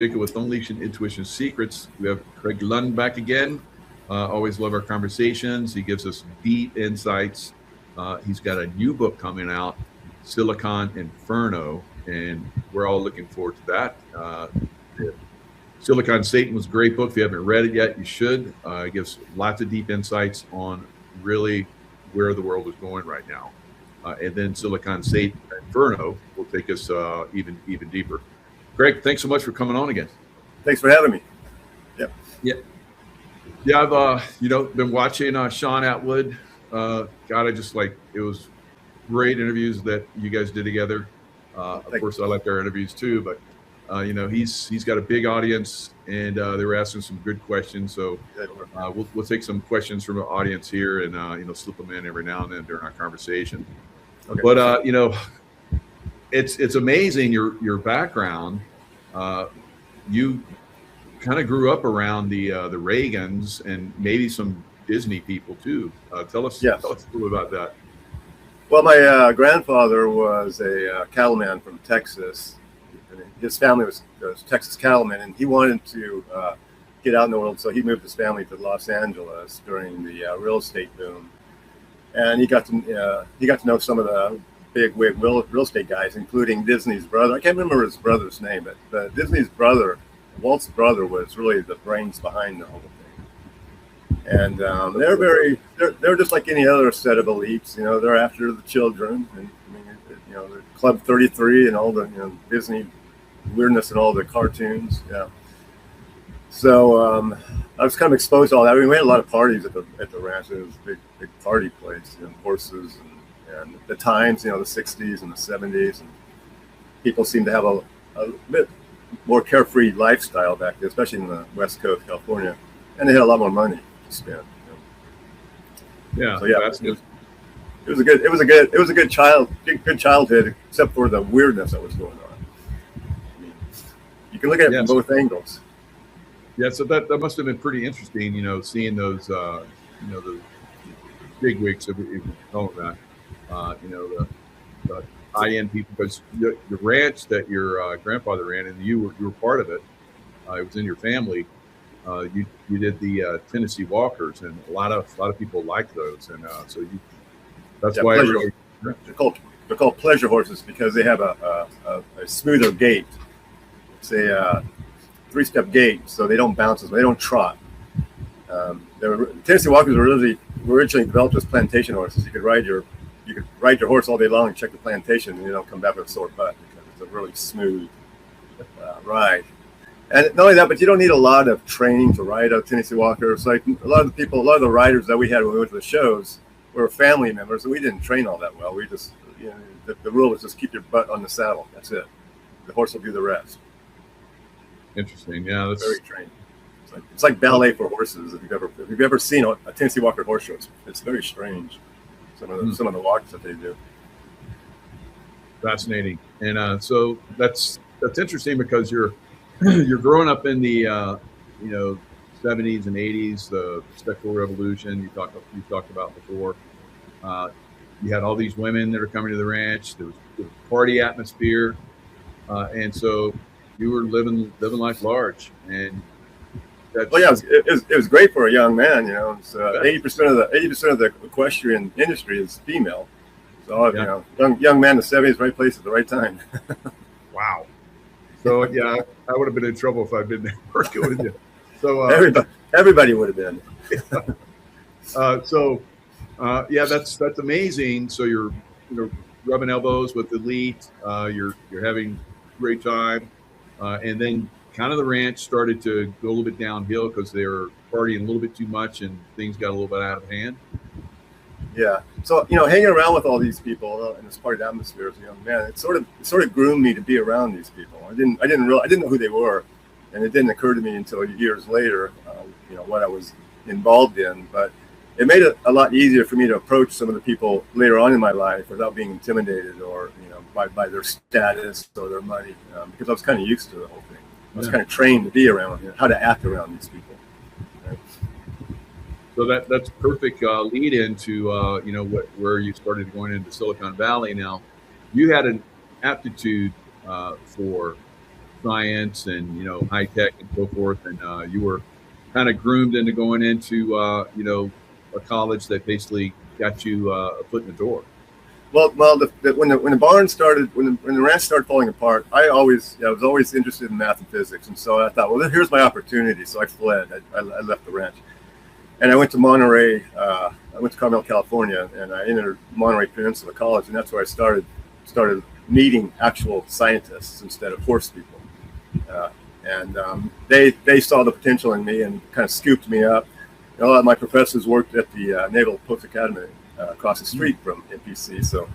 with Unleashing Intuition Secrets. We have Craig Lund back again. Always love our conversations. He gives us deep insights. He's got a new book coming out, Silicon Inferno, and we're all looking forward to that. Silicon Satan was a great book. If you haven't read it yet, you should. It gives lots of deep insights on really where the world is going right now. And then Silicon Satan Inferno will take us even deeper. Greg, thanks so much for coming on again. Thanks for having me. Yeah. I've been watching Sean Atwood. God, I just it was great interviews that you guys did together. Of course, I like our interviews too, but he's got a big audience, and they were asking some good questions. So we'll take some questions from the audience here, and slip them in every now and then during our conversation. Okay. But it's amazing your background. You kind of grew up around the Reagans and maybe some Disney people too. Tell us a little about that. Well, my grandfather was a cattleman from Texas. His family was Texas cattlemen, and he wanted to get out in the world, so he moved his family to Los Angeles during the real estate boom. And he got to know some of the big wig real estate guys, including Disney's brother. I can't remember his brother's name, but Disney's brother, Walt's brother, was really the brains behind the whole thing. And they're just like any other set of elites. They're after the children, and the Club 33 and all the Disney weirdness and all the cartoons. Yeah. So I was kind of exposed to all that. We had a lot of parties at the ranch. It was a big party place, horses and the times, the 60s and the 70s, and people seemed to have a bit more carefree lifestyle back then, especially in the West Coast, California, and they had a lot more money to spend. Yeah. So it was a good childhood, except for the weirdness that was going on. I mean, you can look at it from both angles. Yeah, so that must have been pretty interesting, seeing those, the big wigs, if we call them that. The high-end people, because the ranch that your grandfather ran, and you were part of it. It was in your family. You did the Tennessee Walkers, and a lot of people liked those, and so that's why they're called pleasure horses because they have a smoother gait. It's a 3-step gait, so they don't bounce as well. They don't trot. Tennessee Walkers were originally developed as plantation horses. You could ride your horse all day long and check the plantation, and you don't come back with a sore butt because it's a really smooth ride. And not only that, but you don't need a lot of training to ride a Tennessee Walker. It's like a lot of the riders that we had when we went to the shows were family members, and we didn't train all that well. We just, the rule was just keep your butt on the saddle. That's it. The horse will do the rest. Interesting. Yeah, that's very trained. It's like ballet for horses. If you've ever seen a Tennessee Walker horse show, it's very strange. Some of the walks that they do. Fascinating, and so that's interesting because you're growing up in the 70s and 80s, the sexual revolution you talked about before. You had all these women that are coming to the ranch. There was party atmosphere, and so you were living life large. And it was great for a young man. 80% of the equestrian industry is female. So young man in the 70s, right place at the right time. Wow. So I would have been in trouble if I'd been there working with you. So everybody would have been. That's amazing. So you're rubbing elbows with the elite. You're having a great time, and then kind of the ranch started to go a little bit downhill because they were partying a little bit too much and things got a little bit out of hand. Yeah. So, hanging around with all these people in this party atmosphere as a young man, it sort of groomed me to be around these people. I didn't know who they were, and it didn't occur to me until years later, what I was involved in. But it made it a lot easier for me to approach some of the people later on in my life without being intimidated or, by their status or their money, because I was kind of used to the whole thing. I was kind of trained to be around, how to act around these people. Right? So that's perfect lead into where you started going into Silicon Valley. Now, you had an aptitude for science and, you know, high tech and so forth. And you were kind of groomed into going into, you know, a college that basically got you a foot in the door. Well, when the barn started, when the ranch started falling apart, I was always interested in math and physics, and so I thought, well, here's my opportunity. So I fled. I left the ranch, and I went to Monterey. I went to Carmel, California, and I entered Monterey Peninsula College, and that's where I started meeting actual scientists instead of horse people. They saw the potential in me and kind of scooped me up. A lot of my professors worked at the Naval Post Academy across the street from NPC, so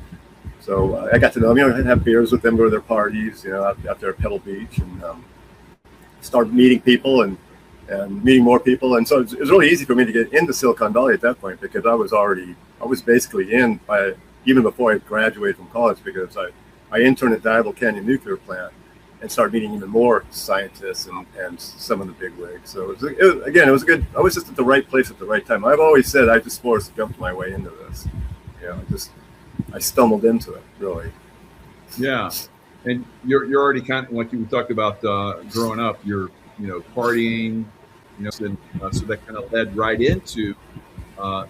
I got to know them. You know, I'd have beers with them, go to their parties, you know, out there at Pebble Beach, and start meeting people and meeting more people. And so it was really easy for me to get into Silicon Valley at that point, because I was basically in even before I graduated from college, because I interned at Diablo Canyon Nuclear Plant and started meeting even more scientists and some of the big wigs. So it was good. I was just at the right place at the right time. I've always said I just forced jumped my way into this. You know, I stumbled into it, really. Yeah, and you're already kind of like you talked about growing up. You're, you know, partying, you know, and so that kind of led right into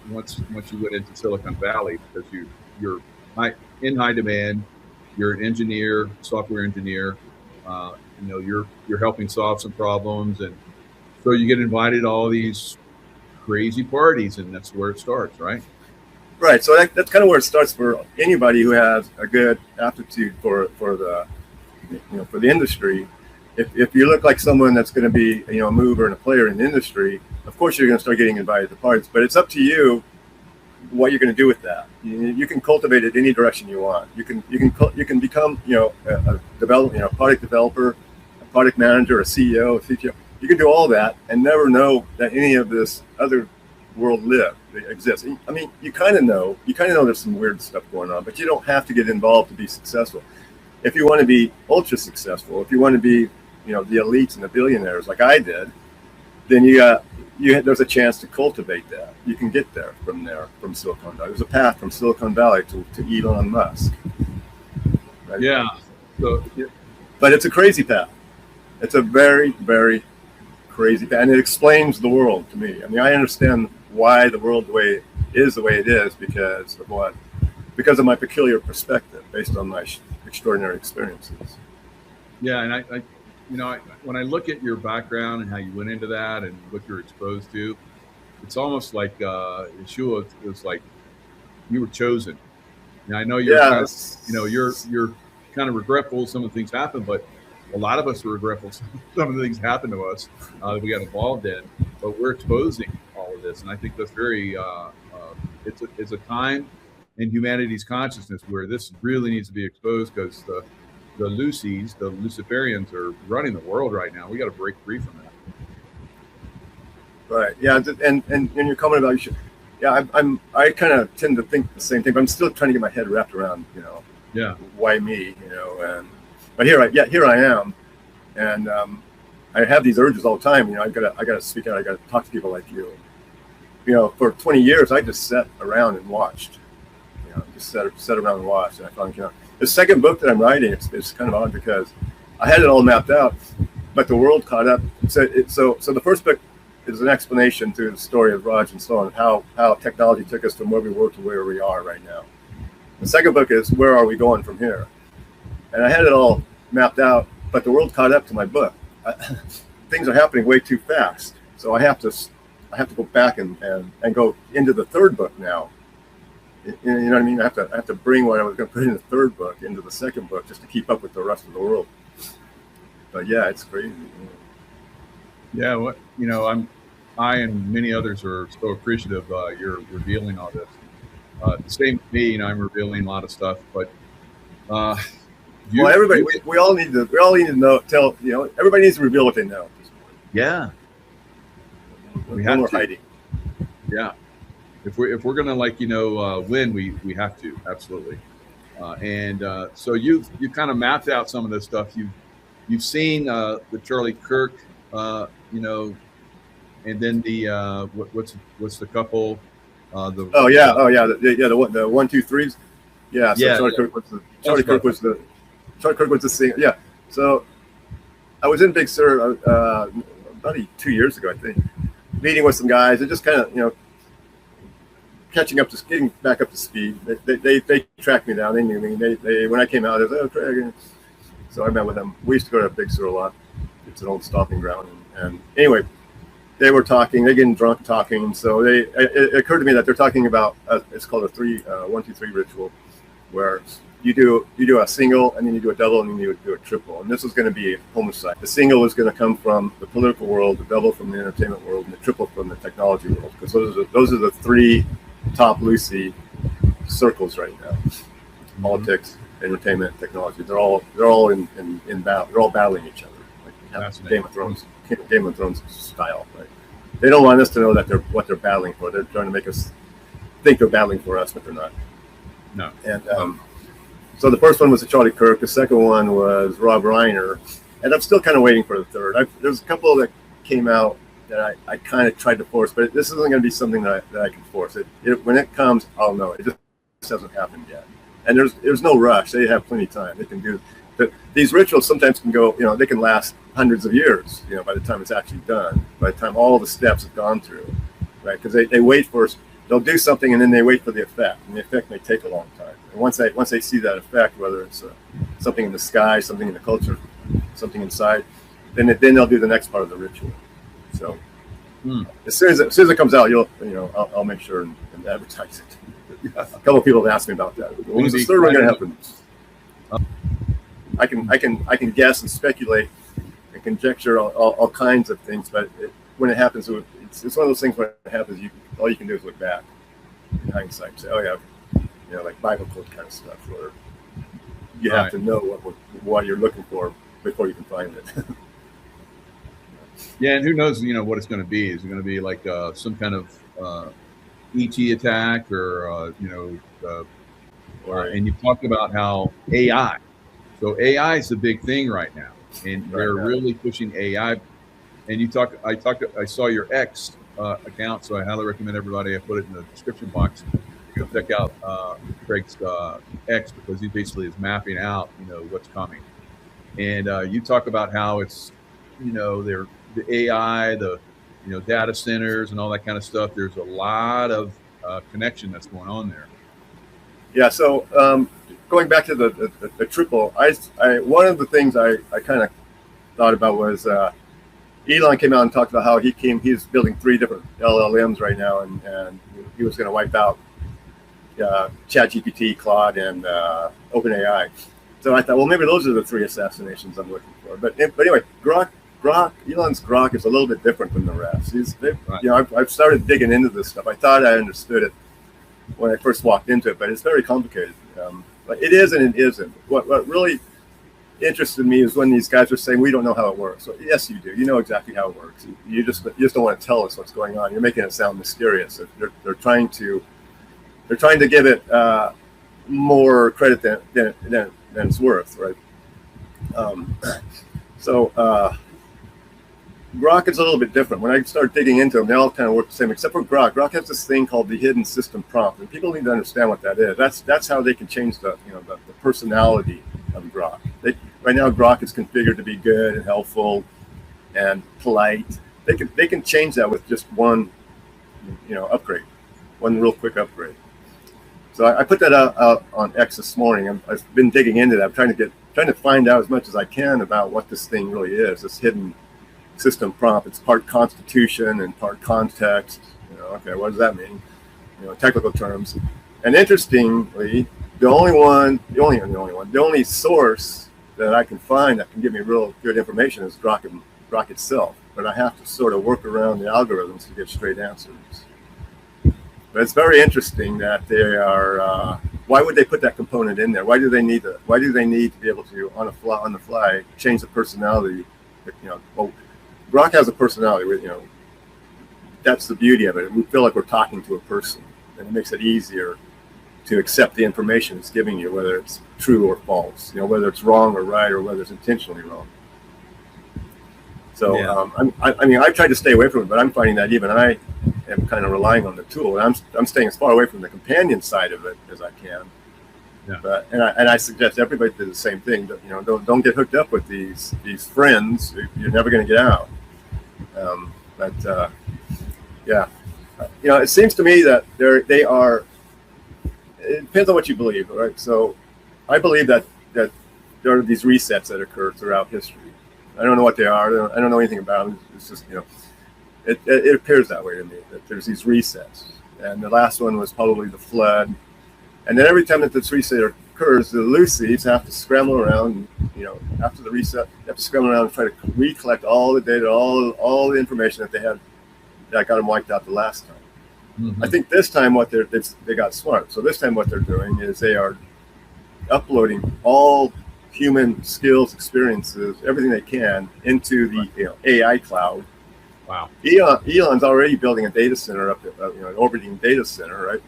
once you went into Silicon Valley, because you're in high demand. You're an engineer, software engineer. You know, you're helping solve some problems, and so you get invited to all these crazy parties, and that's where it starts, right? Right. So that's kind of where it starts for anybody who has a good aptitude for the industry. If you look like someone that's going to be, you know, a mover and a player in the industry, of course you're going to start getting invited to parties. But it's up to you what you're going to do with that. You can cultivate it any direction you want. You can become, you know, a product developer, a product manager, a CEO, a CTO. You can do all that and never know that any of this other world exists. I mean, you kind of know there's some weird stuff going on, but you don't have to get involved to be successful. If you want to be ultra successful, if you want to be, you know, the elites and the billionaires like I did, then there's a chance to cultivate that. You can get there from Silicon Valley. There's a path from Silicon Valley to Elon Musk. Right? Yeah. So, but it's a crazy path. It's a very, very crazy path, and it explains the world to me. I mean, I understand why the world the way it is because of what? Because of my peculiar perspective based on my extraordinary experiences. Yeah, and I you know, when I look at your background and how you went into that and what you're exposed to, it's almost like Yeshua. It was like you were chosen. Now I know you're, kind of, you know, you're kind of regretful some of the things happened, but a lot of us are regretful some of the things happened to us that we got involved in. But we're exposing all of this, and I think that's very. It's a time in humanity's consciousness where this really needs to be exposed, because the Luciferians are running the world right now. We got to break free from that. Right. Yeah. And you're comment about I kind of tend to think the same thing, but I'm still trying to get my head wrapped around, you know. Yeah. Why me? You know. But here I am, and I have these urges all the time. You know, I gotta speak out. I gotta talk to people like you. You know, for 20 years I just sat around and watched. You know, just sat around and watched, and I found, you know. The second book that I'm writing, it's kind of odd because I had it all mapped out, but the world caught up. So the first book is an explanation to the story of Raj and so on, how technology took us from where we were to where we are right now. The second book is where are we going from here? And I had it all mapped out, but the world caught up to my book. Things are happening way too fast, so I have to go back and go into the third book now. You know what I mean? I have to bring what I was going to put in the third book into the second book just to keep up with the rest of the world. But yeah, it's crazy. Yeah, what, you know, I and many others are so appreciative you're revealing all this. The same with me, you know, I'm revealing a lot of stuff, but we all need to know. You know, everybody needs to reveal what they know. Yeah, we have more hiding. Yeah. If we're gonna, like, you know, win, we have to, absolutely. So you've kind of mapped out some of this stuff. You've seen the Charlie Kirk, you know, and then the what's the couple? The 1, 2, 3s. Yeah. So Charlie Kirk was the singer. Yeah. So I was in Big Sur about 2 years ago, I think, meeting with some guys and just kind of, catching up to getting back up to speed. They tracked me down. They knew me. They when I came out, they was like, "Oh, Craig." So I met with them. We used to go to Big Sur a lot. It's an old stomping ground. And anyway, they were talking. They're getting drunk talking. So it occurred to me that they're talking about it's called a 1, 2, 3 ritual, where you do a single, and then you do a double, and then you do a triple. And this was going to be a homicide. The single is going to come from the political world, the double from the entertainment world, and the triple from the technology world. Because those are the 3 top Lucy circles right now: politics, entertainment, technology. They're all in battle. They're all battling each other, like Game of Thrones style. Right? They don't want us to know that what they're battling for. They're trying to make us think they're battling for us, but they're not. No. And so the first one was Charlie Kirk. The second one was Rob Reiner, and I'm still kind of waiting for the third. There's a couple that came out that I kind of tried to force, but this isn't going to be something that I can force. When it comes, I'll know. It just hasn't happened yet. And there's no rush. They have plenty of time. They can do. But these rituals sometimes can go. They can last hundreds of years. By the time it's actually done, by the time all the steps have gone through, right? Because they wait for. They'll do something and then they wait for the effect, and the effect may take a long time. And once they see that effect, whether it's something in the sky, something in the culture, something inside, then they'll do the next part of the ritual. So as soon as it comes out, I'll make sure and advertise it. A couple of people have asked me about that. When is the third one going to happen? I can guess and speculate and conjecture all kinds of things, but when it happens, it's one of those things when it happens, all you can do is look back in hindsight and say, "Oh yeah," like Bible code kind of stuff, where you have to know what you're looking for before you can find it. Yeah, and who knows, what it's going to be? Is it going to be like some kind of ET attack, or and you talked about how AI. So AI is the big thing right now, and they're really pushing AI. And I saw your X account, so I highly recommend everybody. I put it in the description box. Go check out Craig's X, because he basically is mapping out, what's coming. And you talk about how it's, they're the AI, the data centers and all that kind of stuff. There's a lot of connection that's going on there. Yeah. So going back to the triple, one of the things I kind of thought about was Elon came out and talked about how he's building 3 different LLMs right now, and he was going to wipe out ChatGPT, Claude, and OpenAI. So I thought, well, maybe those are the 3 assassinations I'm looking for. But anyway, Elon's Grok is a little bit different than the rest. I've started digging into this stuff. I thought I understood it when I first walked into it, but it's very complicated. But it is and it isn't. What really interested me is when these guys are saying we don't know how it works. So yes, you do. You know exactly how it works. You just don't want to tell us what's going on. You're making it sound mysterious. They're trying to give it more credit than it's worth, right? So Grok is a little bit different. When I start digging into them, they all kind of work the same, except for Grok. Grok has this thing called the hidden system prompt, and people need to understand what that is. That's how they can change the personality of Grok. Right now, Grok is configured to be good and helpful and polite. They can change that with just one, upgrade, one real quick upgrade. So I put that out on X this morning. I've been digging into that. I'm trying to find out as much as I can about what this thing really is. This hidden system prompt. It's part constitution and part context. Okay, what does that mean? Technical terms. And interestingly, the only source that I can find that can give me real good information is Grok itself. But I have to sort of work around the algorithms to get straight answers. But it's very interesting that they are. Why would they put that component in there? Why do they need to be able to on the fly change the personality? Grok has a personality. That's the beauty of it. We feel like we're talking to a person, and it makes it easier to accept the information it's giving you, whether it's true or false. Whether it's wrong or right, or whether it's intentionally wrong. So I've tried to stay away from it, but I'm finding that even I am kind of relying on the tool. And I'm staying as far away from the companion side of it as I can. Yeah. But and I suggest everybody do the same thing. You know, don't get hooked up with these friends. You're never going to get out. But yeah, you know, it seems to me that they are. It depends on what you believe, right? So, I believe that there are these resets that occur throughout history. I don't know what they are. I don't know anything about them. It's just, you know, it appears that way to me, that there's these resets. And the last one was probably the flood. And then every time that this reset occurs, the Lucy's have to scramble around, you know, after the reset, they have to scramble around and try to recollect all the data, all the information that they had that got them wiped out the last time. Mm-hmm. I think this time they got smart. So this time what they're doing is they are uploading all human skills, experiences, everything they can into the AI cloud. Wow. Elon's already building a data center up, an orbiting data center, right?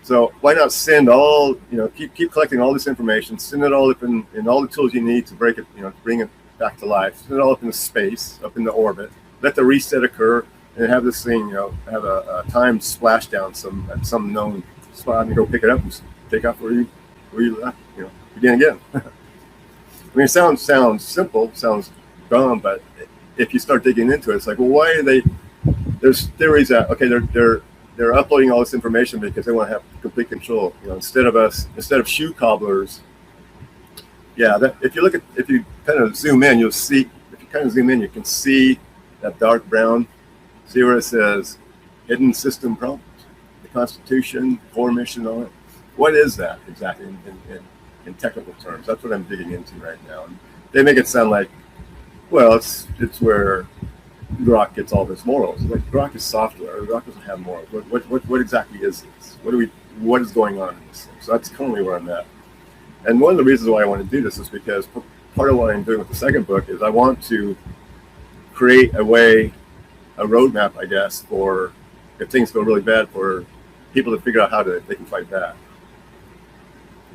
So why not send all, keep collecting all this information, send it all up in all the tools you need to break it, to bring it back to life, send it all up into space, up into orbit, let the reset occur, and have this thing, have a time splashdown at some known spot, and go pick it up and take off where you left, begin again. I mean, it sounds simple, sounds dumb, but if you start digging into it, it's like, well, why are they? There's theories that they're uploading all this information because they want to have complete control. Instead of shoe cobblers. Yeah, if you kind of zoom in, you'll see. If you kind of zoom in, you can see that dark brown. See where it says hidden system problems, the Constitution, core mission on it. What is that exactly in technical terms? That's what I'm digging into right now. And they make it sound like, well, it's where Grok gets all this morals. Like, Grok is software. Grok doesn't have morals. What exactly is this? What is going on in this thing? So that's currently where I'm at. And one of the reasons why I want to do this is because part of what I'm doing with the second book is I want to create a roadmap, I guess, for if things go really bad, for people to figure out how they can fight back.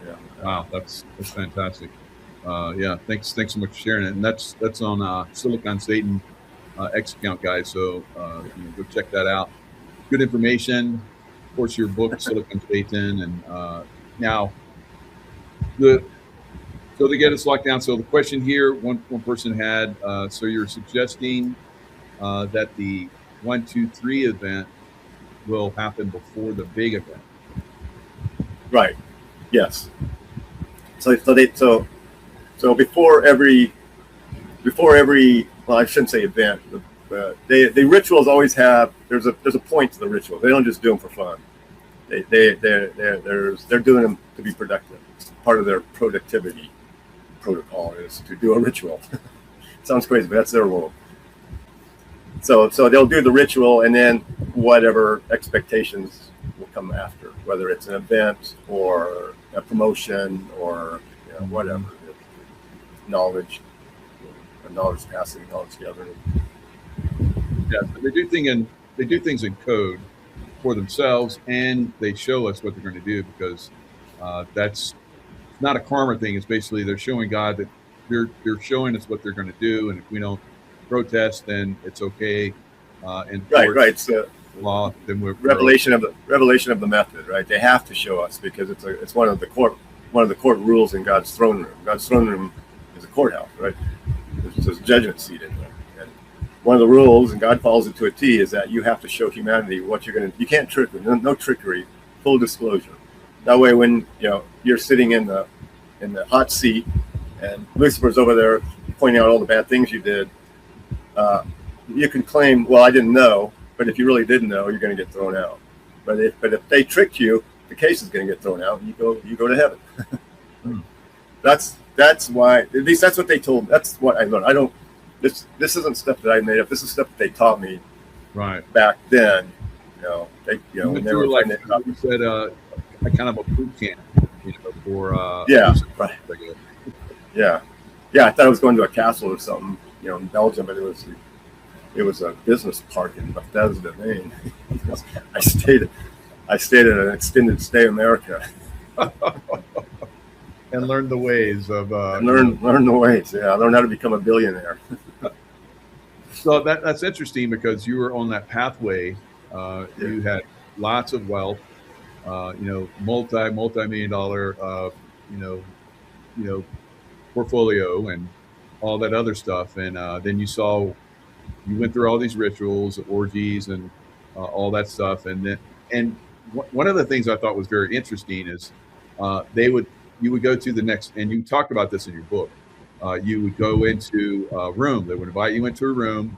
Yeah. Wow, that's fantastic. Yeah, thanks so much for sharing it. And that's on Silicon Satan X account, guys. So go check that out. Good information. Of course, your book, Silicon Satan, and now so to get us locked down. So the question here, one person had. So you're suggesting that the 1, 2, 3 event will happen before the big event. Right. Yes. So before every well, I shouldn't say event. The rituals always have there's a point to the ritual. They don't just do them for fun. They're doing them to be productive. It's part of their productivity protocol is to do a ritual. Sounds crazy, but that's their rule. So they'll do the ritual, and then whatever expectations will come after, whether it's an event or a promotion or whatever, knowledge passing, knowledge gathering. Yeah, they do things in code for themselves, and they show us what they're going to do, because that's not a karma thing. It's basically they're showing God that they're showing us what they're going to do, and if we don't protest, then it's okay. And right. So law, then we're revelation of the method. Right. They have to show us because it's one of the court rules in God's throne room. God's throne room is a courthouse, right? There's a judgment seat in there. And one of the rules, and God follows it to a T, is that you have to show humanity what you're going to. You can't trick them. No trickery. Full disclosure. That way, when you're sitting in the hot seat, and Lucifer's over there pointing out all the bad things you did. You can claim, well, I didn't know, but if you really didn't know, you're going to get thrown out. But if they tricked you, the case is going to get thrown out, and you go to heaven. That's why. At least that's what they told. That's what I learned. I don't. This isn't stuff that I made up. This is stuff that they taught me. Right. Back then, when they were like you said, a kind of a boot camp, for yeah, right. Yeah. I thought I was going to a castle or something, in Belgium, but it was a business park in Bethesda, Maine. I stayed at an extended stay America. And learned the ways of learn the ways. Yeah, I learned how to become a billionaire. So that's interesting, because you were on that pathway. You had lots of wealth, multi-million dollar you know, portfolio and all that other stuff. And then you went through all these rituals, orgies, and all that stuff. And one of the things I thought was very interesting is you would go to the next, and you talked about this in your book. You would go into a room. They would invite you into a room,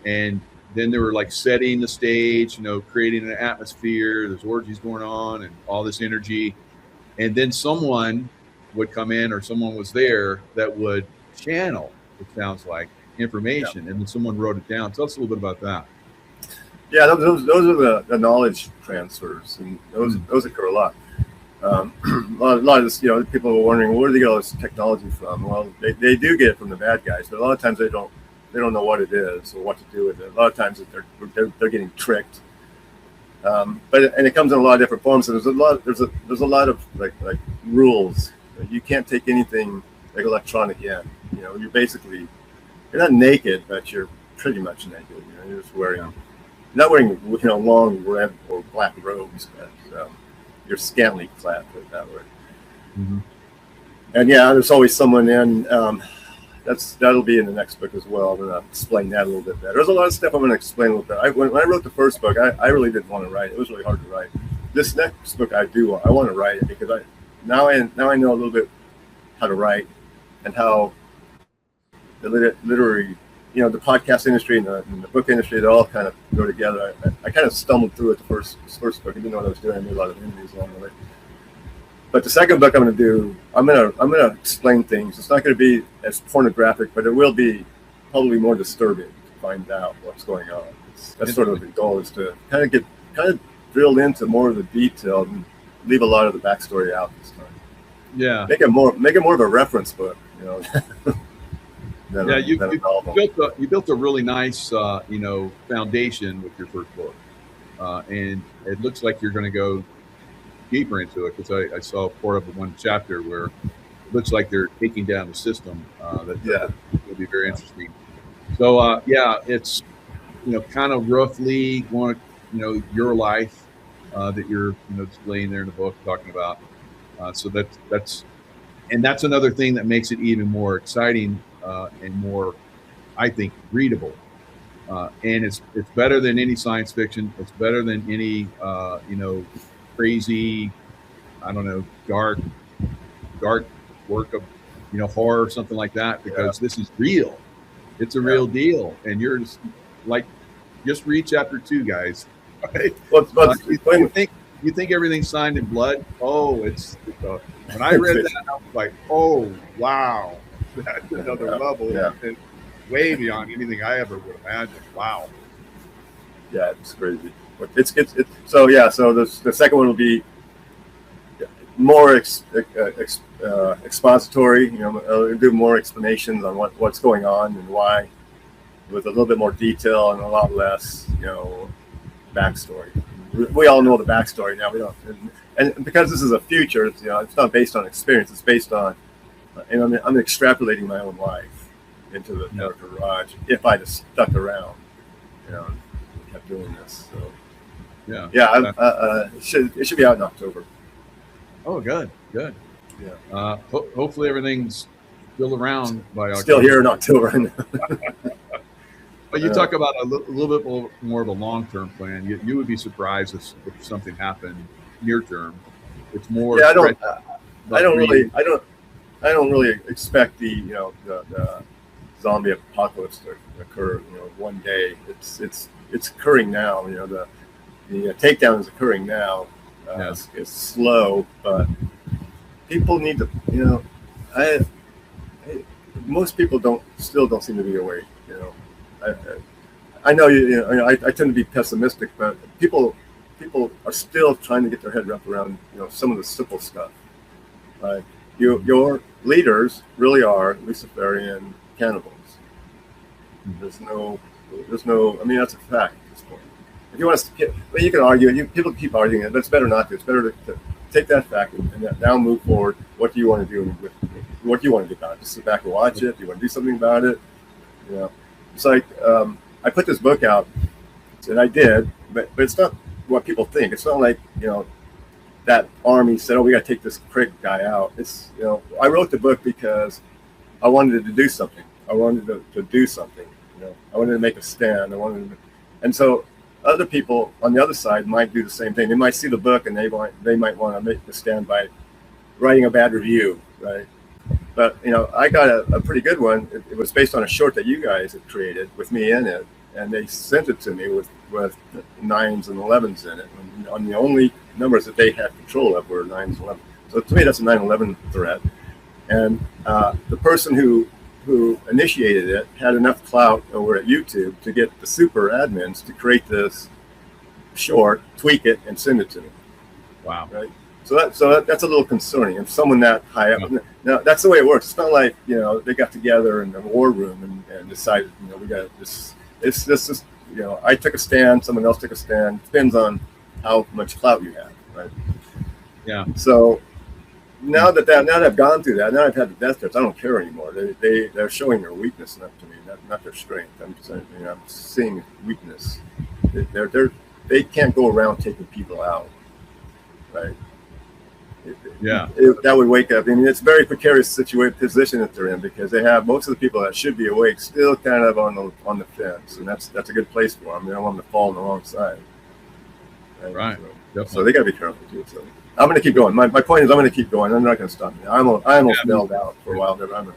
and then they were like setting the stage, creating an atmosphere. There's orgies going on and all this energy. And then someone would come in, or someone was there that would channel, it sounds like, information, and then someone wrote it down. Tell us a little bit about that. Yeah, those are the knowledge transfers, and those occur a lot. A lot of this, people were wondering, where do they get all this technology from? Well, they do get it from the bad guys, but a lot of times they don't know what it is or what to do with it. A lot of times they're getting tricked. And it comes in a lot of different forms. And there's a lot of like rules. You can't take anything like electronic in. You're not naked, but you're pretty much naked. You're just not wearing long red or black robes, but you're scantily clad, put it that way. Mm-hmm. And yeah, there's always someone in. That'll be in the next book as well. I'm going to explain that a little bit better. There's a lot of stuff I'm going to explain a little bit. When I wrote the first book, I really didn't want to write. It was really hard to write. This next book I want to write it, because now I know a little bit how to write, and how the literary, the podcast industry and the book industry, they all kind of go together. I kind of stumbled through it the first book. I didn't know what I was doing. I made a lot of interviews along the way. But the second book I'm going to do, I'm going to explain things. It's not going to be as pornographic, but it will be probably more disturbing to find out what's going on. That's sort of the goal, is to kind of drill into more of the detail and leave a lot of the backstory out this time. Yeah. Make it more of a reference book, than you a novel. You built a really nice foundation with your first book, and it looks like you're going to go deeper into it, because I saw part of the one chapter where it looks like they're taking down the system. That will be very interesting. So it's kind of roughly going your life that you're displaying there in the book, talking about. So that's another thing that makes it even more exciting and more, I think, readable. And it's better than any science fiction. It's better than any crazy, I don't know, dark work of horror or something like that, because this is real. It's a real deal, and you're just read chapter 2, guys. Right? You think everything's signed in blood? Oh, when I read that, I was like, oh wow, that's another level, and way beyond anything I ever would imagine. Wow. Yeah, it's crazy. So the second one will be more expository. Do more explanations on what's going on and why, with a little bit more detail and a lot less, backstory. We all know the backstory now. We don't, and because this is a future, it's not based on experience. It's based on, and I'm extrapolating my own life into the garage. If I just stuck around, and kept doing this. So. It should be out in October. Oh, good. Yeah. Hopefully everything's still around by October. Still here in October. But you talk about a little bit more of a long-term plan. You would be surprised if something happened near term. It's more. Yeah, I don't really expect the zombie apocalypse to occur one day. It's occurring now. The takedown is occurring now. It's slow, but people need to. Most people still don't seem to be awake. I know I tend to be pessimistic, but people are still trying to get their head wrapped around some of the simple stuff. Like your leaders really are Luciferian cannibals. There's no. I mean, that's a fact at this point. If you want to, you can argue. People keep arguing it, but it's better not to. It's better to take that fact and now move forward. What do you want to do with what do you want to do about it? Just sit back and watch it. Do you want to do something about it? It's like I put this book out, and I did, but it's not what people think. It's not like that army said, "Oh, we got to take this Crick guy out." It's, you know, I wrote the book because I wanted to do something. I wanted to do something. You know, I wanted to make a stand. And so other people on the other side might do the same thing. They might see the book and they might want to make the stand by writing a bad review, right? But, you know, I got a pretty good one. It was based on a short that you guys had created with me in it, and they sent it to me with 9s and 11s in it. And the only numbers that they had control of were 9s and 11s. So to me, that's a 9/11 threat. And the person who initiated it had enough clout over at YouTube to get the super admins to create this short, tweak it, and send it to me. Wow. Right. So that's a little concerning. If someone that high up, now that's the way it works. It's not like, you know, they got together in the war room and decided, you know, we got this. It's just, you know, I took a stand, someone else took a stand. It depends on how much clout you have, right? Yeah. So now that I've gone through that, now I've had the death threats, I don't care anymore. They're showing their weakness enough to me, not their strength. I'm saying, you know, I'm seeing weakness. They can't go around taking people out, right? Yeah. That would wake up. I mean, it's a very precarious position that they're in, because they have most of the people that should be awake still kind of on the fence, and that's a good place for them. They don't want them to fall on the wrong side. Right. So they got to be careful too. So I'm going to keep going. My point is, I'm going to keep going. I'm not going to stop. I almost bailed out for a while there. I'm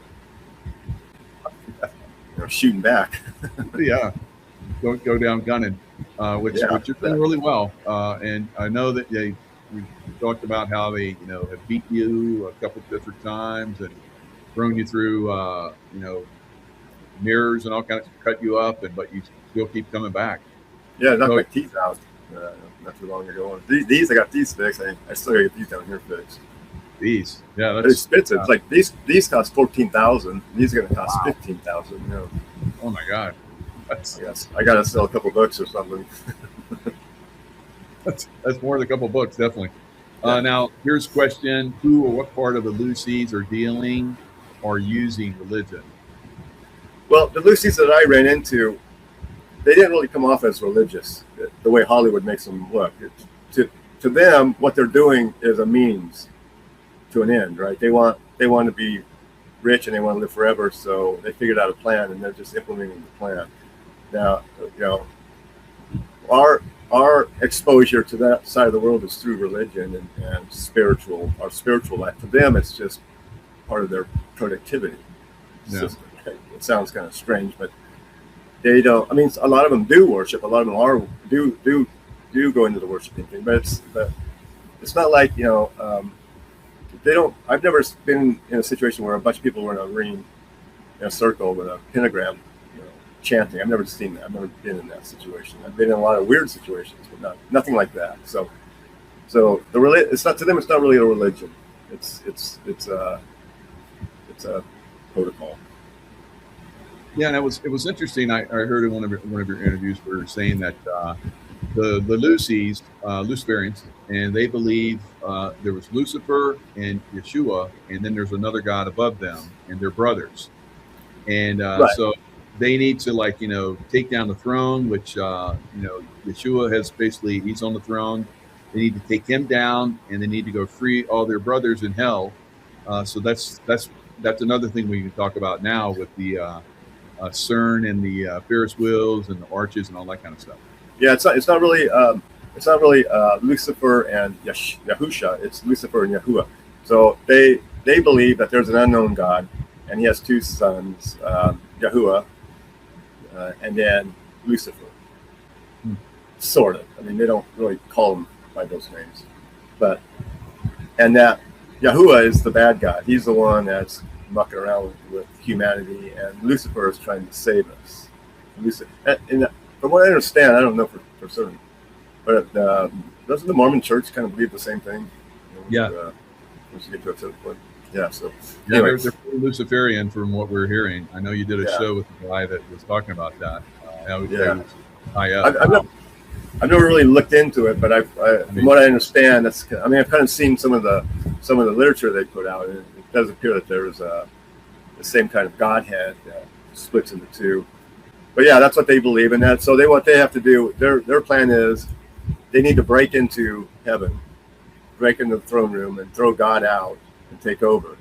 shooting back. Yeah. Don't go down gunning, which you're doing really well. And I know that we talked about how they, you know, have beat you a couple of different times and thrown you through, you know, mirrors and all kinds of, cut you up, but you still keep coming back. Yeah, knocked my teeth out not too long ago. These I got these fixed. I still got to get these down here fixed. These, yeah, that's they're expensive. It's like these cost $14,000. These are going to cost $15,000. You know. Oh my God. I got to sell a couple books or something. That's more than a couple books, definitely. Now, here's a question: who or what part of the Lucy's are dealing or using religion? Well, the Lucy's that I ran into, they didn't really come off as religious the way Hollywood makes them look. To them, what they're doing is a means to an end, right? They want to be rich and they want to live forever, so they figured out a plan and they're just implementing the plan. Now, you know, our exposure to that side of the world is through religion and our spiritual life. To them, it's just part of their productivity system. It sounds kind of strange, but they don't. I mean, a lot of them do worship. A lot of them do go into the worshiping thing, but it's not like, you know, they don't. I've never been in a situation where a bunch of people were in a ring, in a circle with a pentagram, you know, chanting. I've never seen that. I've never been in that situation. I've been in a lot of weird situations, but nothing like that. So it's not, to them. It's not really a religion. It's a protocol. Yeah, and it was interesting. I heard in one of your interviews where you were saying that the Lucy's, Luciferians, and they believe there was Lucifer and Yeshua, and then there's another god above them, and they're brothers. And so they need to, like, you know, take down the throne, which, you know, Yeshua has basically, he's on the throne. They need to take him down, and they need to go free all their brothers in hell. So that's another thing we can talk about now with the CERN and the Ferris wheels and the arches and all that kind of stuff. Yeah, it's not really Lucifer and Yahusha. It's Lucifer and Yahuwah. So they believe that there's an unknown God, and he has two sons, Yahuwah, and then Lucifer. Sort of. I mean, they don't really call him by those names, and that Yahuwah is the bad guy. He's the one that's mucking around with humanity, and Lucifer is trying to save us. And from what I understand, I don't know for certain, but doesn't the Mormon Church kind of believe the same thing? You know, once you get to a certain point. Yeah, so anyway. They're Luciferian from what we're hearing. I know you did a show with a guy that was talking about that. I've never really looked into it, but from what I understand, I've kind of seen some of the literature they put out, and it does appear that there is the same kind of Godhead that splits into two. But yeah, that's what they believe, and what they have to do. Their plan is they need to break into heaven break into the throne room and throw God out and take over.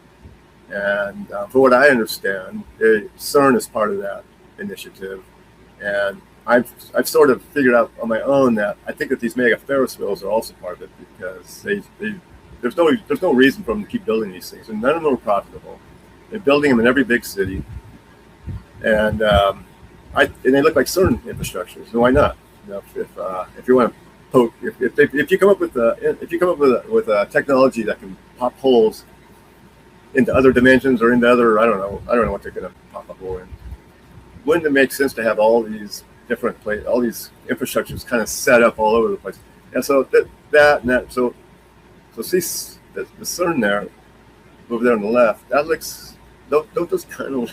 And for what I understand, CERN is part of that initiative. And I've sort of figured out on my own that I think that these mega Ferris wheels are also part of it, because there's no reason for them to keep building these things, and none of them are profitable. They're building them in every big city, and they look like CERN infrastructures. So why not? You know, if you want to poke, if you come up with a technology that can pop holes into other dimensions or into other, I don't know what they're going to pop a hole in. Wouldn't it make sense to have all these different all these infrastructures kind of set up all over the place? And so so see the CERN there over there on the left. That looks, don't those kind of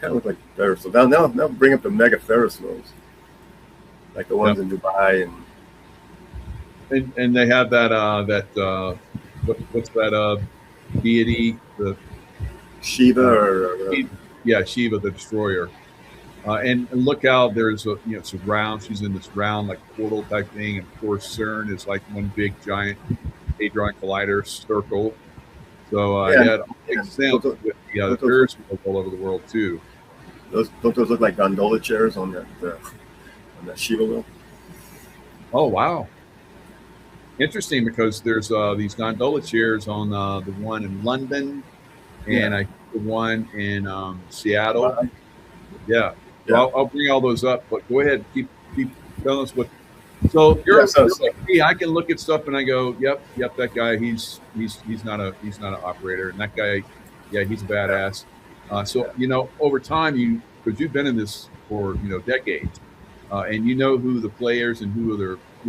look like Ferris wheels. Now bring up the mega Ferris wheels, like the ones in Dubai and they have that what's that deity, the Shiva Shiva the destroyer. And look how there's it's a round. She's in this round like portal type thing, and of course CERN is like one big giant hadron collider circle. So it makes sense with the Ferris wheels all over the world too. Don't those look like gondola chairs on that Shiva wheel? Oh wow, interesting, because there's these gondola chairs on the one in London, and I the one in Seattle. Wow. Yeah. So I'll bring all those up, but go ahead, keep telling us what. So you're like me. I can look at stuff and I go, yep, that guy, he's not an operator, and that guy, he's a badass. So over time, because you've been in this for decades, and who the players and who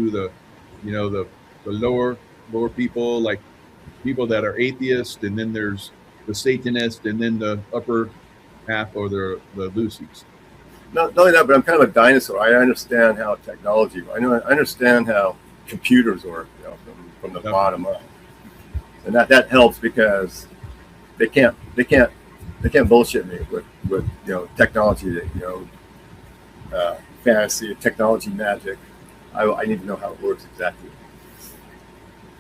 the lower people, like people that are atheists, and then there's the Satanists, and then the upper half, or the Lucy's. Not only that, but I'm kind of a dinosaur. I understand how technology. I understand how computers work, from the bottom up, and that helps, because they can't bullshit me with technology, fantasy, technology, magic. I need to know how it works exactly.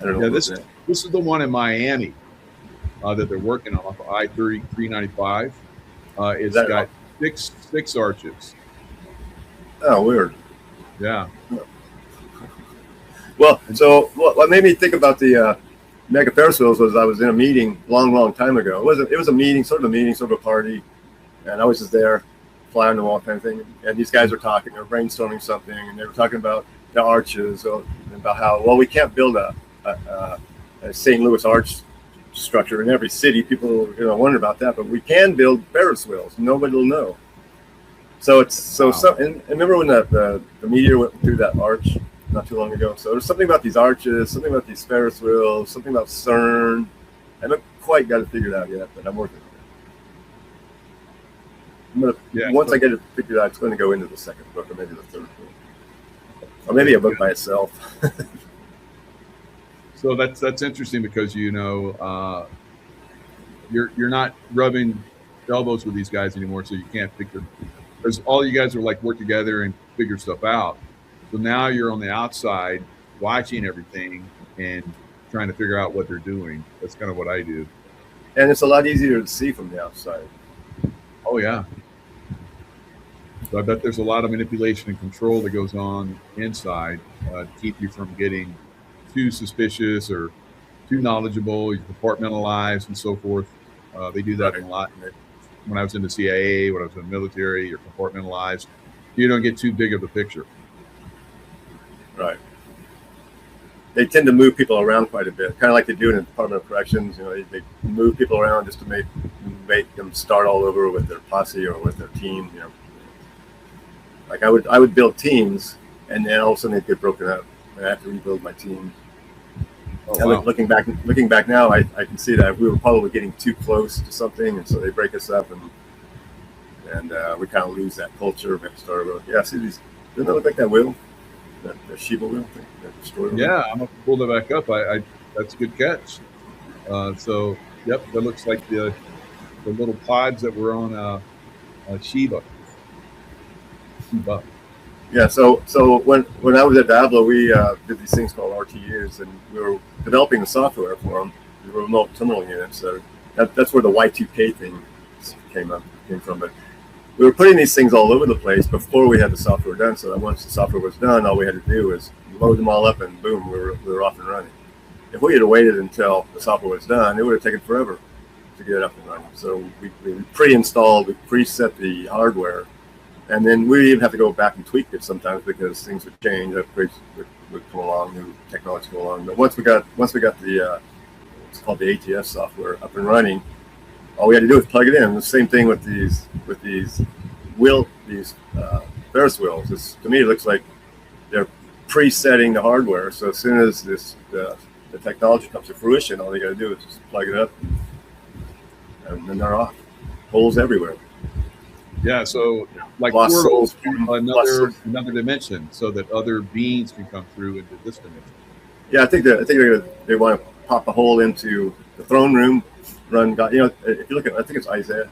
I don't know. This is the one in Miami that they're working on off of I-395. It's got six arches. Oh, weird. Yeah. Well, so what made me think about the mega Ferris wheels was I was in a meeting long time ago. It was a meeting, sort of a party, and I was just there, fly on the wall kind of thing. And these guys were talking, they were brainstorming something, and they were talking about the arches, about how we can't build a St. Louis arch structure in every city. People wonder about that, but we can build Ferris wheels. Nobody will know. So and remember when the meteor went through that arch not too long ago? So there's something about these arches, something about these Ferris wheels, something about CERN. I haven't quite got it figured out yet, but I'm working on it. Once I get it figured out, it's going to go into the second book, or maybe the third book, or maybe a book by itself. So that's interesting, because you're not rubbing elbows with these guys anymore, so you can't figure, because all you guys are like work together and figure stuff out. So now you're on the outside watching everything and trying to figure out what they're doing. That's kind of what I do. And it's a lot easier to see from the outside. Oh yeah. So I bet there's a lot of manipulation and control that goes on inside to keep you from getting too suspicious or too knowledgeable. You're compartmentalized and so forth. They do that a lot. When I was in the CIA, when I was in the military, you're compartmentalized. You don't get too big of a picture. Right. They tend to move people around quite a bit, kind of like they do in the Department of Corrections. They move people around just to make them start all over with their posse or with their team. Like I would build teams, and then all of a sudden they'd get broken up, and I have to rebuild my team. Oh, wow. Looking back now, I can see that we were probably getting too close to something, and so they break us up, and we kind of lose that culture. We have to start over. Yeah, see these? Doesn't that look like that wheel? That Shiva wheel thing? That destroyer wheel? Yeah, I'm gonna pull that back up. That's a good catch. So yep, that looks like the little pods that were on Shiva. Yeah. So when I was at Dablo, we did these things called RTUs, and we were developing the software for them, the remote terminal units. So that's where the Y2K thing came from. But we were putting these things all over the place before we had the software done. So that once the software was done, all we had to do was load them all up, and boom, we were off and running. If we had waited until the software was done, it would have taken forever to get it up and running. So we pre-installed, we preset the hardware, and then we even have to go back and tweak it sometimes because things would change, upgrades would come along, new technology come along. But once we got the it's called the ATS software up and running, all we had to do was plug it in. The same thing with these Ferris wheels. To me, it looks like they're presetting the hardware. So as soon as the technology comes to fruition, all they got to do is just plug it up, and then they're off. Holes everywhere. Yeah, so like portals, another dimension, so that other beings can come through into this dimension. Yeah, I think they want to pop a hole into the throne room, run God. If you look at, I think it's Isaiah,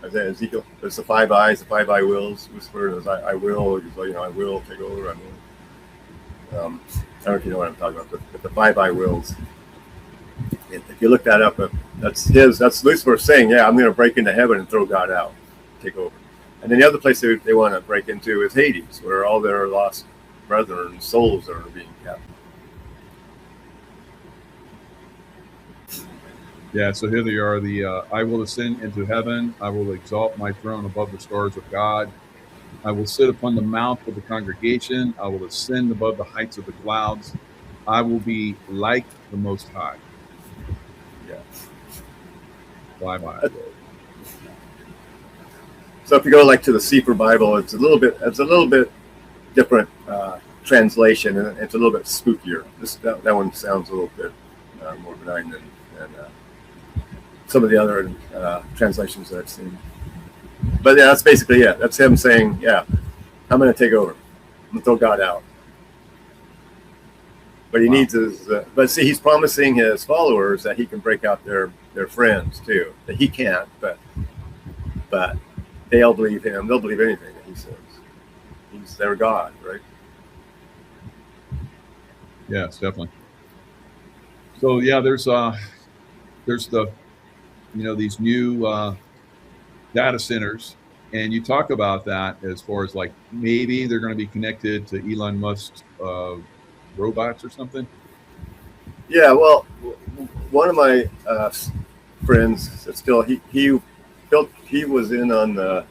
Ezekiel. There's the 5 eyes, the 5 eye wills. Whisper, I will. I will take over. I don't know if you know what I'm talking about, but the 5 eye wills. If you look that up, that's Lucifer saying, yeah, I'm going to break into heaven and throw God out, take over. And then the other place they want to break into is Hades, where all their lost brethren souls are being kept. Yeah, so here they are. I will ascend into heaven. I will exalt my throne above the stars of God. I will sit upon the mount of the congregation. I will ascend above the heights of the clouds. I will be like the Most High. Yeah. Bye. So if you go like to the Sefer Bible, it's a little bit different translation, and it's a little bit spookier. That one sounds a little bit more benign than some of the other translations that I've seen. But yeah, that's basically it. That's him saying, yeah, I'm going to take over. I'm going to throw God out. But he needs his, but see, he's promising his followers that he can break out their friends too. That he can't, but they'll believe him. They'll believe anything that he says. He's their God, right? Yes, definitely. So yeah, there's the these new data centers, and you talk about that as far as like maybe they're going to be connected to Elon Musk's robots or something. Yeah, well, one of my friends, he was in on the,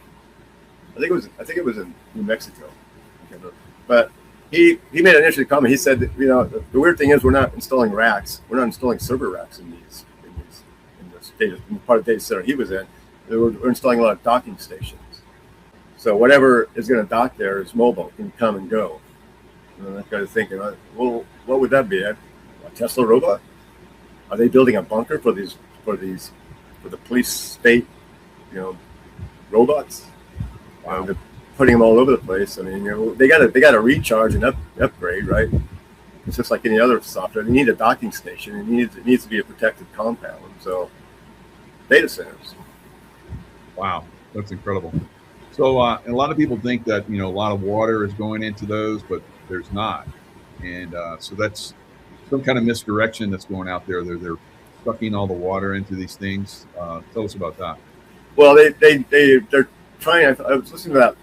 I think it was in New Mexico, but he made an interesting comment. He said that, the weird thing is we're not installing racks, we're not installing server racks in this part of the data center he was in. We're installing a lot of docking stations. So whatever is going to dock there is mobile, can come and go. And that guy is thinking, well, what would that be? A Tesla robot? Are they building a bunker for the police state, robots? They're putting them all over the place. I mean, they got to recharge and upgrade, right? It's just like any other software. They need a docking station. It needs to be a protected compound. So, data centers. Wow, that's incredible. So a lot of people think that a lot of water is going into those, but there's not, and so that's some kind of misdirection that's going out there. They're sucking all the water into these things. Tell us about that. Well, they're trying. I was listening to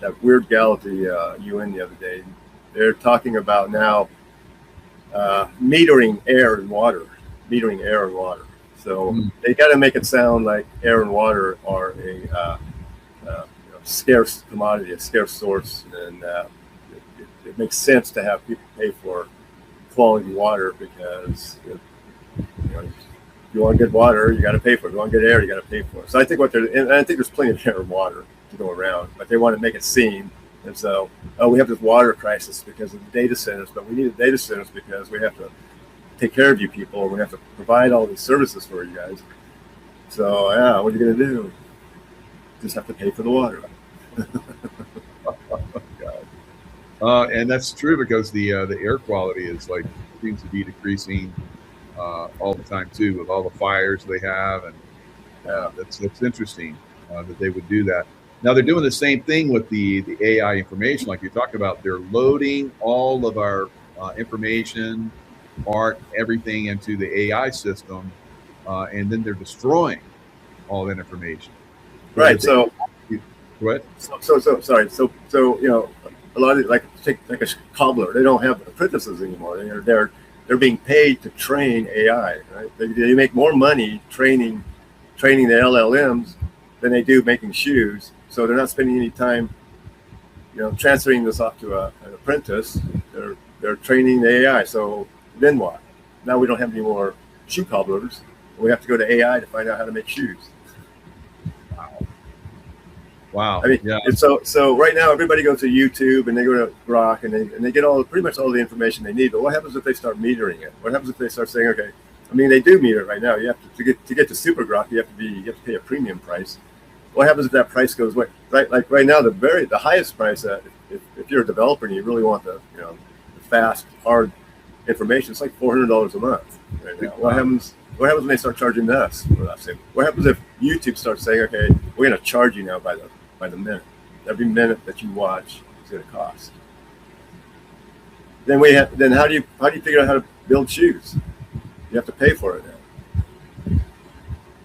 that weird gal at the UN the other day. They're talking about now metering air and water. So they got to make it sound like air and water are a scarce commodity, a scarce source, and it makes sense to have people pay for quality water because if you want good water, you got to pay for it. If you want good air, you got to pay for it. So I think and I think there's plenty of air and water to go around, but they want to make it seem as though, we have this water crisis because of the data centers, but we need the data centers because we have to take care of you people, and we have to provide all these services for you guys. So yeah, what are you going to do? Just have to pay for the water. And that's true because the air quality is seems to be decreasing all the time too, with all the fires they have, and that's interesting that they would do that. Now they're doing the same thing with the AI information, like you're talking about. They're loading all of our information, art, everything into the AI system, and then they're destroying all that information. Right. So, what? Sorry. So a lot of like take a cobbler. They don't have apprentices anymore. They're being paid to train AI. Right. They make more money training the LLMs than they do making shoes. So they're not spending any time, transferring this off to an apprentice. They're training the AI. So then what? Now we don't have any more shoe cobblers. We have to go to AI to find out how to make shoes. Wow. I mean, yeah. So right now everybody goes to YouTube and they go to Grok and they get pretty much all the information they need. But what happens if they start metering it? What happens if they start saying, okay, I mean, they do meter it right now. You have to get to Super Grok, you have to pay a premium price. What happens if that price goes away? Right, like right now, the highest price if you're a developer and you really want the fast, hard information, it's like $400 a month right now. What happens when they start charging us for that? What happens if YouTube starts saying, okay, we're going to charge you now by the minute? Every minute that you watch is going to cost. Then how do you figure out how to build shoes? You have to pay for it now.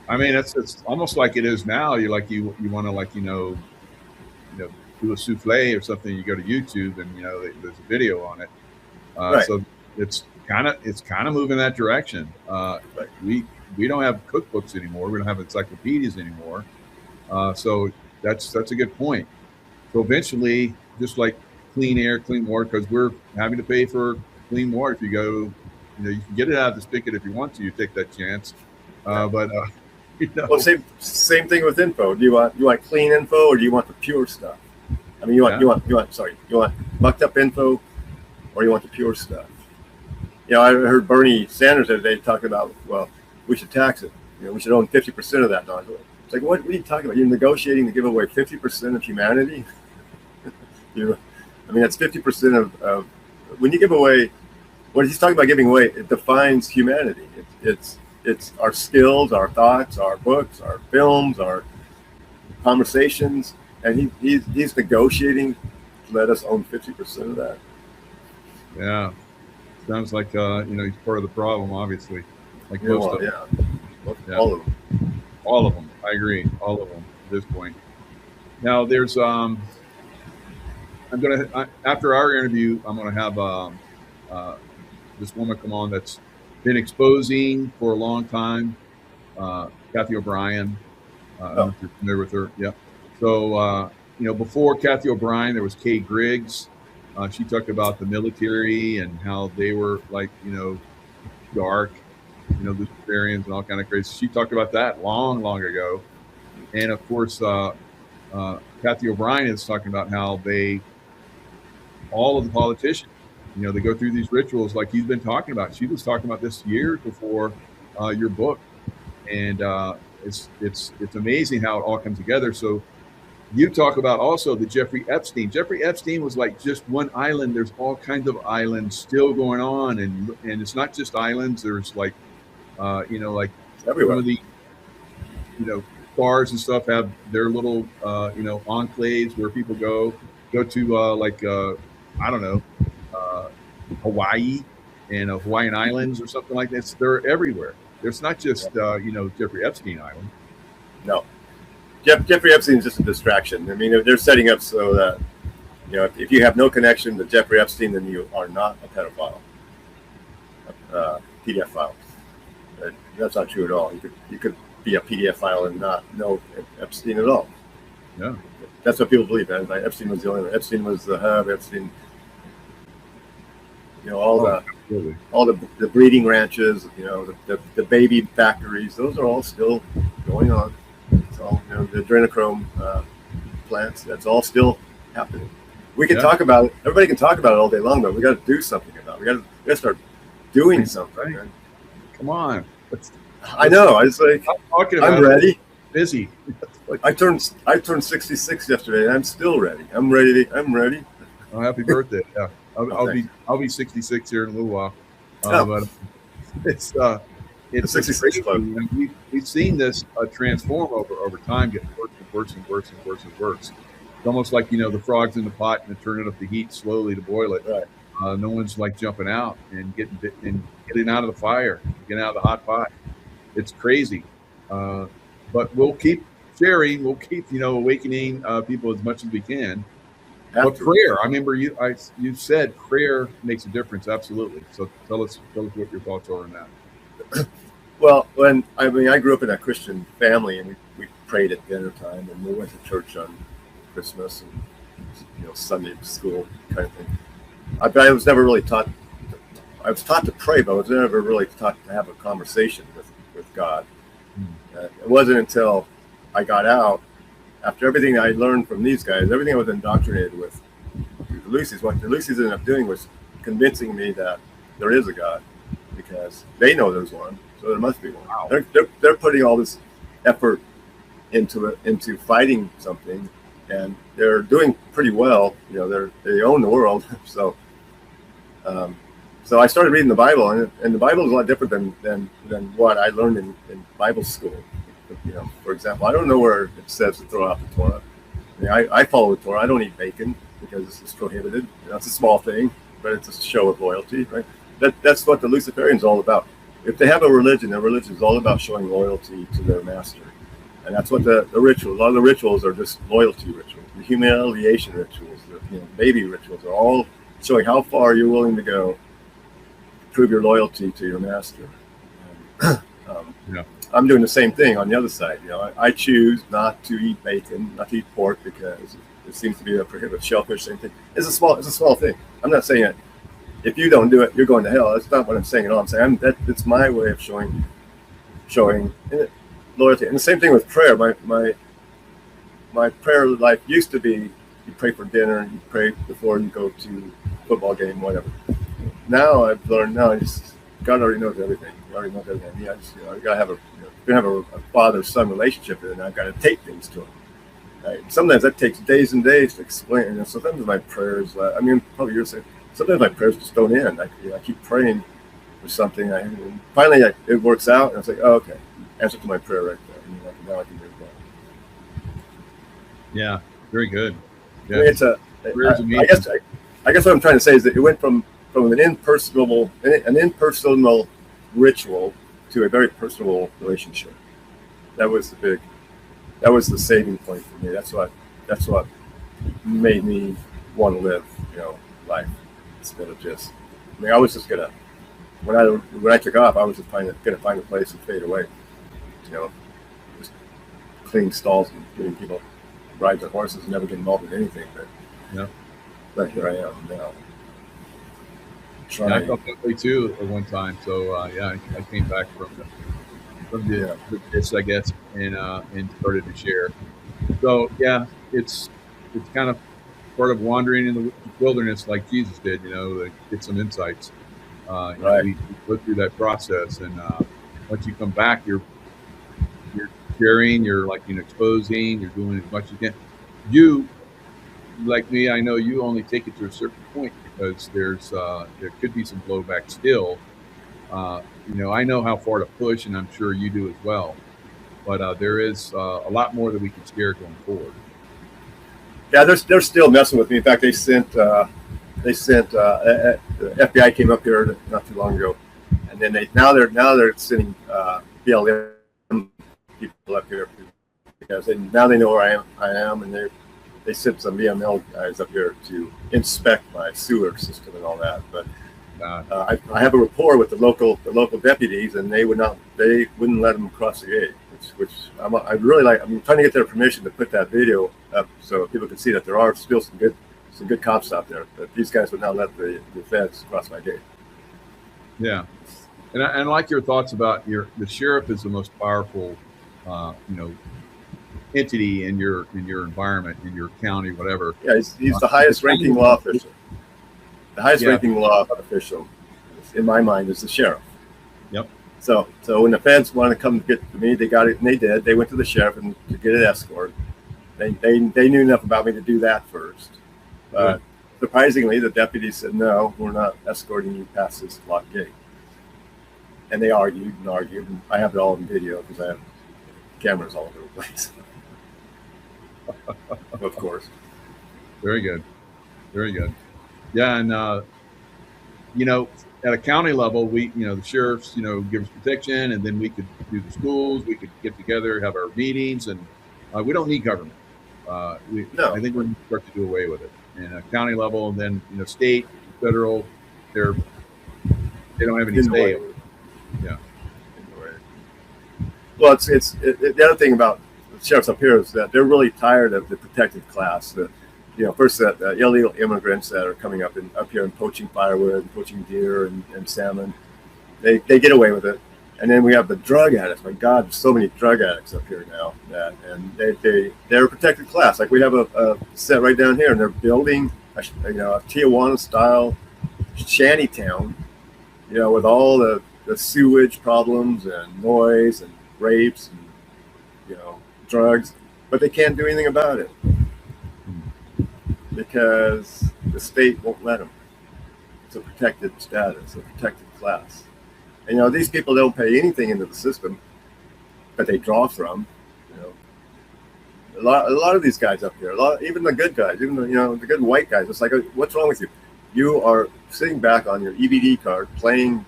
I mean, it's almost like it is now. You want to do a souffle or something. You go to YouTube and there's a video on it. Right. So it's kind of moving that direction. Right. We don't have cookbooks anymore. We don't have encyclopedias anymore. So that's a good point. So eventually, just like clean air, clean water, because we're having to pay for clean water. If you go, you can get it out of the spigot if you want to. You take that chance. But well, same thing with info. Do you want clean info or do you want the pure stuff? I mean, you want mucked up info or you want the pure stuff? I heard Bernie Sanders the other day talk about, well, we should tax it. We should own 50% of that knowledge. It's like, what are you talking about? You're negotiating to give away 50% of humanity? I mean, that's 50% of when you give away. What he's talking about giving away, it defines humanity. It's our skills, our thoughts, our books, our films, our conversations, and he's negotiating to let us own 50% of that. Yeah, sounds like he's part of the problem, obviously. Like most of them. All of them. All of them. I agree. All of them at this point. Now there's after our interview, I'm gonna have this woman come on that's been exposing for a long time, Kathy O'Brien. I don't know if you're familiar with her. Yeah. So, before Kathy O'Brien, there was Kay Griggs. She talked about the military and how they were like, dark, Luciferians and all kind of crazy. She talked about that long, long ago. And of course, Kathy O'Brien is talking about how all of the politicians, they go through these rituals like he's been talking about. She was talking about this years before your book, and it's amazing how it all comes together. So you talk about also the Jeffrey Epstein. Jeffrey Epstein was like just one island. There's all kinds of islands still going on, and it's not just islands. There's like like everywhere. Some of the bars and stuff have their little enclaves where people go to I don't know. Hawaii and Hawaiian Islands or something like that. They're everywhere. There's not just Jeffrey Epstein Island. No, Jeffrey Epstein is just a distraction. I mean, they're setting up so that if you have no connection to Jeffrey Epstein, then you are not a pedophile. PDF file. That's not true at all. You could be a PDF file and not know Epstein at all. Yeah, that's what people believe. Man. Like Epstein was the only one. Epstein was the hub. Epstein. All the breeding ranches, the baby factories, those are all still going on. It's all, the adrenochrome plants, that's all still happening. We can talk about it. Everybody can talk about it all day long, but we got to do something about it. We got to start doing something. Right? Come on. I know. I was like, I'm ready. Busy. I turned 66 yesterday, and I'm still ready. I'm ready. Oh, happy birthday! Yeah. I'll be 66 here in a little while. But it's it's the 66 Club. We've seen this transform over time, get worse and worse and worse and worse and worse. It's almost like, the frog's in the pot and they're turning up the heat slowly to boil it. Right. No one's like jumping out and getting out of the fire, getting out of the hot pot. It's crazy. But we'll keep sharing. We'll keep, awakening people as much as we can. But prayer, I remember you said prayer makes a difference. Absolutely. So tell us what your thoughts are on that. Well, I grew up in a Christian family, and we prayed at dinner time, and we went to church on Christmas and Sunday school kind of thing. I was never really taught. I was taught to pray, but I was never really taught to have a conversation with God. It wasn't until I got out, after everything I learned from these guys, everything I was indoctrinated with through the Lucy's, what the Lucy's ended up doing was convincing me that there is a God, because they know there's one, so there must be one. Wow. They're putting all this effort into fighting something, and they're doing pretty well. They own the world. So I started reading the Bible, and the Bible is a lot different than what I learned in Bible school. For example, I don't know where it says to throw out the Torah. I follow the Torah. I don't eat bacon because it's prohibited. It's a small thing, but it's a show of loyalty, right? That's what the Luciferians all about. If they have a religion, their religion is all about showing loyalty to their master. And that's what the rituals, a lot of the rituals are just loyalty rituals. The humiliation rituals, the baby rituals are all showing how far you're willing to go to prove your loyalty to your master. I'm doing the same thing on the other side. I choose not to eat bacon, not to eat pork, because it seems to be a prohibited. Shellfish, same thing. It's a small thing. I'm not saying that if you don't do it, you're going to hell. That's not what I'm saying at all. I'm saying it's my way of showing loyalty. And the same thing with prayer. My prayer life used to be, you pray for dinner, you pray before you go to a football game, whatever. Now I've learned, God already knows everything. He already knows everything. I gotta have a father-son relationship, and I've got to take things to him. Right? Sometimes that takes days and days to explain. And sometimes my prayers, probably you're saying, sometimes my prayers just don't end. I keep praying for something, and finally it works out, and I say, oh, okay, answer to my prayer right there. And now I can do that. Yeah, very good. Yeah. I guess what I'm trying to say is that it went from an impersonal ritual to a very personal relationship. That was the saving point for me. That's what made me want to live, life instead of just. I was just gonna when I took off, I was just gonna find a place and fade away. Just clean stalls and giving people ride their horses and never get involved in anything. But here I am now. And I felt that way too at one time. So I came back from the this, I guess, and started to share. So it's kind of part of wandering in the wilderness like Jesus did, to get some insights. Right. We go through that process, and once you come back, you're sharing, you're exposing, you're doing as much as you can. You, like me, I know you only take it to a certain point, because there could be some blowback still. I know how far to push, and I'm sure you do as well. But there is a lot more that we can share going forward. Yeah, they're still messing with me. In fact, they sent the FBI came up here not too long ago, and then now they're sending BLM people up here because now they know where I am, and they sent some BML guys up here to inspect my sewer system and all that. But I have a rapport with the local deputies, and they wouldn't let them cross the gate, which I'm trying to get their permission to put that video up so people can see that there are still some good cops out there. But these guys would not let the feds cross my gate. Yeah, and I like your thoughts about the sheriff is the most powerful, entity in your environment, in your county, whatever. Yeah, he's the highest ranking law official. The highest ranking law official, in my mind, is the sheriff. Yep. So when the feds wanted to come get to me, they got it, and they did. They went to the sheriff and to get an escort. They knew enough about me to do that first. But surprisingly, the deputy said, "No, we're not escorting you past this locked gate." and they argued and argued. And I have it all in video because I have cameras all over the place. Of course. Very good. Very good. Yeah. And, you know, at a county level, we, you know, the sheriffs, you know, give us protection, and then we could do the schools, we could get together, have our meetings, and we don't need government. No. I think we're going to start to do away with it. And at county level, and then, you know, state, federal, they don't have any say. Yeah. Well, the other thing about the sheriffs up here is that they're really tired of the protected class. First that illegal immigrants that are coming up here and poaching firewood, poaching deer and salmon, they get away with it. And then we have the drug addicts. My God, there's so many drug addicts up here now. And they're a protected class. Like we have a set right down here, and they're building a Tijuana style shanty town, you know, with all the sewage problems and noise and rapes and, you know, drugs, but they can't do anything about it because the state won't let them. It's a protected status, a protected class. And, you know, these people don't pay anything into the system, but they draw from, you know. A lot of these guys up here, even the good guys, even the good white guys, it's like, what's wrong with you? You are sitting back on your EBD card playing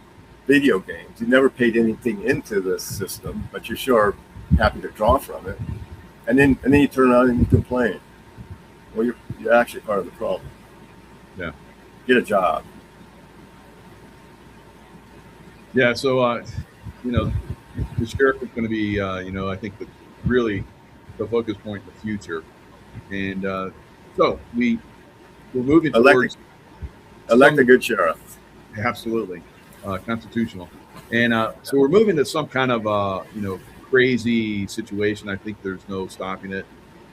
video games. You never paid anything into this system, but you're sure happy to draw from it. And then you turn around and you complain. Well, you're actually part of the problem. Yeah. Get a job. Yeah. So, you know, the sheriff is going to be, you know, I think really the focus point in the future. And so we're moving towards elect a good sheriff. Absolutely. Constitutional. And so we're moving to some kind of, you know, crazy situation. I think there's no stopping it.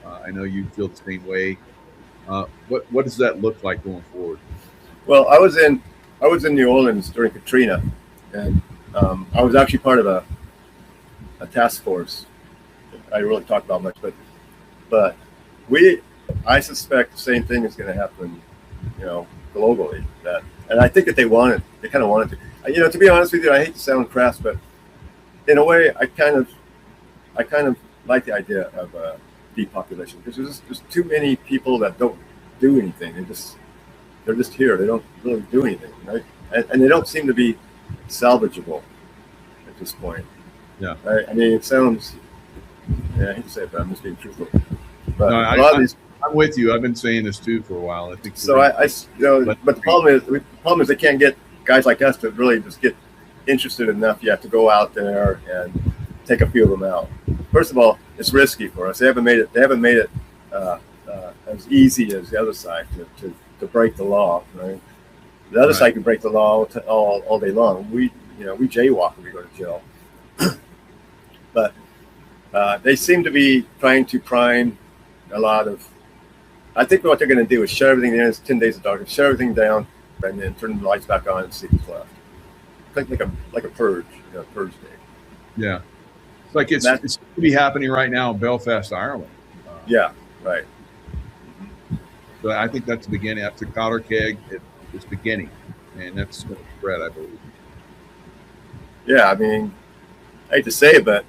I know you feel the same way. What does that look like going forward? Well, I was in New Orleans during Katrina, and I was actually part of a task force. I really talk about much, but I suspect the same thing is going to happen, you know, globally. And I think that they kind of wanted to. You know, to be honest with you, I hate to sound crass, but in a way, I kind of like the idea of depopulation because there's too many people that don't do anything. They're just here. They don't really do anything, right? And they don't seem to be salvageable at this point. Yeah. Right? I mean, it sounds. Yeah, I hate to say it, but I'm just being truthful. But no, a lot of these. I'm with you. I've been saying this too for a while. I think so. But the problem is they can't get guys like us to really just get interested enough. You have to go out there and take a few of them out. First of all, it's risky for us. They haven't made it as easy as the other side to break the law. Right? The other side can break the law all day long. We jaywalk when we go to jail. But they seem to be trying to prime a lot of. I think what they're going to do is shut everything in. It's 10 days of darkness. Shut everything down, and then turn the lights back on and see what's left. Like a purge, you know, purge day. Yeah, it's like it's going to be happening right now in Belfast, Ireland. Yeah, right. So I think that's the beginning. After Powder Keg, it's beginning, and that's going to spread, I believe. Yeah, I mean, I hate to say it, but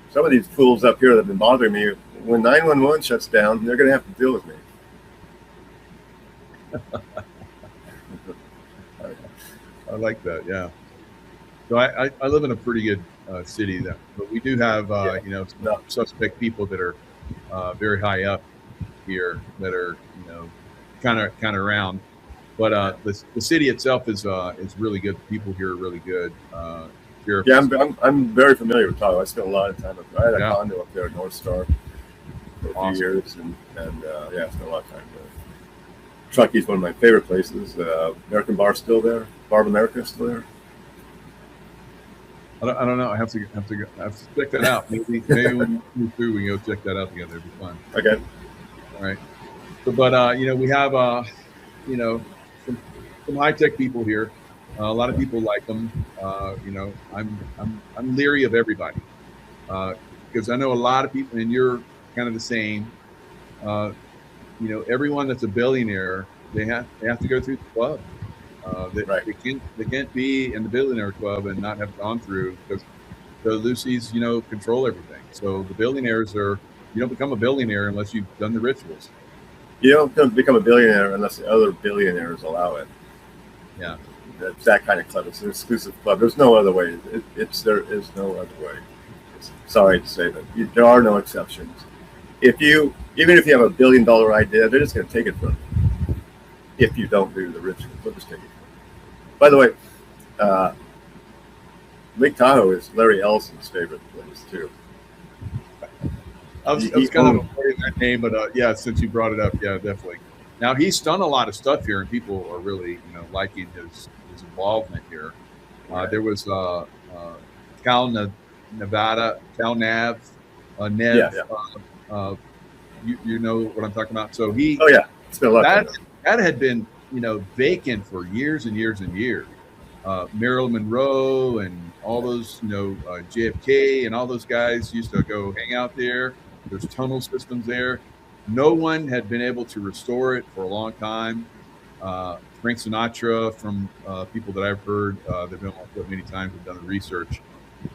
some of these fools up here that have been bothering me, when 911 shuts down, they're going to have to deal with me. I like that. Yeah. So I live in a pretty good city, but we do have you know, some suspect people that are very high up here that are, you know, kind of around. But the city itself is really good. The people here are really good. Yeah, I'm very familiar with Tahoe. I spent a lot of time up there. I had a condo up there at North Star for a few years, and I spent a lot of time there. Truckee's one of my favorite places. American Bar's still there. Bar of America is still there. I don't know. I have to check that out. Maybe when we move through, we can go check that out together. It'd be fun. Okay. All right. So, but you know, we have you know, some high tech people here. A lot of people like them. You know, I'm leery of everybody because I know a lot of people, and you're kind of the same. You know, everyone that's a billionaire, they have to go through the club. Right. They can't be in the billionaire club and not have gone through, because the Lucy's, control everything. So the billionaires you don't become a billionaire unless you've done the rituals. You don't become a billionaire unless the other billionaires allow it. Yeah. It's that kind of club. It's an exclusive club. There's no other way. There is no other way. Sorry to say, but there are no exceptions. Even if you have $1 billion idea, they're just going to take it from you. If you don't do the rituals, they'll just take it from you. By the way, Lake Tahoe is Larry Ellison's favorite place too. I was kind of avoiding that name, but yeah, since you brought it up, yeah, definitely. Now he's done a lot of stuff here, and people are really, liking his involvement here. There was Cal Nevada, Cal Nav, Nev. Yeah. You know what I'm talking about. So he. Oh yeah, it's been a lot. That had been vacant for years and years and years. Marilyn Monroe and all those, JFK and all those guys used to go hang out there. There's tunnel systems there. No one had been able to restore it for a long time. Frank Sinatra, from people that I've heard, they've been on it many times, have done the research,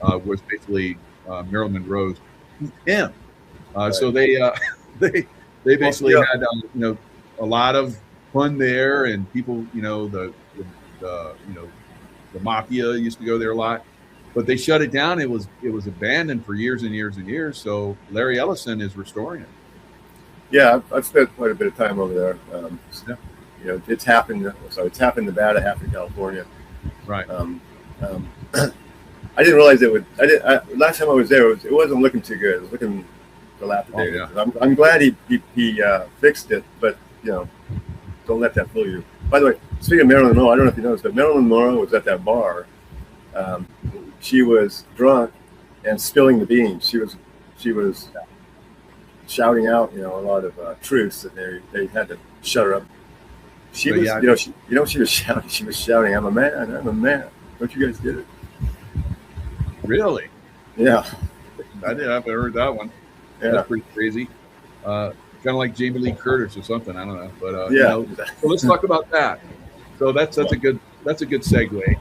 was basically Marilyn Monroe's him. Right. So they basically had a lot of fun there, and people, the mafia used to go there a lot, but they shut it down. It was abandoned for years and years and years. So Larry Ellison is restoring it. Yeah, I've spent quite a bit of time over there. It's happened. So it's happened in Nevada, half in California. Right. I didn't realize it would. Last time I was there, it wasn't looking too good. It was looking dilapidated. Oh, yeah. I'm glad he fixed it, but don't let that fool you. By the way, speaking of Marilyn Monroe, I don't know if you noticed, but Marilyn Monroe was at that bar. She was drunk and spilling the beans. She was shouting out, a lot of truths, and they had to shut her up. She was, she was shouting. She was shouting, "I'm a man. I'm a man." Don't you guys get it? Really? Yeah. I haven't heard that one. Yeah. That's pretty crazy. Kind of like Jamie Lee Curtis or something. I don't know, but so let's talk about that. So that's a good segue.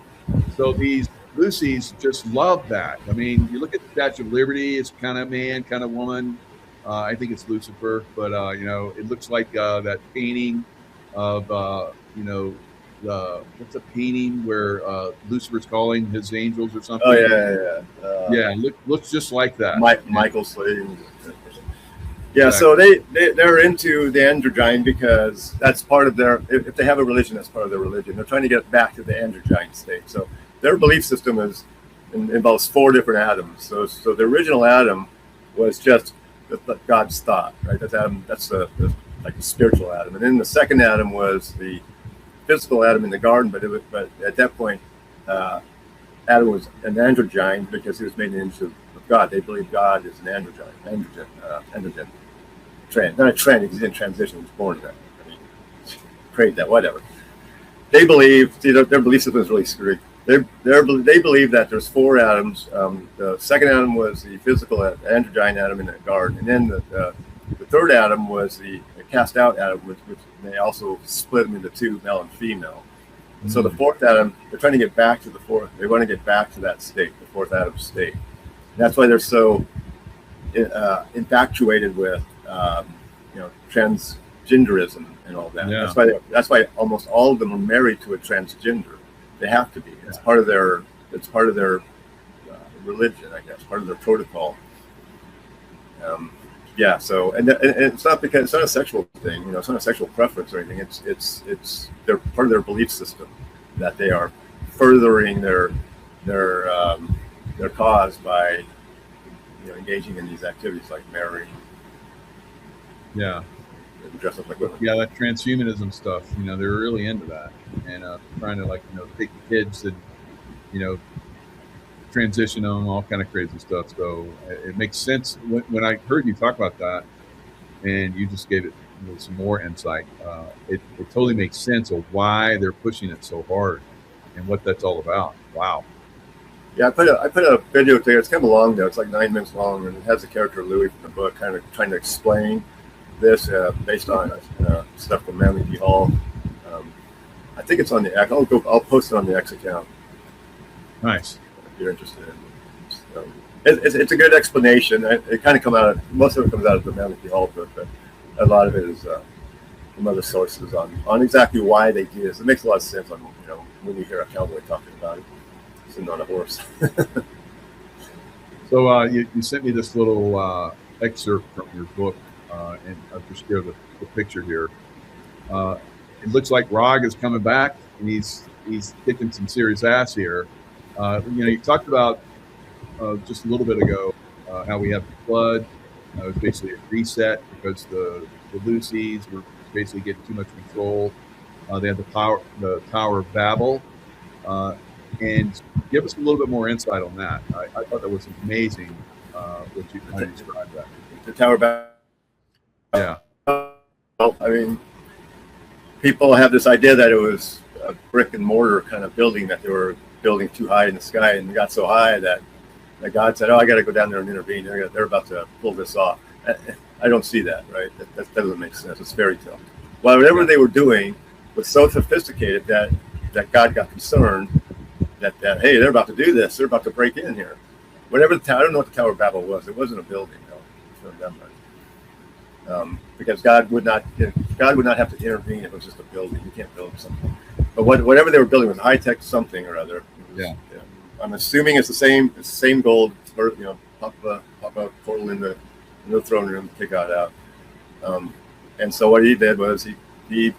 So these Lucy's just love that. I mean, you look at the Statue of Liberty; it's kind of man, kind of woman. I think it's Lucifer, but it looks like that painting of what's a painting where Lucifer's calling his angels or something. Oh yeah. Looks just like that. Michael Slade. Yeah, exactly. So they're into the androgyne because that's part of their. If they have a religion, that's part of their religion. They're trying to get back to the androgyne state. So their belief system involves 4 different atoms. So the original atom was just God's thought, right? That's Adam. That's like the spiritual atom, and then the second atom was the physical atom in the garden. But at that point, Adam was an androgyne because he was made in the image of God. They believe God is an androgen. Not a trend, because he's in transition. He was born to that. I mean, create that, whatever. They believe, their belief system is really screwed. They believe that there's 4 atoms. The second atom was the physical androgyne atom in the garden, and then the third atom was the cast out atom, which they also split them into 2, male and female. Mm-hmm. So the 4th atom, they're trying to get back to the 4th. They want to get back to that state, the 4th atom state. And that's why they're so infatuated with transgenderism and all that. Yeah. That's why almost all of them are married to a transgender. They have to be. It's part of their religion, I guess, part of their protocol. So and it's not because it's not a sexual thing, it's not a sexual preference or anything. It's they're part of their belief system that they are furthering their cause by engaging in these activities like marrying. Yeah. Dress up like women. Yeah, that transhumanism stuff, they're really into that, and trying to take the kids and transition them, all kind of crazy stuff. So it makes sense when I heard you talk about that, and you just gave it some more insight. It totally makes sense of why they're pushing it so hard and what that's all about. Wow. Yeah, I put a video together. It's kind of long though. It's like 9 minutes long, and it has the character Louis from the book, kind of trying to explain this based on stuff from Manly P. Hall. I think it's on the X. I'll post it on the X account. Nice. If you're interested. It's a good explanation. It kind of most of it comes out of the Man with the Altar, but a lot of it is from other sources on exactly why they do this. It makes a lot of sense on when you hear a cowboy talking about it, sitting on a horse. So you sent me this little excerpt from your book, and I'll just share the picture here. It looks like Rog is coming back, and he's kicking some serious ass here. You talked about just a little bit ago how we have the flood. It was basically a reset because the Lucy's were basically getting too much control. They had the Tower of Babel. And give us a little bit more insight on that. I thought that was amazing what you kind of described that. The Tower of Babel. Yeah. Well, I mean, people have this idea that it was a brick and mortar kind of building, that they were building too high in the sky, and it got so high that God said, "Oh, I got to go down there and intervene. They're about to pull this off." I don't see that, right? That doesn't make sense. It's fairy tale. Well, whatever they were doing was so sophisticated that God got concerned that hey, they're about to do this. They're about to break in here. Whatever I don't know what the Tower of Babel was. It wasn't a building, no. It's not that much. Because God would not have to intervene if it was just a building. You can't build something. But whatever they were building was high tech something or other. Yeah. I'm assuming it's the same gold. Or, pop a portal in the throne room, kick God out. And so what he did was he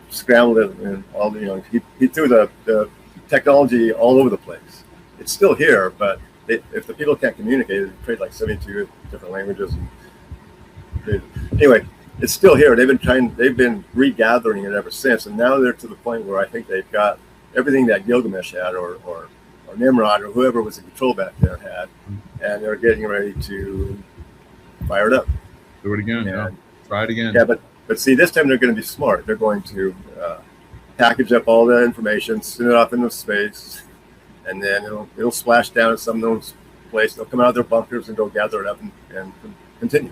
scrambled it and all the he threw the technology all over the place. It's still here, but if the people can't communicate, they create like 72 different languages. Anyway, it's still here. They've been regathering it ever since, and now they're to the point where I think they've got everything that Gilgamesh had, or Nimrod, or whoever was in control back there had, and they're getting ready to fire it up. Do it again. Yeah. Try it again. Yeah, but see, this time they're going to be smart. They're going to package up all the information, send it off into space, and then it'll splash down at some known place. They'll come out of their bunkers and go gather it up and continue.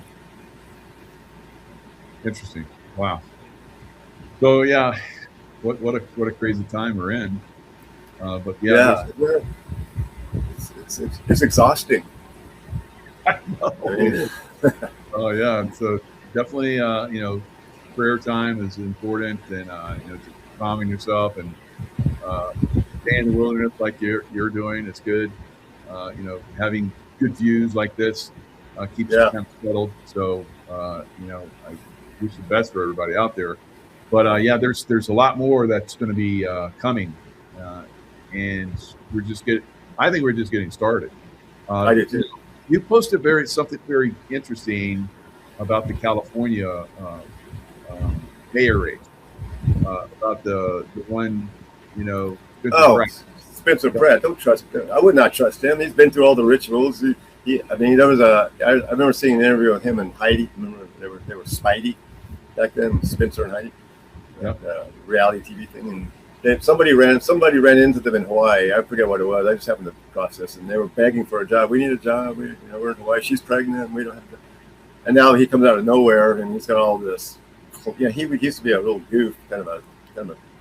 Interesting. Wow. So yeah, what a crazy time we're in. But yeah, it's exhausting. I know. Oh yeah, so definitely prayer time is important, and just calming yourself and staying in the wilderness like you're doing. It's good. Having good views like this keeps you kind of settled. So I wish the best for everybody out there. But there's a lot more that's going to be coming, and I think we're just getting started. I do too. You posted something very interesting about the California mayor race, about the one, Spencer Pratt. Don't trust him. I would not trust him. He's been through all the rituals. There was I remember seeing an interview with him and Heidi. Remember they were Spidey back then, Spencer and Heidi. Yeah. Reality TV thing, and somebody ran into them in Hawaii. I forget what it was. I just happened to cross this, and they were begging for a job. We need a job. We're in Hawaii. She's pregnant. We don't have to. And now he comes out of nowhere, and he's got all this. Yeah, he used to be a little goof, kind of a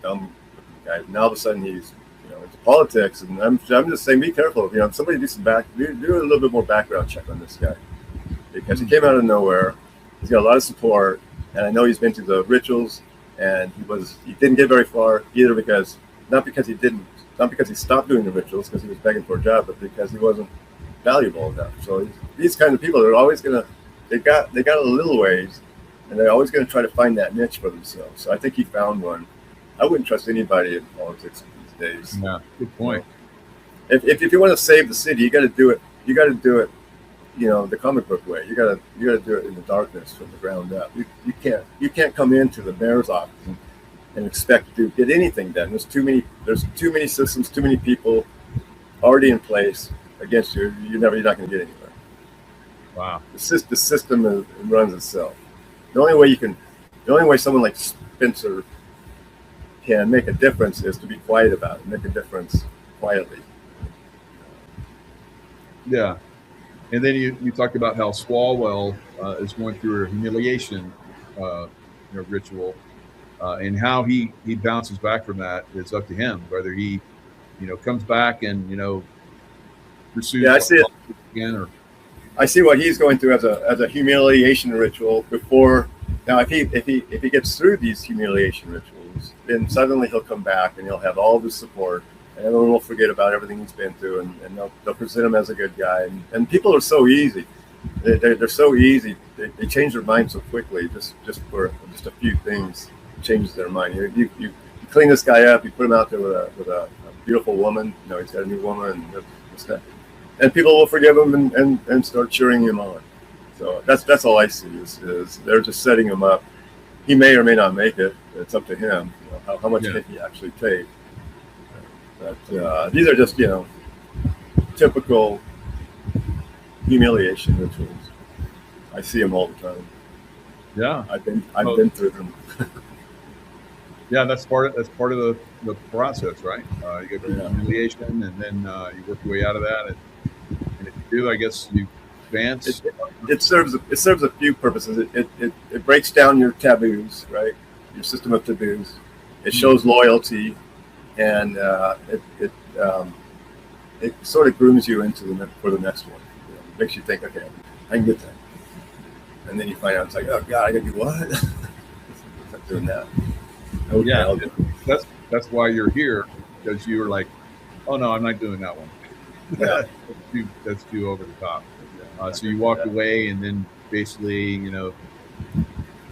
dumb guy. Now all of a sudden he's into politics, and I'm just saying, be careful. Somebody do do a little bit more background check on this guy, because he came out of nowhere. He's got a lot of support, and I know he's been through the rituals, and he didn't get very far either, not because he stopped doing the rituals because he was begging for a job, but because he wasn't valuable enough. So these kind of people are always they got a little ways, and they're always going to try to find that niche for themselves. So I think he found one. I wouldn't trust anybody in politics these days. Yeah, good point. If you want to save the city, you got to do it. You got to do it, the comic book way. You got to do it in the darkness from the ground up. You can't come into the mayor's office and expect to get anything done. There's too many systems, too many people already in place against you. You're not going to get anywhere. Wow. The system runs itself. The only way someone like Spencer can make a difference is to be quiet about it, make a difference quietly. Yeah. And then you talked about how Swalwell is going through a humiliation ritual. and how he bounces back from that is up to him. Whether he, comes back and pursues Yeah, I see it again, or I see what he's going through as a humiliation ritual before. Now, if he gets through these humiliation rituals, then suddenly he'll come back and he'll have all this support, and everyone will forget about everything he's been through, and they'll present him as a good guy. And people are so easy; they're so easy. They change their mind so quickly, just for just a few things changes their mind. You clean this guy up, you put him out there with a beautiful woman. He's got a new woman, and people will forgive him and start cheering him on. So that's all I see is they're just setting him up. He may or may not make it. It's up to him. How much can he actually take? But these are just typical humiliation rituals. I see them all the time. Yeah, I've been through them. Yeah, that's part of the process, right? You go through humiliation, and then you work your way out of that, and if you do, I guess you advance. It serves a few purposes. It breaks down your taboos, right? Your system of taboos. It shows loyalty, and it sort of grooms you for the next one. It makes you think, okay, I can get that, and then you find out it's like, oh God, I gotta do what? I'm not doing that. Okay, yeah, that's why you're here, because you were like, oh no, I'm not doing that one. Yeah. that's too over the top. So you walked away, and then basically,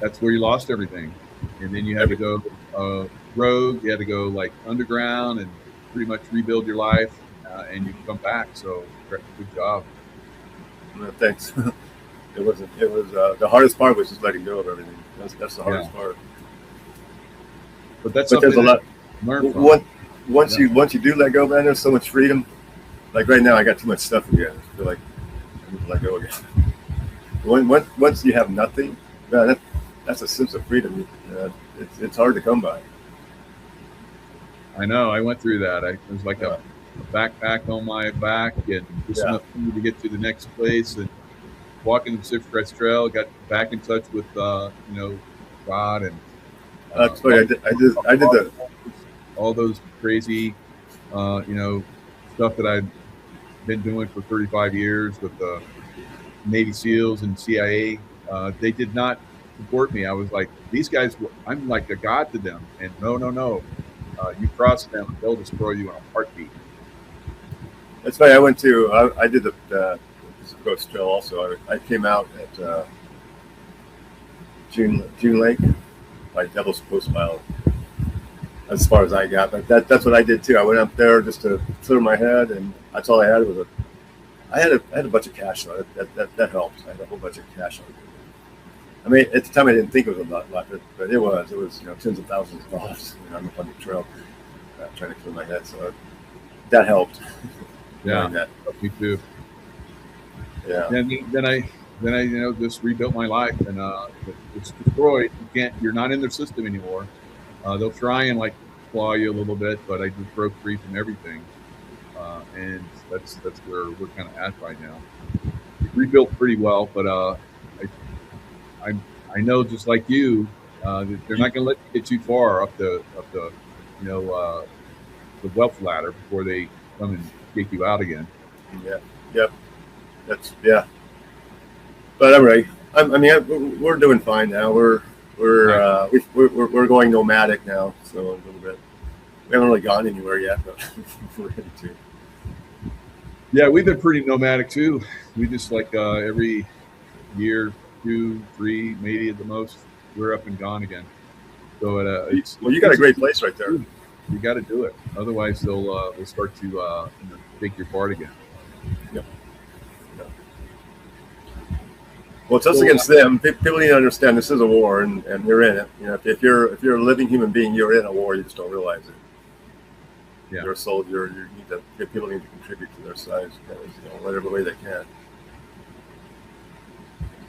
that's where you lost everything, and then you had to go rogue. You had to go like underground and pretty much rebuild your life, and you come back. So good job. Thanks. It was the hardest part was just letting go of everything. That's the hardest part. But there's a lot. Once you do let go, man, there's so much freedom. Like right now, I got too much stuff again. I feel like I need to let go again. Once you have nothing, man, that's a sense of freedom. It's hard to come by. I know. I went through that. It was like a backpack on my back, and just enough food to get to the next place, and walking the Pacific Crest Trail. Got back in touch with God and. That's funny. I did all those crazy, stuff that I've been doing for 35 years with the Navy SEALs and CIA. They did not support me. I was like, these guys, I'm like a god to them. And no. You cross them, they'll destroy you in a heartbeat. That's funny. I did the Pacific Coast Trail also. I came out at June Lake. By Devil's Postpile, as far as I got, but that's what I did too. I went up there just to clear my head, and that's all I had was I had a bunch of cash on it. That helped. I had a whole bunch of cash on it. I mean, at the time I didn't think it was a lot, but it was tens of thousands of dollars. I'm up on the trail trying to clear my head, so that helped. Yeah, that helped me too. Yeah, and then I just rebuilt my life, and it's destroyed. You're not in their system anymore. They'll try and like claw you a little bit, but I just broke free from everything, and that's where we're kind of at right now. Rebuilt pretty well, but I know, just like you, that they're not going to let you get too far up the wealth ladder before they come and kick you out again. Yeah. Yep. But I'm ready. We're doing fine now. We're going nomadic now, so a little bit. We haven't really gone anywhere yet, but we're ready to. Yeah, we've been pretty nomadic too. We just like every year, 2, 3, maybe at the most, we're up and gone again. So you got a great place right there. You got to do it, otherwise they'll start to take your part again. Yep. Well, it's us against them. People need to understand this is a war, and you're in it. If you're a living human being, you're in a war. You just don't realize it. Yeah. You're a soldier. People need to contribute to their sides, whatever way they can.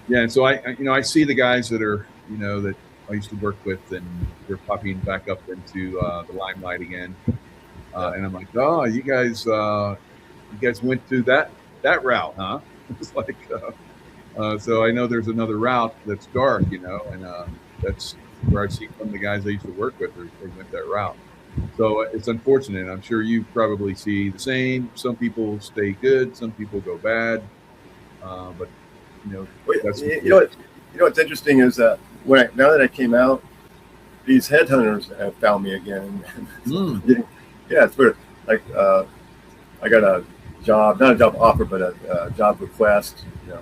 Yeah, and so I see the guys that are that I used to work with, and they're popping back up into the limelight again, and I'm like, oh, you guys went through that route, huh? It's like. So I know there's another route that's dark, and that's where I've seen some of the guys I used to work with they went that route. So it's unfortunate. I'm sure you probably see the same. Some people stay good, some people go bad. But Well, that's what's interesting is that now that I came out, these headhunters have found me again. Yeah, it's weird. Like I got a job, not a job offer, but a job request. I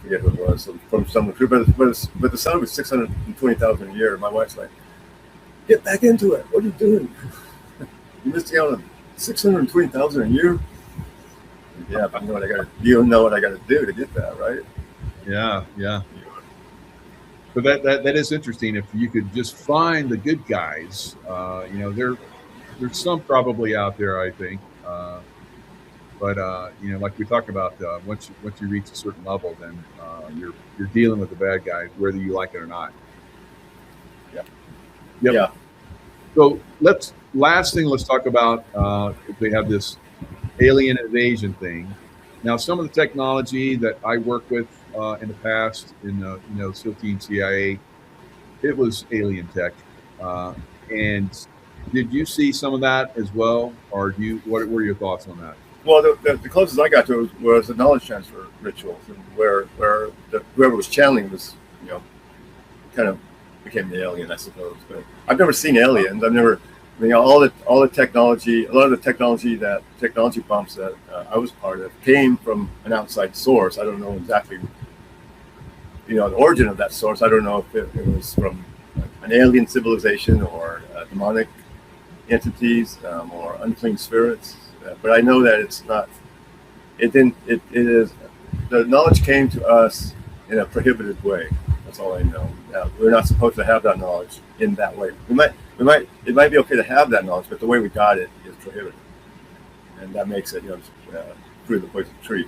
forget who it was from some recruiter, but the salary was $620,000 a year. My wife's like, "Get back into it. What are you doing? You're missing out on $620,000 a year." Yeah, but you know what I got to do to get that, right? Yeah. But that is interesting. If you could just find the good guys, there's some probably out there, I think. But like we talked about, once you reach a certain level, then you're dealing with the bad guys, whether you like it or not. Yeah. Yep. Yeah. So let's talk about if they have this alien invasion thing. Now, some of the technology that I worked with in the past in SEAL Team CIA, it was alien tech. And did you see some of that as well, or what were your thoughts on that? Well, the closest I got to it was the knowledge transfer rituals, and where whoever was channeling was, kind of became the alien, I suppose. But I've never seen aliens. I've never, all the technology, a lot of the technology bumps that I was part of came from an outside source. I don't know exactly, the origin of that source. I don't know if it was from an alien civilization or demonic entities or unclean spirits. But I know that it's not. It didn't. It is. The knowledge came to us in a prohibited way. That's all I know. We're not supposed to have that knowledge in that way. It might be okay to have that knowledge, but the way we got it is prohibited, and that makes it, through the poison tree.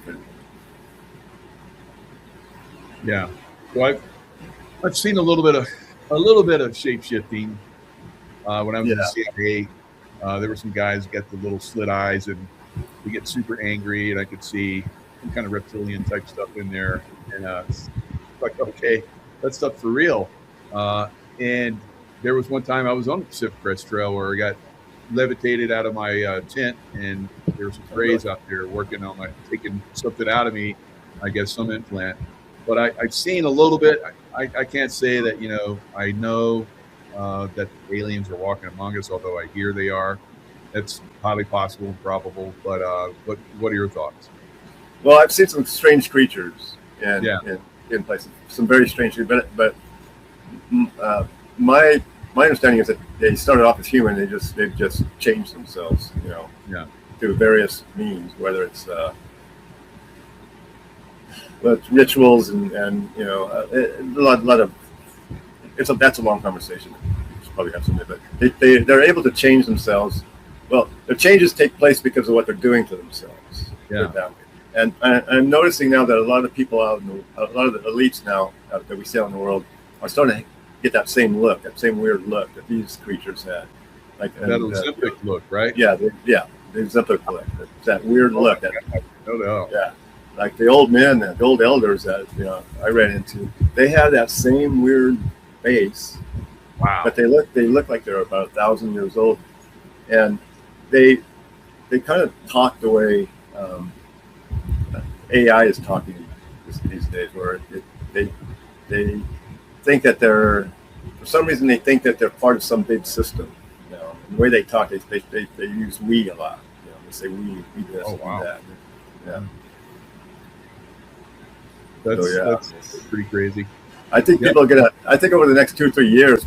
Yeah. So I've seen a little bit of shape shifting when I was in the CIA. There were some guys who got the little slit eyes and we get super angry, and I could see some kind of reptilian type stuff in there. And it's like, okay, that stuff's for real. And there was one time I was on the Pacific Crest Trail where I got levitated out of my tent, and there were some Greys out there working on taking something out of me, I guess some implant. But I've seen a little bit. I can't say that, I know that aliens are walking among us, although I hear they are. That's highly possible and probable. But what are your thoughts? Well, I've seen some strange creatures in places, some very strange creatures. But my understanding is that they started off as human. They've just changed themselves, through various means, whether it's rituals and a lot of. That's a long conversation. Probably have something, but they're able to change themselves. Well, the changes take place because of what they're doing to themselves. Yeah. And I'm noticing now that a lot of people a lot of the elites now that we see out in the world are starting to get that same weird look that these creatures had. Like that Ozempic look, right? Yeah, the Ozempic look. That weird look. No doubt. Yeah. Like the old men, the old elders that I ran into, they had that same weird face. Wow. But they look like they're about 1,000 years old, and they kind of talk the way AI is talking these days, where they think that for some reason they think that they're part of some big system. And the way they talk, they use we a lot. They say we this, we that. Yeah. That's pretty crazy. I think I think over the next 2 or 3 years,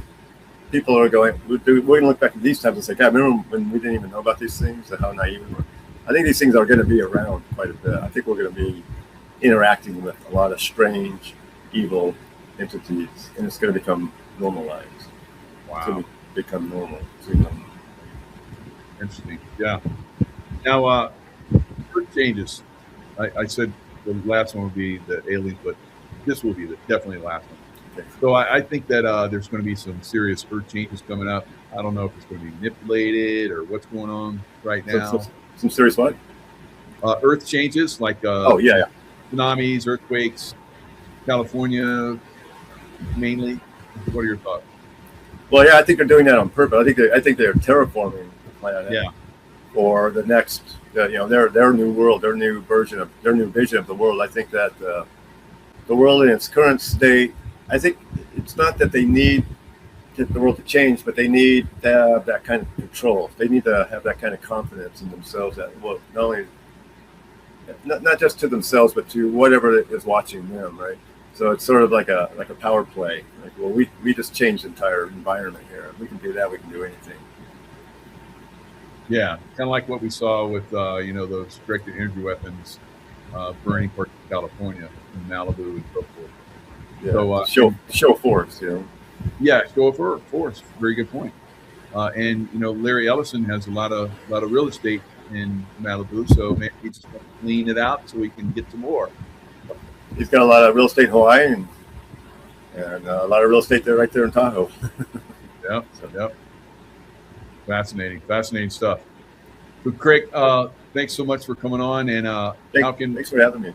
people are going. We're going to look back at these times and say, "God, remember when we didn't even know about these things? How naive we were." I think these things are going to be around quite a bit. I think we're going to be interacting with a lot of strange, evil entities, and it's going to become normalized. Wow. It's going to become normal. Interesting. Yeah. Now, Earth changes. I said the last one would be the aliens, but this will be definitely the last one. Okay. So I think that there's going to be some serious Earth changes coming up. I don't know if it's going to be manipulated or what's going on right now. Some serious what? Earth changes, like tsunamis, earthquakes, California mainly. What are your thoughts? Well, yeah, I think they're doing that on purpose. I think they're terraforming the planet Yeah. for the next, their new world, their new vision of the world. I think that the world in its current state, I think it's not that they need the world to change, but they need to have that kind of control. They need to have that kind of confidence in themselves that will not only not just to themselves, but to whatever is watching them, right? So it's sort of like a power play. Like, well, we just changed the entire environment here. We can do that. We can do anything. Yeah, kind of like what we saw with those directed energy weapons burning parts of California in Malibu and so forth. Yeah, so, show force, Yeah, show of force. Very good point. And Larry Ellison has a lot of real estate in Malibu, so maybe he just wants to clean it out so we can get to more. He's got a lot of real estate in Hawaii and a lot of real estate right there in Tahoe. Yep. Fascinating stuff. So, Craig, thanks so much for coming on. And thanks for having me.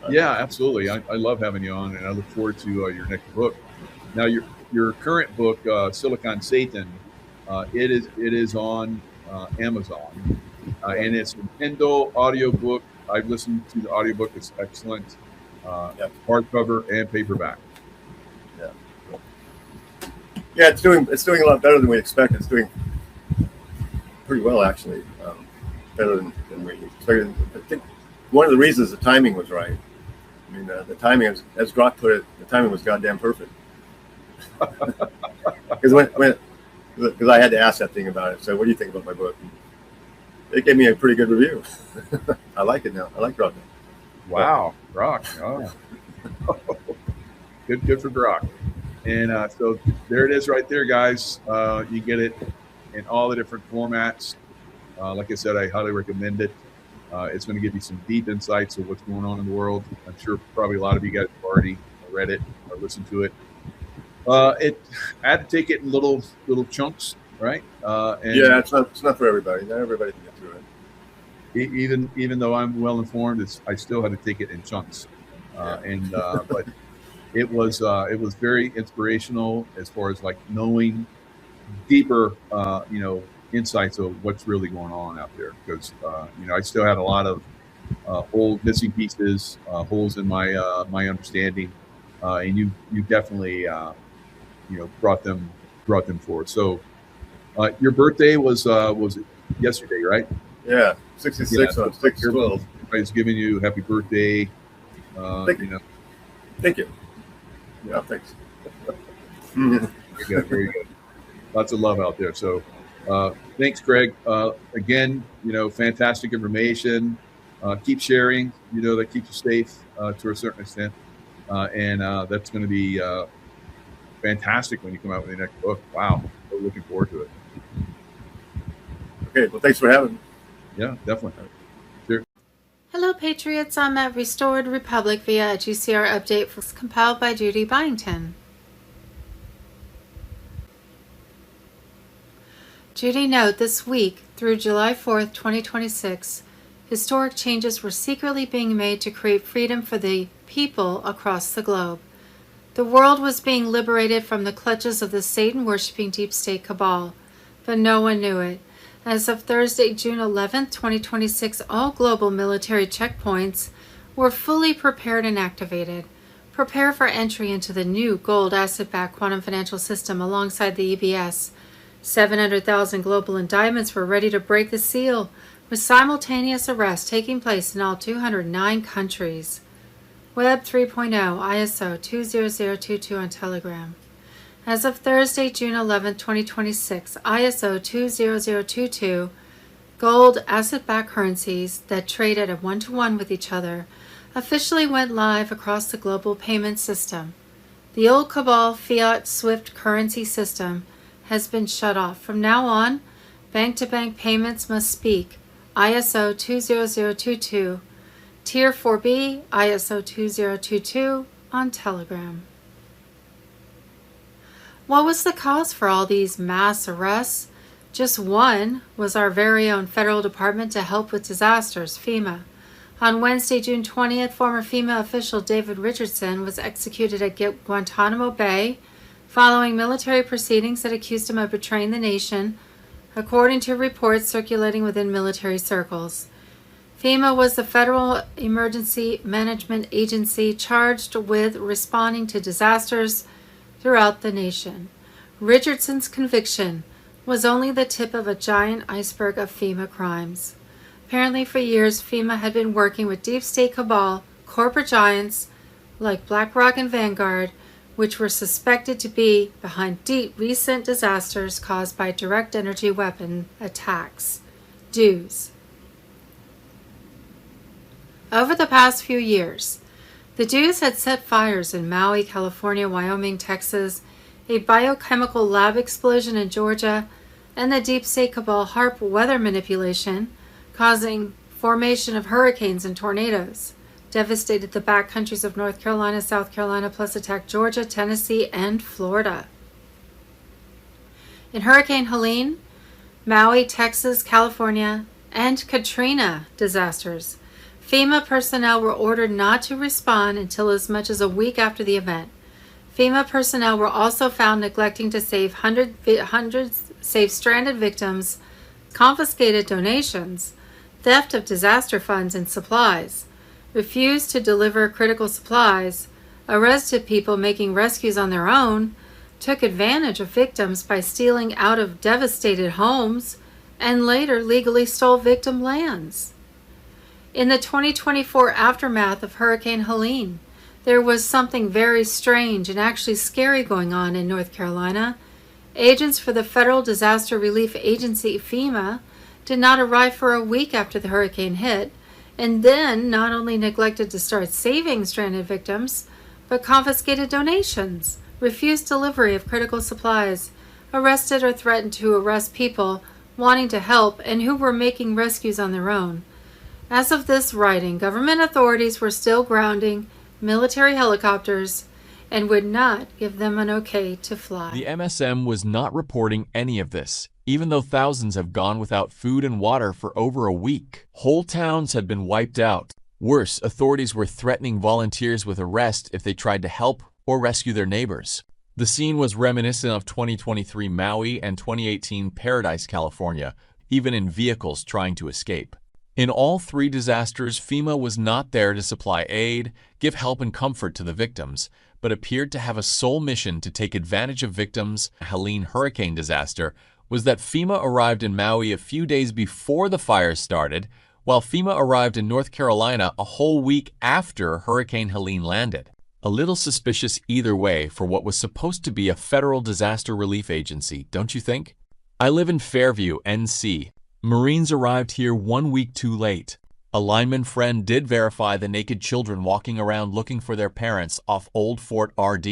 Yeah, absolutely. I love having you on, and I look forward to your next book. Now, your current book, Silicon Satan, it is on Amazon, and it's a Kindle audiobook. I've listened to the audiobook; it's excellent, hardcover and paperback. Yeah, it's doing a lot better than we expected. It's doing pretty well, actually, better than we expected. I think one of the reasons the timing was right. I mean, the timing, as Grok put it, the timing was goddamn perfect. Because I had to ask that thing about it. So, what do you think about my book? It gave me a pretty good review. I like it now. I like Grok. Wow, Grok. Oh. Good for Grok. And so there it is right there, guys. You get it in all the different formats. Like I said, I highly recommend it. It's going to give you some deep insights of what's going on in the world. I'm sure probably a lot of you guys have already read it or listened to it. I had to take it in little chunks, right? And yeah, it's not for everybody. Not everybody can get through it. Even though I'm well informed, I still had to take it in chunks. But it was very inspirational as far as like knowing deeper, insights of what's really going on out there. Because I still had a lot of old missing pieces, holes in my understanding, and you definitely brought them forth. So your birthday was it yesterday, right? Yeah, 66 on 6/12. Everybody's giving you happy birthday. Thank you. Yeah, thanks. Very good. Lots of love out there. So thanks, Craig. Again, fantastic information. Keep sharing. That keeps you safe to a certain extent. And that's going to be fantastic when you come out with your next book. Wow. We're looking forward to it. Okay. Well, thanks for having me. Yeah, definitely. Sure. Hello, Patriots. I'm at Restored Republic via a GCR update compiled by Judy Byington. Judy, note, this week through July 4th, 2026, historic changes were secretly being made to create freedom for the people across the globe. The world was being liberated from the clutches of the Satan-worshipping deep state cabal, but no one knew it. As of Thursday, June 11th, 2026, all global military checkpoints were fully prepared and activated. Prepare for entry into the new gold asset-backed quantum financial system alongside the EBS. 700,000 global indictments were ready to break the seal, with simultaneous arrests taking place in all 209 countries. Web 3.0 ISO 20022 on Telegram. As of Thursday, June 11, 2026, ISO 20022, gold asset-backed currencies that trade at a one-to-one with each other, officially went live across the global payment system. The old cabal fiat SWIFT currency system has been shut off. From now on, bank-to-bank payments must speak ISO 20022, Tier 4B ISO 2022 on Telegram. What was the cause for all these mass arrests? Just one was our very own federal department to help with disasters, FEMA. On Wednesday, June 20th, former FEMA official David Richardson was executed at Guantanamo Bay following military proceedings that accused him of betraying the nation, according to reports circulating within military circles. FEMA was the Federal Emergency Management Agency charged with responding to disasters throughout the nation. Richardson's conviction was only the tip of a giant iceberg of FEMA crimes. Apparently, for years, FEMA had been working with deep state cabal, corporate giants like BlackRock and Vanguard, which were suspected to be behind recent disasters caused by direct energy weapon attacks. DEWs. Over the past few years, the DEWs had set fires in Maui, California, Wyoming, Texas, a biochemical lab explosion in Georgia, and the deep state cabal HARP weather manipulation, causing formation of hurricanes and tornadoes, devastated the backcountries of North Carolina, South Carolina, plus attacked Georgia, Tennessee, and Florida. In Hurricane Helene, Maui, Texas, California, and Katrina disasters, FEMA personnel were ordered not to respond until as much as a week after the event. FEMA personnel were also found neglecting to save save stranded victims, confiscated donations, theft of disaster funds and supplies, refused to deliver critical supplies, arrested people making rescues on their own, took advantage of victims by stealing out of devastated homes, and later legally stole victim lands. In the 2024 aftermath of Hurricane Helene, there was something very strange and actually scary going on in North Carolina. Agents for the Federal Disaster Relief Agency, FEMA, did not arrive for a week after the hurricane hit, and then not only neglected to start saving stranded victims, but confiscated donations, refused delivery of critical supplies, arrested or threatened to arrest people wanting to help and who were making rescues on their own. As of this writing, government authorities were still grounding military helicopters and would not give them an okay to fly. The MSM was not reporting any of this, even though thousands have gone without food and water for over a week. Whole towns had been wiped out. Worse, authorities were threatening volunteers with arrest if they tried to help or rescue their neighbors. The scene was reminiscent of 2023 Maui and 2018 Paradise, California, even in vehicles trying to escape. In all three disasters, FEMA was not there to supply aid, give help and comfort to the victims, but appeared to have a sole mission to take advantage of victims. Helene hurricane disaster was that FEMA arrived in Maui a few days before the fires started, while FEMA arrived in North Carolina a whole week after Hurricane Helene landed. A little suspicious either way for what was supposed to be a federal disaster relief agency, don't you think? I live in Fairview, NC. Marines arrived here 1 week too late. A lineman friend did verify the naked children walking around looking for their parents off Old Fort RD.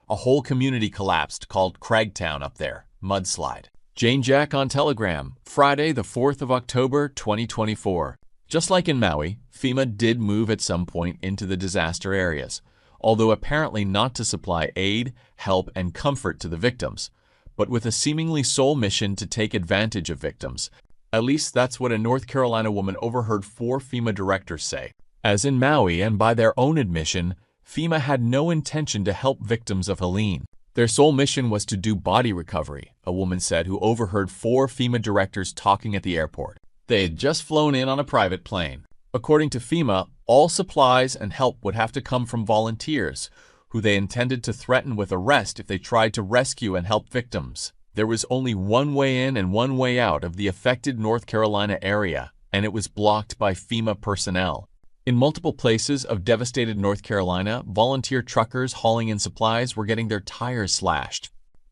A whole community collapsed called Craigtown up there. Mudslide. Jane Jack on Telegram, Friday the 4th of October 2024. Just like in Maui, FEMA did move at some point into the disaster areas, although apparently not to supply aid, help, and comfort to the victims, but with a seemingly sole mission to take advantage of victims. At least that's what a North Carolina woman overheard 4 FEMA directors say. As in Maui, and by their own admission, FEMA had no intention to help victims of Helene. Their sole mission was to do body recovery, a woman said who overheard 4 FEMA directors talking at the airport. They had just flown in on a private plane. According to FEMA, all supplies and help would have to come from volunteers, who they intended to threaten with arrest if they tried to rescue and help victims. There was only one way in and one way out of the affected North Carolina area, and it was blocked by FEMA personnel. In multiple places of devastated North Carolina, volunteer truckers hauling in supplies were getting their tires slashed.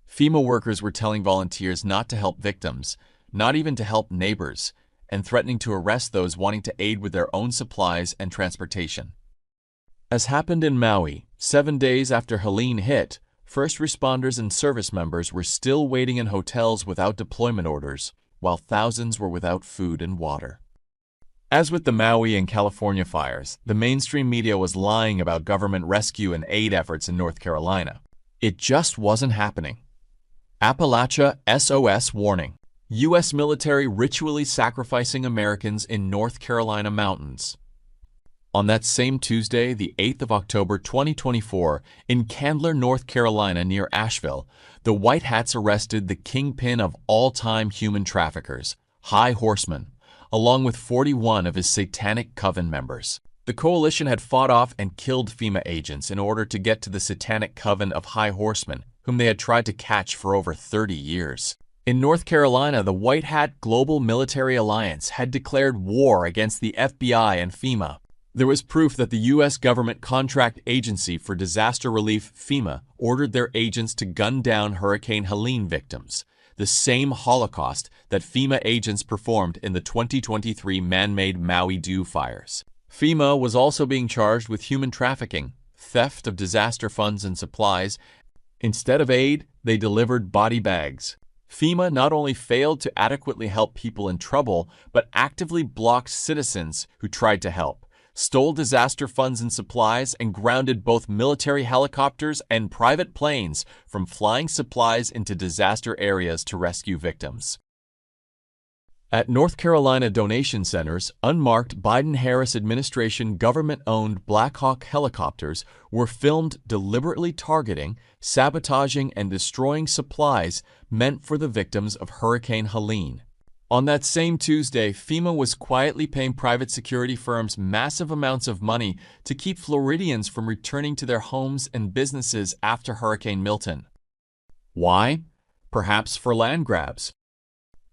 FEMA workers were telling volunteers not to help victims, not even to help neighbors, and threatening to arrest those wanting to aid with their own supplies and transportation. As happened in Maui, 7 days after Helene hit, first responders and service members were still waiting in hotels without deployment orders, while thousands were without food and water. As with the Maui and California fires, the mainstream media was lying about government rescue and aid efforts in North Carolina. It just wasn't happening. Appalachia SOS warning. U.S. military ritually sacrificing Americans in North Carolina mountains. On that same Tuesday, the 8th of October 2024, in Candler, North Carolina near Asheville, the White Hats arrested the kingpin of all-time human traffickers, High Horseman, along with 41 of his Satanic Coven members. The coalition had fought off and killed FEMA agents in order to get to the Satanic Coven of High Horsemen, whom they had tried to catch for over 30 years. In North Carolina, the White Hat Global Military Alliance had declared war against the FBI and FEMA. There was proof that the U.S. Government Contract Agency for Disaster Relief, FEMA, ordered their agents to gun down Hurricane Helene victims, the same Holocaust that FEMA agents performed in the 2023 man-made Maui Dew fires. FEMA was also being charged with human trafficking, theft of disaster funds and supplies. Instead of aid, they delivered body bags. FEMA not only failed to adequately help people in trouble, but actively blocked citizens who tried to help, stole disaster funds and supplies, and grounded both military helicopters and private planes from flying supplies into disaster areas to rescue victims. At North Carolina donation centers, unmarked Biden-Harris administration government-owned Black Hawk helicopters were filmed deliberately targeting, sabotaging, and destroying supplies meant for the victims of Hurricane Helene. On that same Tuesday, FEMA was quietly paying private security firms massive amounts of money to keep Floridians from returning to their homes and businesses after Hurricane Milton. Why? Perhaps for land grabs.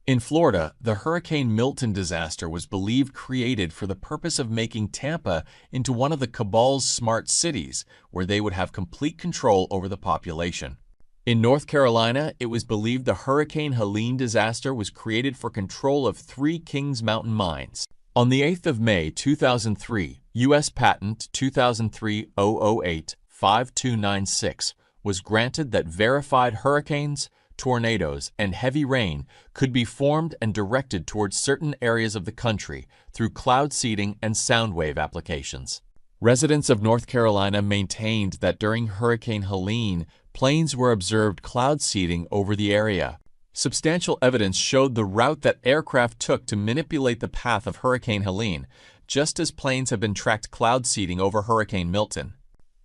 In Florida, the Hurricane Milton disaster was believed created for the purpose of making Tampa into one of the cabal's smart cities, where they would have complete control over the population. In North Carolina, it was believed the Hurricane Helene disaster was created for control of 3 Kings Mountain mines. On the 8th of May, 2003, U.S. Patent 2003-008-5296 was granted that verified hurricanes, tornadoes, and heavy rain could be formed and directed towards certain areas of the country through cloud seeding and sound wave applications. Residents of North Carolina maintained that during Hurricane Helene, planes were observed cloud seeding over the area. Substantial evidence showed the route that aircraft took to manipulate the path of Hurricane Helene, just as planes have been tracked cloud seeding over Hurricane Milton.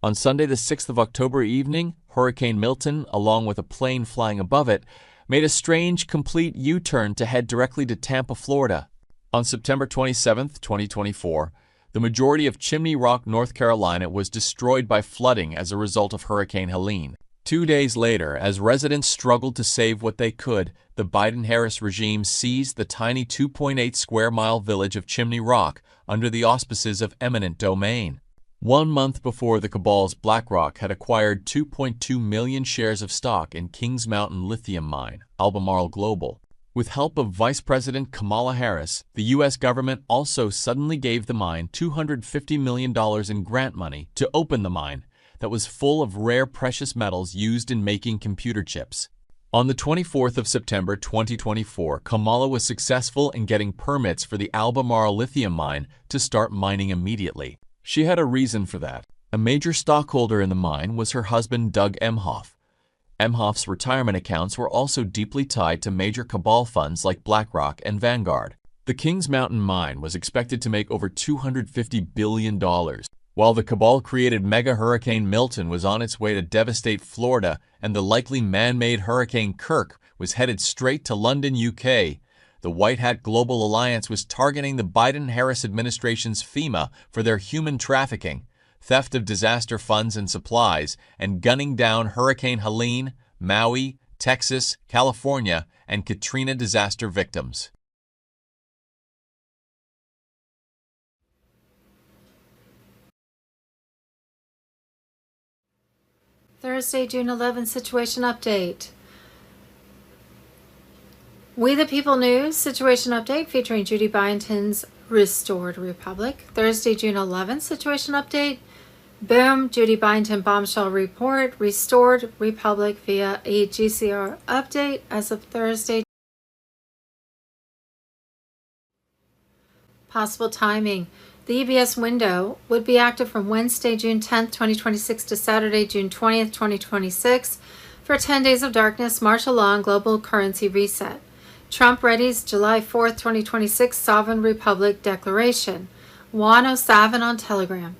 On Sunday, the 6th of October evening, Hurricane Milton, along with a plane flying above it, made a strange, complete U-turn to head directly to Tampa, Florida. On September 27, 2024, the majority of Chimney Rock, North Carolina was destroyed by flooding as a result of Hurricane Helene. 2 days later, as residents struggled to save what they could, the Biden-Harris regime seized the tiny 2.8 square mile village of Chimney Rock under the auspices of eminent domain. 1 month before the cabal's BlackRock had acquired 2.2 million shares of stock in Kings Mountain lithium mine, Albemarle Global. With help of Vice President Kamala Harris, the U.S. government also suddenly gave the mine $250 million in grant money to open the mine that was full of rare precious metals used in making computer chips. On the 24th of September 2024, Kamala was successful in getting permits for the Albemarle lithium mine to start mining immediately. She had a reason for that. A major stockholder in the mine was her husband, Doug Emhoff. Emhoff's retirement accounts were also deeply tied to major cabal funds like BlackRock and Vanguard. The Kings Mountain mine was expected to make over $250 billion. While the cabal-created mega hurricane Milton was on its way to devastate Florida and the likely man-made Hurricane Kirk was headed straight to London, UK, the White Hat Global Alliance was targeting the Biden-Harris administration's FEMA for their human trafficking, theft of disaster funds and supplies, and gunning down Hurricane Helene, Maui, Texas, California, and Katrina disaster victims. Thursday, June 11th, situation update. We the People News situation update featuring Judy Byington's Restored Republic. Thursday, June 11th, situation update. Boom, Judy Byington bombshell report, Restored Republic via a GCR update as of Thursday. Possible timing. The EBS window would be active from Wednesday, June 10th, 2026 to Saturday, June 20th, 2026 for 10 days of darkness, martial law, and global currency reset. Trump readies July 4th, 2026 Sovereign Republic Declaration. 107 on Telegram.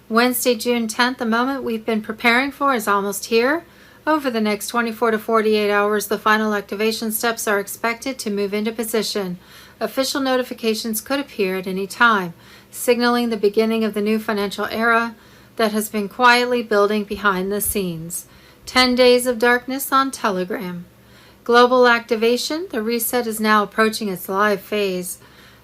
Wednesday, June 10th, the moment we've been preparing for is almost here. Over the next 24 to 48 hours, the final activation steps are expected to move into position. Official notifications could appear at any time, signaling the beginning of the new financial era that has been quietly building behind the scenes. 10 days of darkness on Telegram. Global activation. The reset is now approaching its live phase.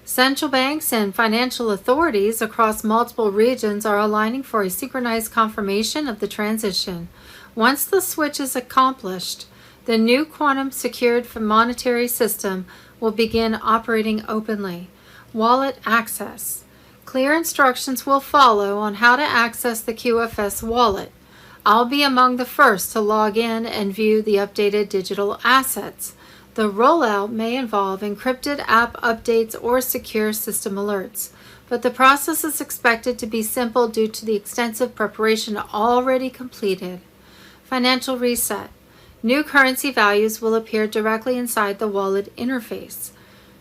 Central banks and financial authorities across multiple regions are aligning for a synchronized confirmation of the transition. Once the switch is accomplished, the new quantum secured monetary system will begin operating openly. Wallet access. Clear instructions will follow on how to access the QFS wallet. I'll be among the first to log in and view the updated digital assets. The rollout may involve encrypted app updates or secure system alerts, but the process is expected to be simple due to the extensive preparation already completed. Financial reset. New currency values will appear directly inside the wallet interface.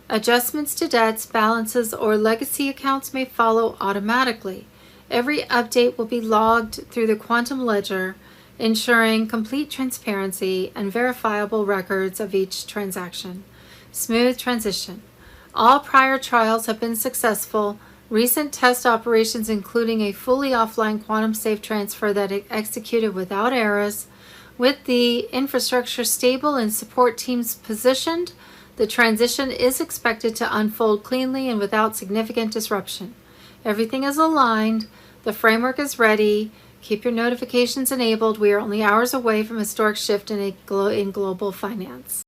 Adjustments to debts, balances, or legacy accounts may follow automatically. Every update will be logged through the quantum ledger, ensuring complete transparency and verifiable records of each transaction. Smooth transition. All prior trials have been successful. Recent test operations, including a fully offline quantum safe transfer that executed without errors. With the infrastructure stable and support teams positioned, the transition is expected to unfold cleanly and without significant disruption. Everything is aligned. The framework is ready. Keep your notifications enabled. We are only hours away from a historic shift in global finance.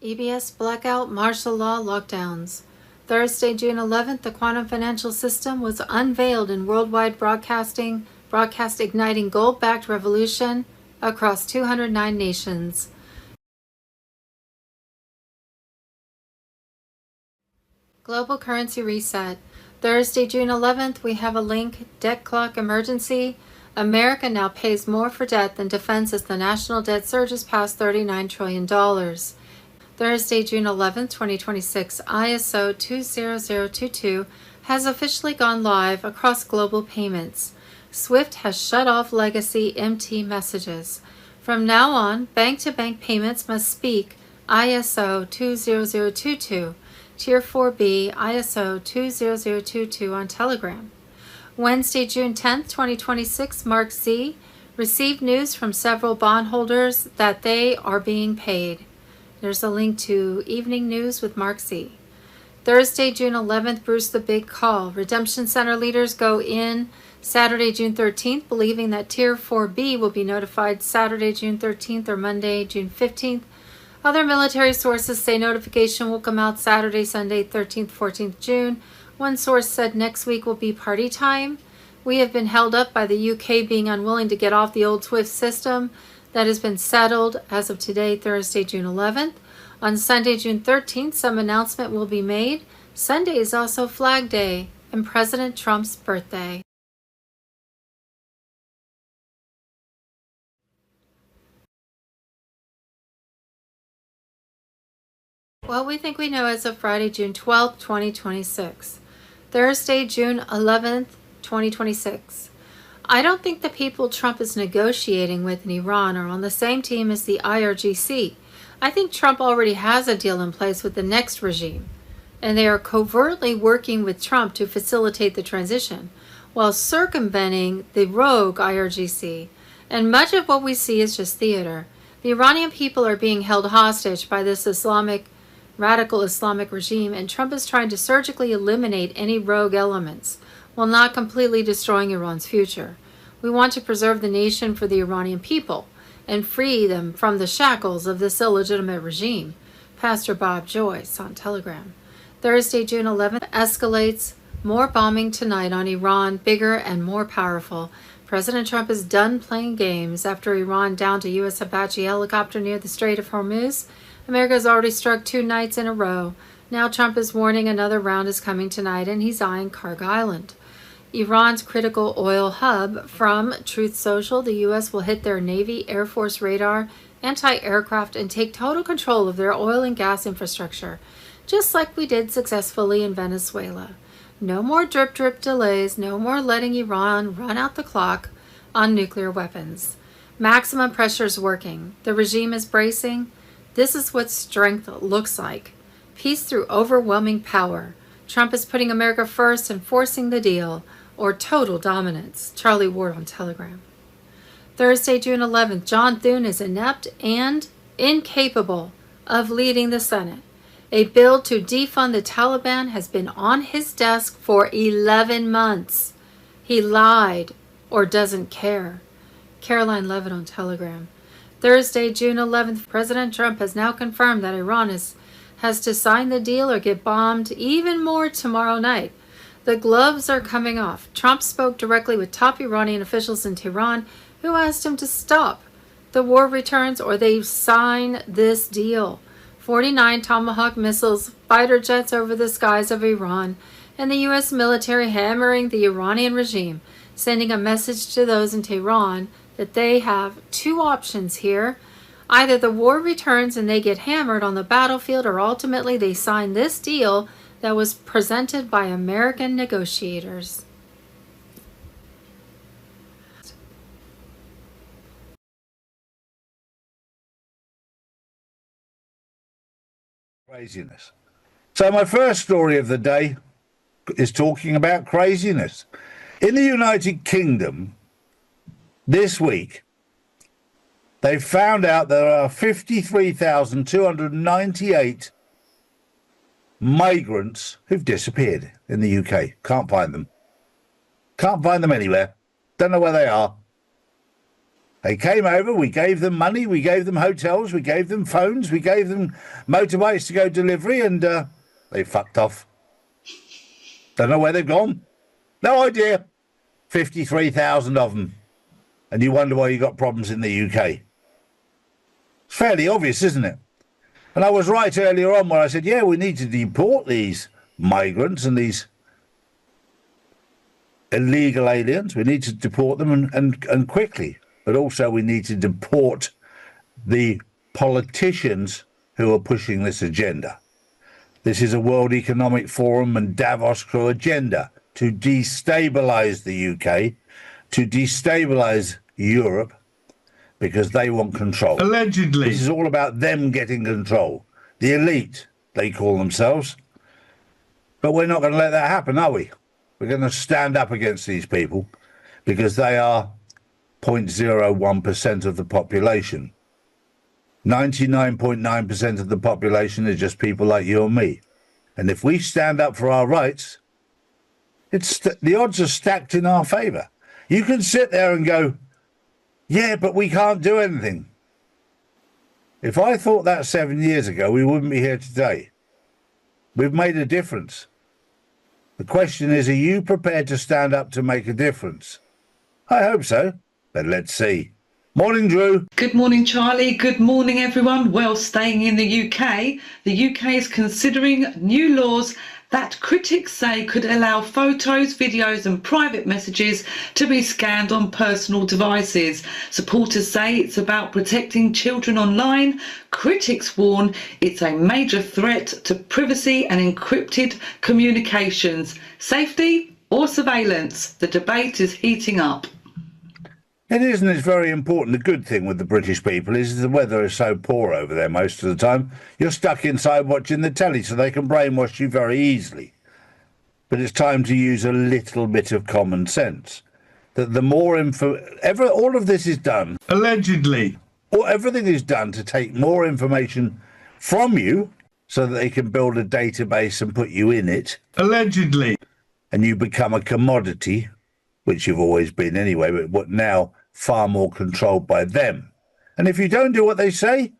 EBS blackout, martial law lockdowns. Thursday, June 11th, the quantum financial system was unveiled in worldwide broadcast igniting gold-backed revolution across 209 nations. Global currency reset. Thursday, June 11th, we have a link, debt clock emergency. America now pays more for debt than defense as the national debt surges past $39 trillion. Thursday, June 11th, 2026, ISO 20022 has officially gone live across global payments. SWIFT has shut off legacy MT messages. From now on, bank-to-bank payments must speak ISO 20022. Tier 4B ISO 20022 on Telegram. Wednesday, June 10th, 2026, Mark Z received news from several bondholders that they are being paid. There's a link to Evening News with Mark Z. Thursday, June 11th, Bruce the Big Call. Redemption Center leaders go in Saturday, June 13th, believing that Tier 4B will be notified Saturday, June 13th or Monday, June 15th. Other military sources say notification will come out Saturday, Sunday, 13th, 14th June. One source said next week will be party time. We have been held up by the UK being unwilling to get off the old SWIFT system. That has been settled as of today, Thursday, June 11th. On Sunday, June 13th, some announcement will be made. Sunday is also Flag Day and President Trump's birthday. What we think we know as of Friday, June 12th, 2026. Thursday, June 11th, 2026. I don't think the people Trump is negotiating with in Iran are on the same team as the IRGC. I think Trump already has a deal in place with the next regime, and they are covertly working with Trump to facilitate the transition, while circumventing the rogue IRGC. And much of what we see is just theater. The Iranian people are being held hostage by this radical Islamic regime, and Trump is trying to surgically eliminate any rogue elements, while not completely destroying Iran's future. We want to preserve the nation for the Iranian people and free them from the shackles of this illegitimate regime. Pastor Bob Joyce on Telegram. Thursday, June 11th, escalates. More bombing tonight on Iran, bigger and more powerful. President Trump is done playing games after Iran downed a U.S. Apache helicopter near the Strait of Hormuz. America has already struck 2 nights in a row. Now Trump is warning another round is coming tonight, and he's eyeing Kharg Island. Iran's critical oil hub. From Truth Social, the U.S. will hit their Navy, Air Force radar, anti-aircraft, and take total control of their oil and gas infrastructure. just like we did successfully in Venezuela. No more drip delays, no more letting Iran run out the clock on nuclear weapons. Maximum pressure is working. The regime is bracing. This is what strength looks like. Peace through overwhelming power. Trump is putting America first and forcing the deal, or total dominance. Charlie Ward on Telegram. Thursday, June 11th, John Thune is inept and incapable of leading the Senate. A bill to defund the Taliban has been on his desk for 11 months. He lied or doesn't care. Caroline Levitt on Telegram. Thursday, June 11th, President Trump has now confirmed that Iran has to sign the deal or get bombed even more tomorrow night. The gloves are coming off. Trump spoke directly with top Iranian officials in Tehran who asked him to stop. The war returns or they sign this deal. 49 Tomahawk missiles, fighter jets over the skies of Iran, and the U.S. military hammering the Iranian regime, sending a message to those in Tehran that they have two options here. Either the war returns and they get hammered on the battlefield, or ultimately they sign this deal that was presented by American negotiators. Craziness. So my first story of the day is talking about craziness. In the United Kingdom this week, they found out there are 53,298 migrants who've disappeared in the UK. Can't find them. Can't find them anywhere. Don't know where they are. They came over, we gave them money, we gave them hotels, we gave them phones, we gave them motorbikes to go delivery, and they fucked off. Don't know where they've gone. No idea. 53,000 of them. And you wonder why you got problems in the UK. It's fairly obvious, isn't it? And I was right earlier on where I said, yeah, we need to deport these migrants and these illegal aliens. We need to deport them and quickly. But also we need to deport the politicians who are pushing this agenda. This is a World Economic Forum and Davos crew agenda to destabilise the UK, to destabilise Europe, because they want control. Allegedly. This is all about them getting control. The elite, they call themselves. But we're not going to let that happen, are we? We're going to stand up against these people because they are 0.01% of the population. 99.9% of the population is just people like you and me. And if we stand up for our rights, the odds are stacked in our favour. You can sit there and go, yeah, but we can't do anything. If I thought that 7 years ago, we wouldn't be here today. We've made a difference. The question is, are you prepared to stand up to make a difference? I hope so, but let's see. Morning, Drew. Good morning, Charlie. Good morning, everyone. Well, staying in the UK is considering new laws that critics say could allow photos, videos and private messages to be scanned on personal devices. Supporters say it's about protecting children online. Critics warn it's a major threat to privacy and encrypted communications. Safety or surveillance? The debate is heating up. It is, and it's very important. The good thing with the British people is the weather is so poor over there most of the time. You're stuck inside watching the telly, so they can brainwash you very easily. But it's time to use a little bit of common sense. That the more all of this is done. Allegedly. Or everything is done to take more information from you so that they can build a database and put you in it. Allegedly. And you become a commodity, which you've always been anyway, but what now far more controlled by them. And if you don't do what they say,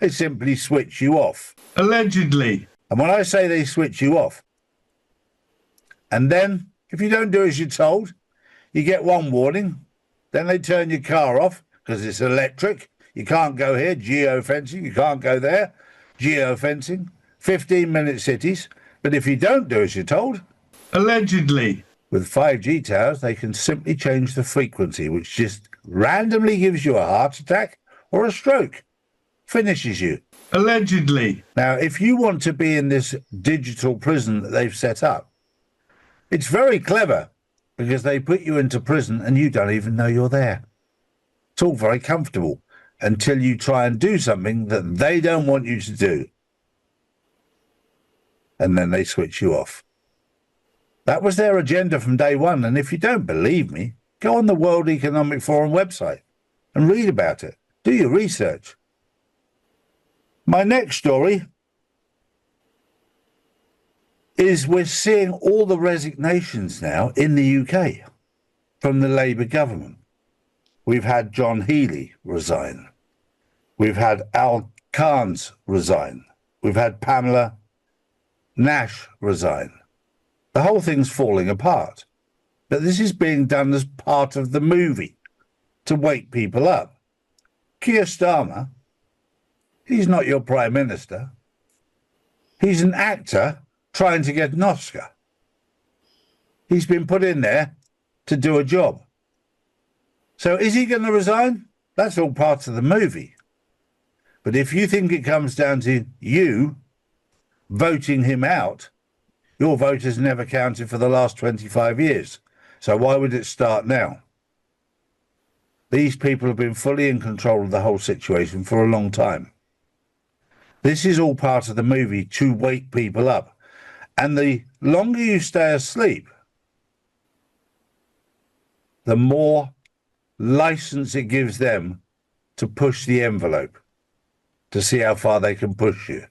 they simply switch you off. Allegedly. And when I say they switch you off, and then if you don't do as you're told, you get one warning, then they turn your car off because it's electric. You can't go here, geofencing, you can't go there, geofencing, 15-minute cities. But if you don't do as you're told, allegedly. With 5G towers, they can simply change the frequency, which just randomly gives you a heart attack or a stroke. Finishes you. Allegedly. Now, if you want to be in this digital prison that they've set up, it's very clever because they put you into prison and you don't even know you're there. It's all very comfortable until you try and do something that they don't want you to do. And then they switch you off. That was their agenda from day one. And if you don't believe me, go on the World Economic Forum website and read about it. Do your research. My next story is we're seeing all the resignations now in the UK from the Labour government. We've had John Healey resign. We've had Al Carnes resign. We've had Pamela Nash resign. The whole thing's falling apart. But this is being done as part of the movie to wake people up. Keir Starmer, he's not your Prime Minister. He's an actor trying to get an Oscar. He's been put in there to do a job. So is he going to resign? That's all part of the movie. But if you think it comes down to you voting him out, your vote has never counted for the last 25 years. So why would it start now? These people have been fully in control of the whole situation for a long time. This is all part of the movie to wake people up. And the longer you stay asleep, the more license it gives them to push the envelope, to see how far they can push you,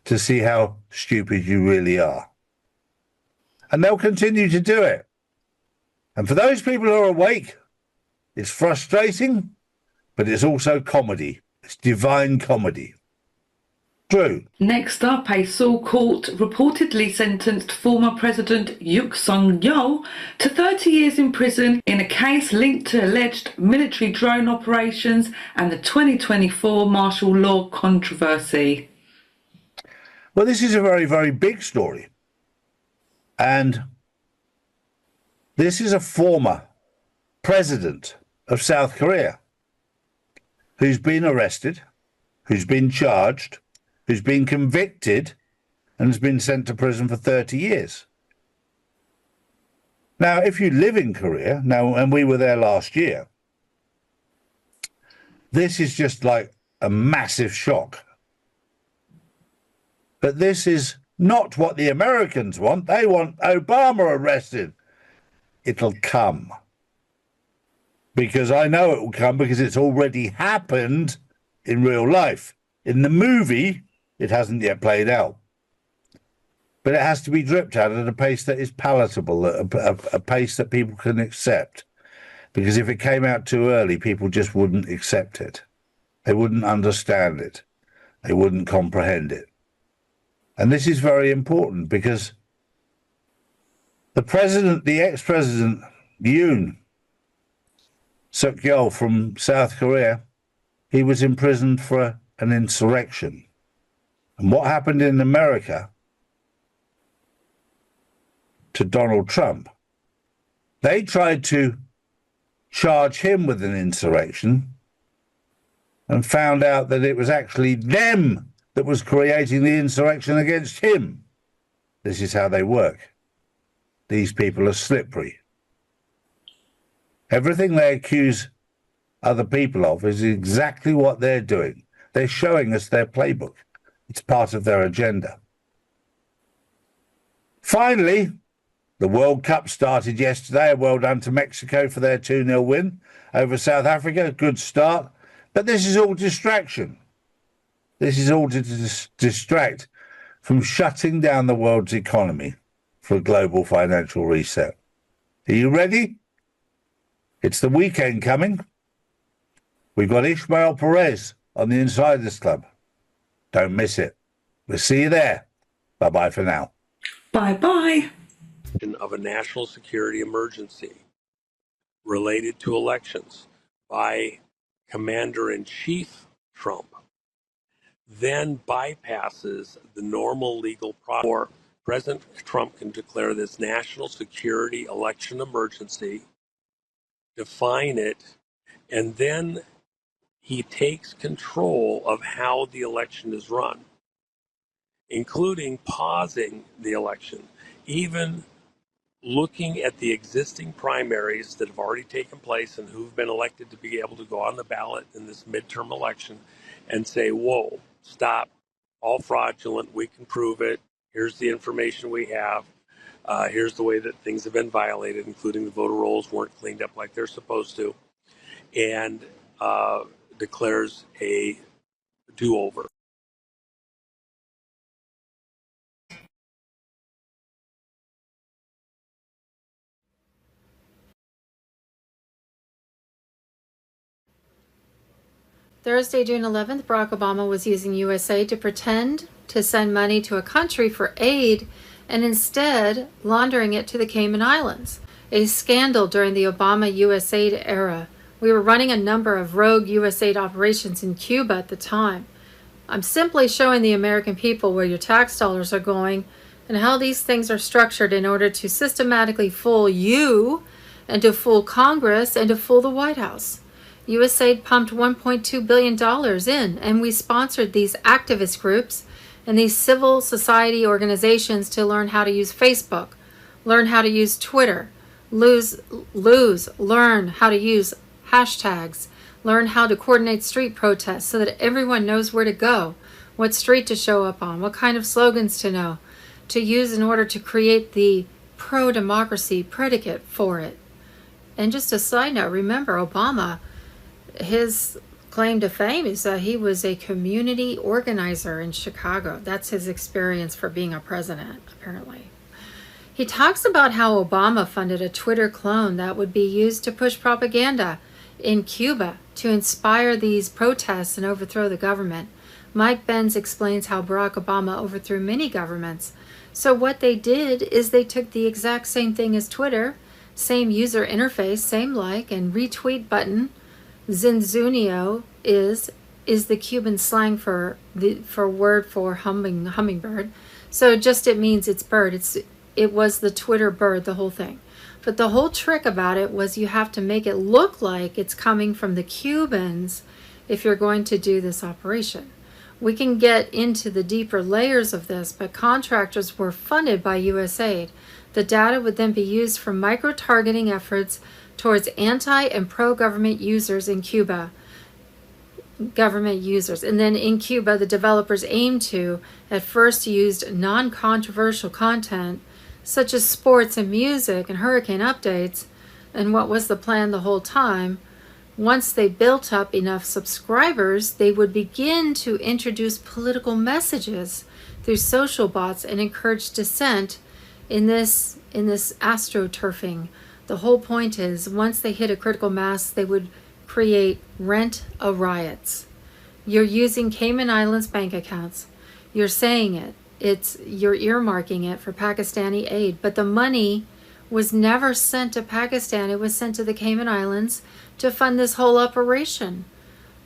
to see how stupid you really are. And they'll continue to do it. And for those people who are awake, it's frustrating, but it's also comedy. It's divine comedy. True. Next up, a Seoul court reportedly sentenced former President Yoon Suk-yeol to 30 years in prison in a case linked to alleged military drone operations and the 2024 martial law controversy. Well, this is a very, very big story. And this is a former president of South Korea who's been arrested, who's been charged, who's been convicted, and has been sent to prison for 30 years. Now, if you live in Korea, and we were there last year, this is just like a massive shock. But this is not what the Americans want. They want Obama arrested. It'll come. Because I know it will come because it's already happened in real life. In the movie, it hasn't yet played out. But it has to be dripped out at a pace that is palatable, a pace that people can accept. Because if it came out too early, people just wouldn't accept it. They wouldn't understand it. They wouldn't comprehend it. And this is very important because the ex-president Yoon Suk-yeol from South Korea, he was imprisoned for an insurrection. And what happened in America to Donald Trump, they tried to charge him with an insurrection and found out that it was actually them that was creating the insurrection against him. This is how they work. These people are slippery. Everything they accuse other people of is exactly what they're doing. They're showing us their playbook. It's part of their agenda. Finally, the World Cup started yesterday. Well done to Mexico for their 2-0 win over South Africa. Good start. But this is all distraction. This is all to distract from shutting down the world's economy for a global financial reset. Are you ready? It's the weekend coming. We've got Ishmael Perez on the Insiders Club. Don't miss it. We'll see you there. Bye-bye for now. Bye-bye. Of a national security emergency related to elections by Commander-in-Chief Trump then bypasses the normal legal process. President Trump can declare this national security election emergency, define it, and then he takes control of how the election is run, including pausing the election, even looking at the existing primaries that have already taken place and who've been elected to be able to go on the ballot in this midterm election and say, whoa, stop, all fraudulent, we can prove it, here's the information we have, here's the way that things have been violated, including the voter rolls weren't cleaned up like they're supposed to, and declares a do-over. Thursday, June 11th, Barack Obama was using USAID to pretend to send money to a country for aid and instead laundering it to the Cayman Islands, a scandal during the Obama USAID era. We were running a number of rogue USAID operations in Cuba at the time. I'm simply showing the American people where your tax dollars are going and how these things are structured in order to systematically fool you and to fool Congress and to fool the White House. USAID pumped $1.2 billion in, and we sponsored these activist groups and these civil society organizations to learn how to use Facebook, learn how to use Twitter, learn how to use hashtags, learn how to coordinate street protests so that everyone knows where to go, what street to show up on, what kind of slogans to use in order to create the pro-democracy predicate for it. And just a side note, remember Obama, his claim to fame is that he was a community organizer in Chicago. That's his experience for being a president, apparently. He talks about how Obama funded a Twitter clone that would be used to push propaganda in Cuba to inspire these protests and overthrow the government. Mike Benz explains how Barack Obama overthrew many governments. So what they did is they took the exact same thing as Twitter, same user interface, same like and retweet button. Zinzunio is the Cuban slang for word for hummingbird. So just it means it's bird. It was the Twitter bird, the whole thing. But the whole trick about it was you have to make it look like it's coming from the Cubans if you're going to do this operation. We can get into the deeper layers of this, but contractors were funded by USAID. The data would then be used for micro-targeting efforts towards anti and pro-government users in Cuba. And then in Cuba, the developers aimed to, at first used non-controversial content, such as sports and music and hurricane updates. And what was the plan the whole time? Once they built up enough subscribers, they would begin to introduce political messages through social bots and encourage dissent in this astroturfing. The whole point is, once they hit a critical mass, they would create rent-a-riots. You're using Cayman Islands bank accounts. You're saying it. You're earmarking it for Pakistani aid. But the money was never sent to Pakistan. It was sent to the Cayman Islands to fund this whole operation.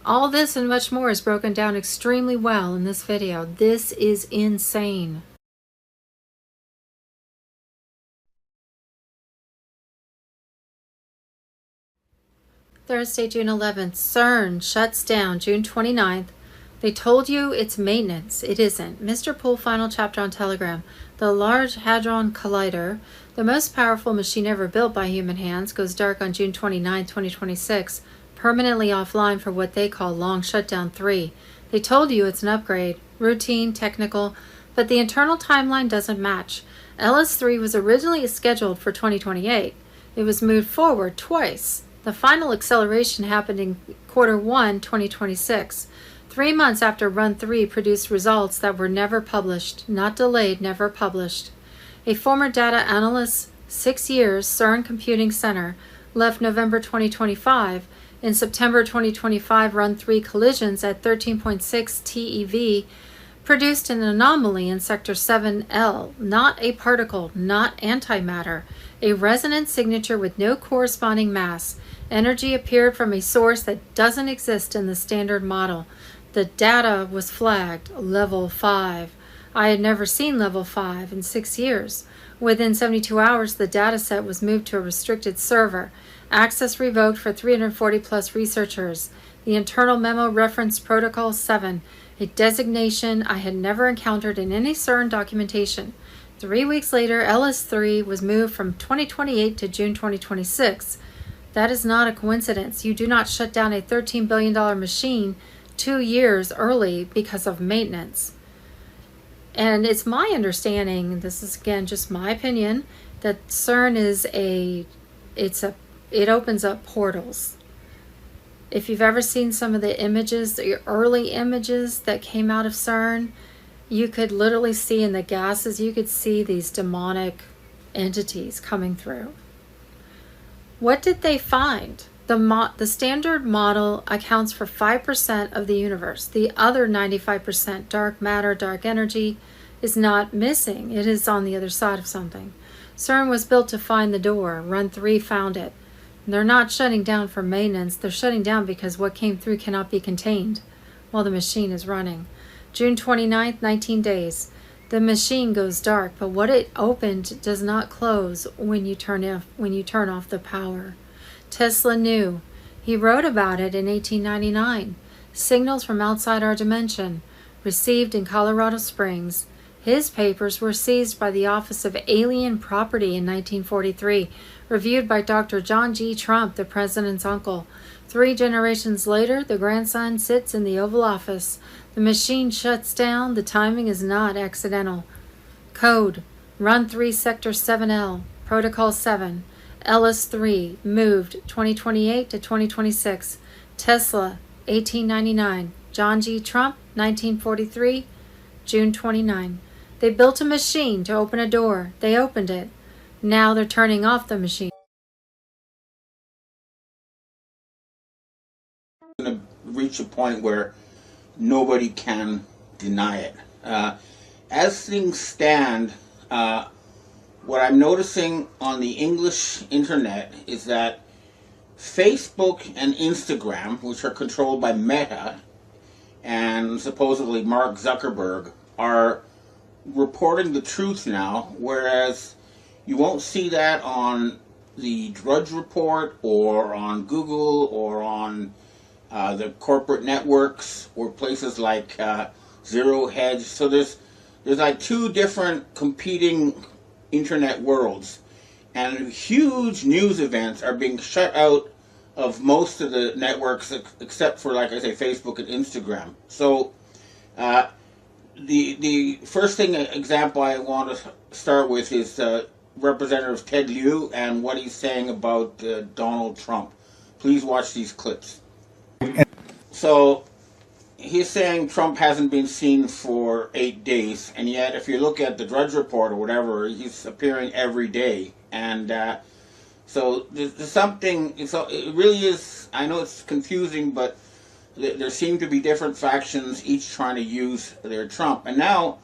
All this and much more is broken down extremely well in this video. This is insane. Thursday, June 11th, CERN shuts down June 29th. They told you it's maintenance. It isn't. Mr. Poole final chapter on Telegram. The Large Hadron Collider, the most powerful machine ever built by human hands, goes dark on June 29, 2026, permanently offline for what they call Long Shutdown 3. They told you it's an upgrade, routine, technical, but the internal timeline doesn't match. LS3 was originally scheduled for 2028. It was moved forward twice. The final acceleration happened in Q1 2026, 3 months after Run 3 produced results that were never published, not delayed, never published. A former data analyst, 6 years, CERN Computing Center, left November 2025. In September 2025, Run 3 collisions at 13.6 TeV produced an anomaly in Sector 7L, not a particle, not antimatter, a resonant signature with no corresponding mass. Energy appeared from a source that doesn't exist in the standard model. The data was flagged level 5. I had never seen level 5 in 6 years. Within 72 hours, the data set was moved to a restricted server. Access revoked for 340 plus researchers. The internal memo referenced Protocol 7, a designation I had never encountered in any CERN documentation. 3 weeks later, LS3 was moved from 2028 to June 2026. That is not a coincidence. You do not shut down a $13 billion machine 2 years early because of maintenance. And it's my understanding, this is again just my opinion, that CERN is it opens up portals. If you've ever seen some of the images, the early images that came out of CERN, you could literally see in the gases, you could see these demonic entities coming through. What did they find? The standard model accounts for 5% of the universe. The other 95%, dark matter, dark energy, is not missing. It is on the other side of something. CERN was built to find the door. Run 3 found it. They're not shutting down for maintenance. They're shutting down because what came through cannot be contained while the machine is running. June 29th, 19 days. The machine goes dark, but what it opened does not close when you turn off the power. Tesla knew. He wrote about it in 1899. Signals from outside our dimension, received in Colorado Springs. His papers were seized by the Office of Alien Property in 1943, reviewed by Dr. John G. Trump, the president's uncle. 3 generations later, the grandson sits in the Oval Office. The machine shuts down. The timing is not accidental. Code, Run 3 Sector 7L, Protocol 7, LS3, moved 2028 to 2026. Tesla, 1899. John G. Trump, 1943, June 29. They built a machine to open a door. They opened it. Now they're turning off the machine. Going to reach a point where nobody can deny it. As things stand, what I'm noticing on the English internet is that Facebook and Instagram, which are controlled by Meta and supposedly Mark Zuckerberg, are reporting the truth now, whereas you won't see that on the Drudge Report or on Google or on the corporate networks or places like Zero Hedge. So there's like 2 different competing internet worlds, and huge news events are being shut out of most of the networks except for, like I say, Facebook and Instagram. So the first example I want to start with is Representative Ted Lieu and what he's saying about Donald Trump. Please watch these clips. So he's saying Trump hasn't been seen for 8 days, and yet if you look at the Drudge Report or whatever, he's appearing every day. And so there's something, it really is, I know it's confusing, but there seem to be different factions, each trying to use their Trump. And now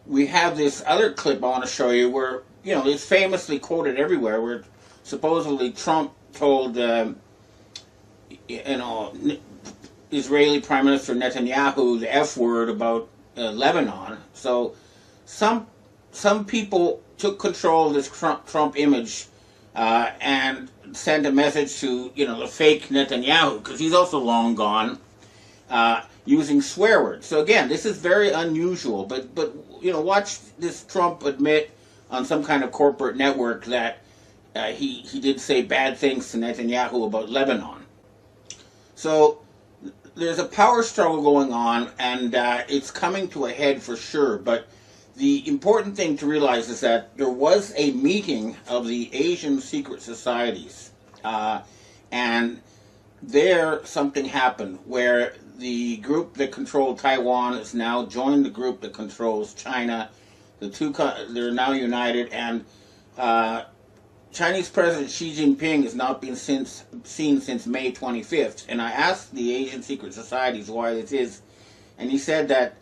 we have this other clip I want to show you where, it's famously quoted everywhere, where supposedly Trump told, Israeli Prime Minister Netanyahu the F word about Lebanon. So some people took control of this Trump image and sent a message to the fake Netanyahu, because he's also long gone, using swear words. So again, this is very unusual. But watch this Trump admit on some kind of corporate network that he did say bad things to Netanyahu about Lebanon. So there's a power struggle going on, and it's coming to a head for sure. But the important thing to realize is that there was a meeting of the Asian secret societies, and there something happened where the group that controlled Taiwan has now joined the group that controls China. They're now united, and Chinese President Xi Jinping has not been seen since May 25th. And I asked the Asian secret societies why this is, and he said that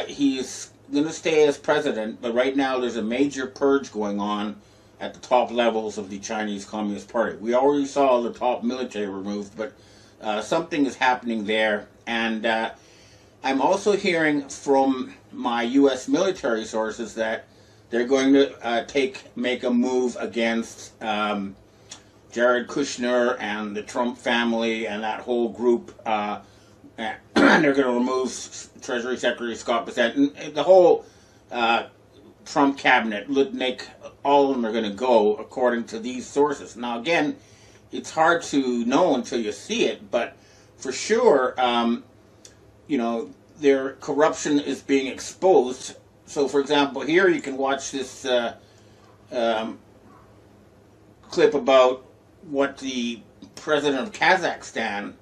he's going to stay as president, but right now there's a major purge going on at the top levels of the Chinese Communist Party. We already saw the top military removed, but something is happening there. And I'm also hearing from my U.S. military sources that they're going to make a move against Jared Kushner and the Trump family and that whole group, and they're going to remove Treasury Secretary Scott Bessent. And the whole Trump cabinet, Lutnick, all of them are going to go according to these sources. Now, again, it's hard to know until you see it, but for sure, their corruption is being exposed. So, for example, here you can watch this clip about what the president of Kazakhstan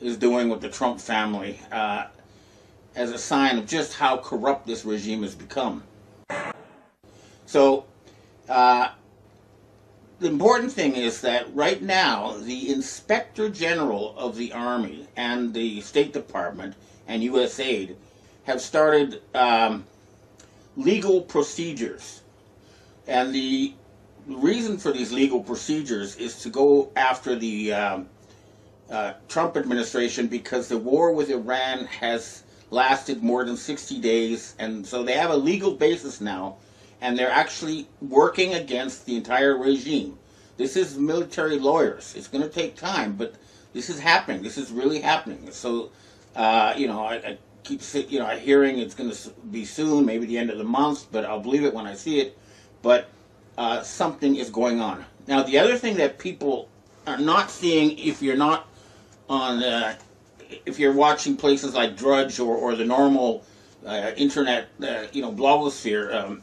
is doing with the Trump family as a sign of just how corrupt this regime has become. So, the important thing is that right now, the Inspector General of the Army and the State Department and USAID have started legal procedures. And the reason for these legal procedures is to go after the Trump administration because the war with Iran has lasted more than 60 days. And so they have a legal basis now, and they're actually working against the entire regime. This is military lawyers. It's going to take time, but this is happening. This is really happening. So, I keep hearing it's going to be soon, maybe the end of the month, but I'll believe it when I see it. But something is going on. Now, the other thing that people are not seeing if you're not on, if you're watching places like Drudge or the normal internet, blogosphere,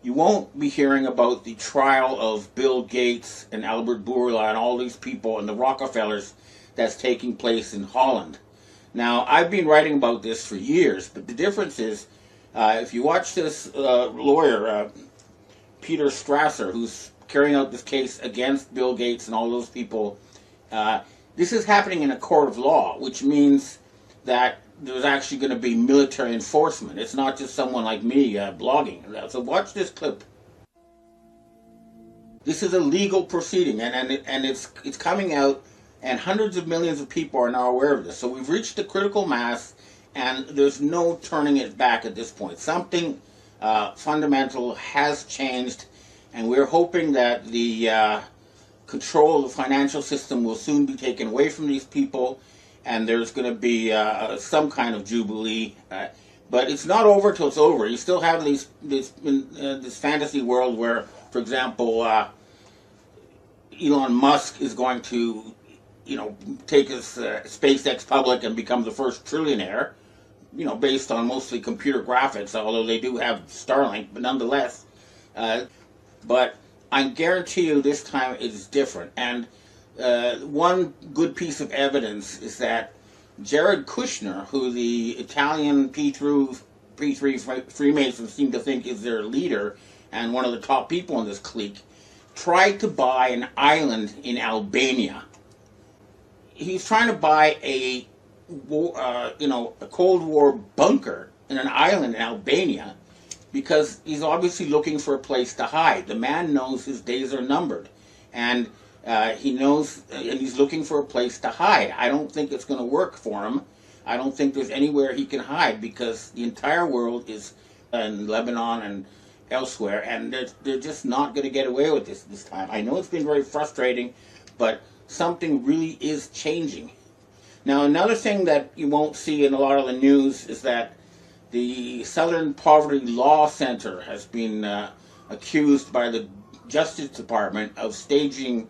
you won't be hearing about the trial of Bill Gates and Albert Bourla and all these people and the Rockefellers that's taking place in Holland. Now, I've been writing about this for years, but the difference is, if you watch this lawyer, Peter Strasser, who's carrying out this case against Bill Gates and all those people, this is happening in a court of law, which means that there's actually going to be military enforcement. It's not just someone like me blogging. So watch this clip. This is a legal proceeding, and it's coming out, and hundreds of millions of people are now aware of this. So we've reached a critical mass, and there's no turning it back at this point. Something fundamental has changed, and we're hoping that the control of the financial system will soon be taken away from these people, and there's going to be some kind of jubilee. But it's not over till it's over. You still have this fantasy world where, for example, Elon Musk is going to, take his SpaceX public and become the first trillionaire, based on mostly computer graphics, although they do have Starlink, but nonetheless. But I guarantee you this time it is different. And one good piece of evidence is that Jared Kushner, who the Italian P3 Freemasons seem to think is their leader and one of the top people in this clique, tried to buy an island in Albania. He's trying to buy a Cold War bunker in an island in Albania because he's obviously looking for a place to hide. The man knows his days are numbered, and he knows, and he's looking for a place to hide. I don't think it's going to work for him. I don't think there's anywhere he can hide because the entire world is in Lebanon and elsewhere, and they're just not going to get away with this time. I know it's been very frustrating, but something really is changing. Now, another thing that you won't see in a lot of the news is that the Southern Poverty Law Center has been accused by the Justice Department of staging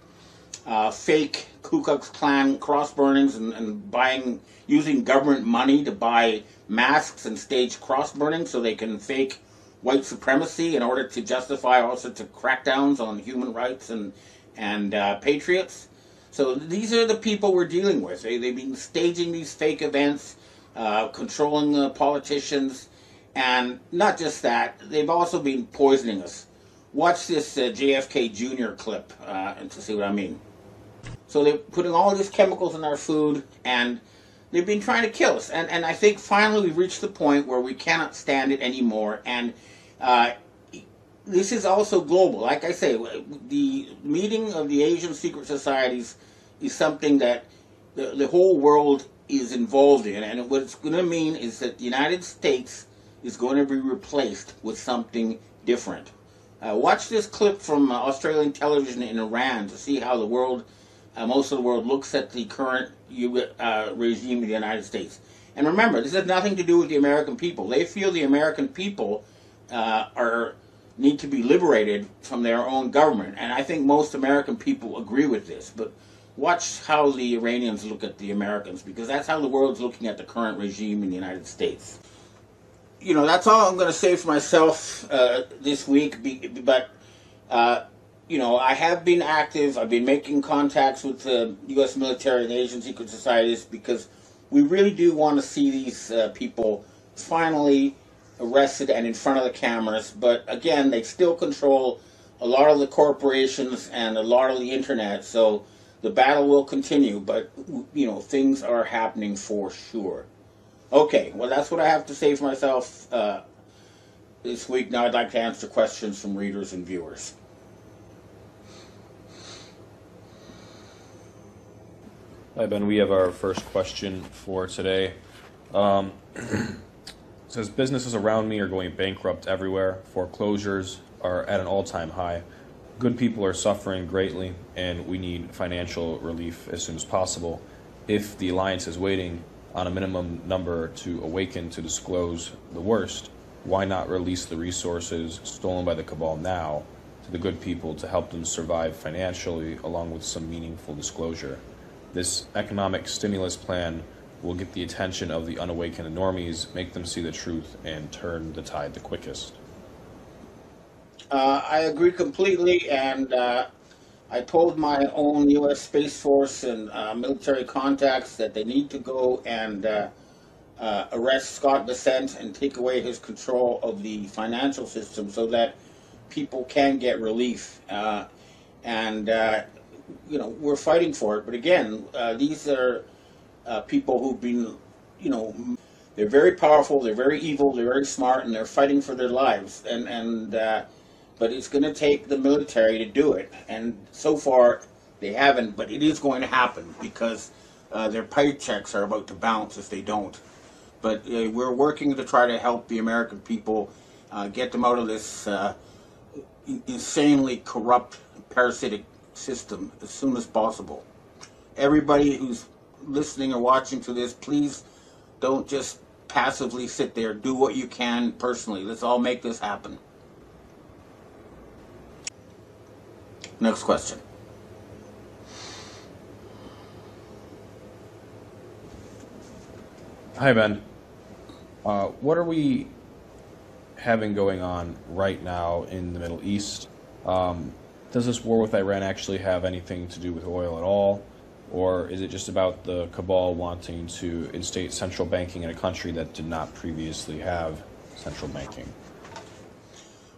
fake Ku Klux Klan cross burnings and using government money to buy masks and stage cross burnings so they can fake white supremacy in order to justify all sorts of crackdowns on human rights and patriots. So these are the people we're dealing with. They've been staging these fake events, controlling politicians, and not just that, they've also been poisoning us. Watch this JFK Jr. clip and to see what I mean. So they're putting all these chemicals in our food, and they've been trying to kill us. And I think finally we've reached the point where we cannot stand it anymore. And this is also global. Like I say, the meeting of the Asian secret societies is something that the whole world is involved in. And what it's going to mean is that the United States is going to be replaced with something different. Watch this clip from Australian television in Iran to see how the world most of the world looks at the current regime of the United States. And remember, this has nothing to do with the American people. They feel the American people need to be liberated from their own government. And I think most American people agree with this. But watch how the Iranians look at the Americans, because that's how the world's looking at the current regime in the United States. You know, that's all I'm going to say for myself this week. But, you know, I have been active. I've been making contacts with the U.S. military and Asian secret societies, because we really do want to see these people finally arrested and in front of the cameras. But again, they still control a lot of the corporations and a lot of the internet, so the battle will continue. But, you know, things are happening for sure. Okay, well, that's what I have to say for myself this week. Now I'd like to answer questions from readers and viewers. Hi, Ben. We have our first question for today. It says, businesses around me are going bankrupt everywhere. Foreclosures are at an all-time high. Good people are suffering greatly, and we need financial relief as soon as possible. If the Alliance is waiting on a minimum number to awaken to disclose the worst, why not release the resources stolen by the cabal now to the good people to help them survive financially, along with some meaningful disclosure? This economic stimulus plan will get the attention of the unawakened normies, make them see the truth, and turn the tide the quickest. I agree completely, and I told my own U.S. Space Force and military contacts that they need to go and arrest Scott Bessent and take away his control of the financial system so that people can get relief. You know, we're fighting for it. But again, these are people who've been, you know, they're very powerful, they're very evil, they're very smart, and they're fighting for their lives. But it's going to take the military to do it. And so far, they haven't, but it is going to happen, because their paychecks are about to bounce if they don't. But we're working to try to help the American people get them out of this insanely corrupt, parasitic system as soon as possible. Everybody who's listening or watching to this, please don't just passively sit there. Do what you can personally. Let's all make this happen. Next question. Hi, Ben. What are we having going on right now in the Middle East? Does this war with Iran actually have anything to do with oil at all? Or is it just about the cabal wanting to instate central banking in a country that did not previously have central banking?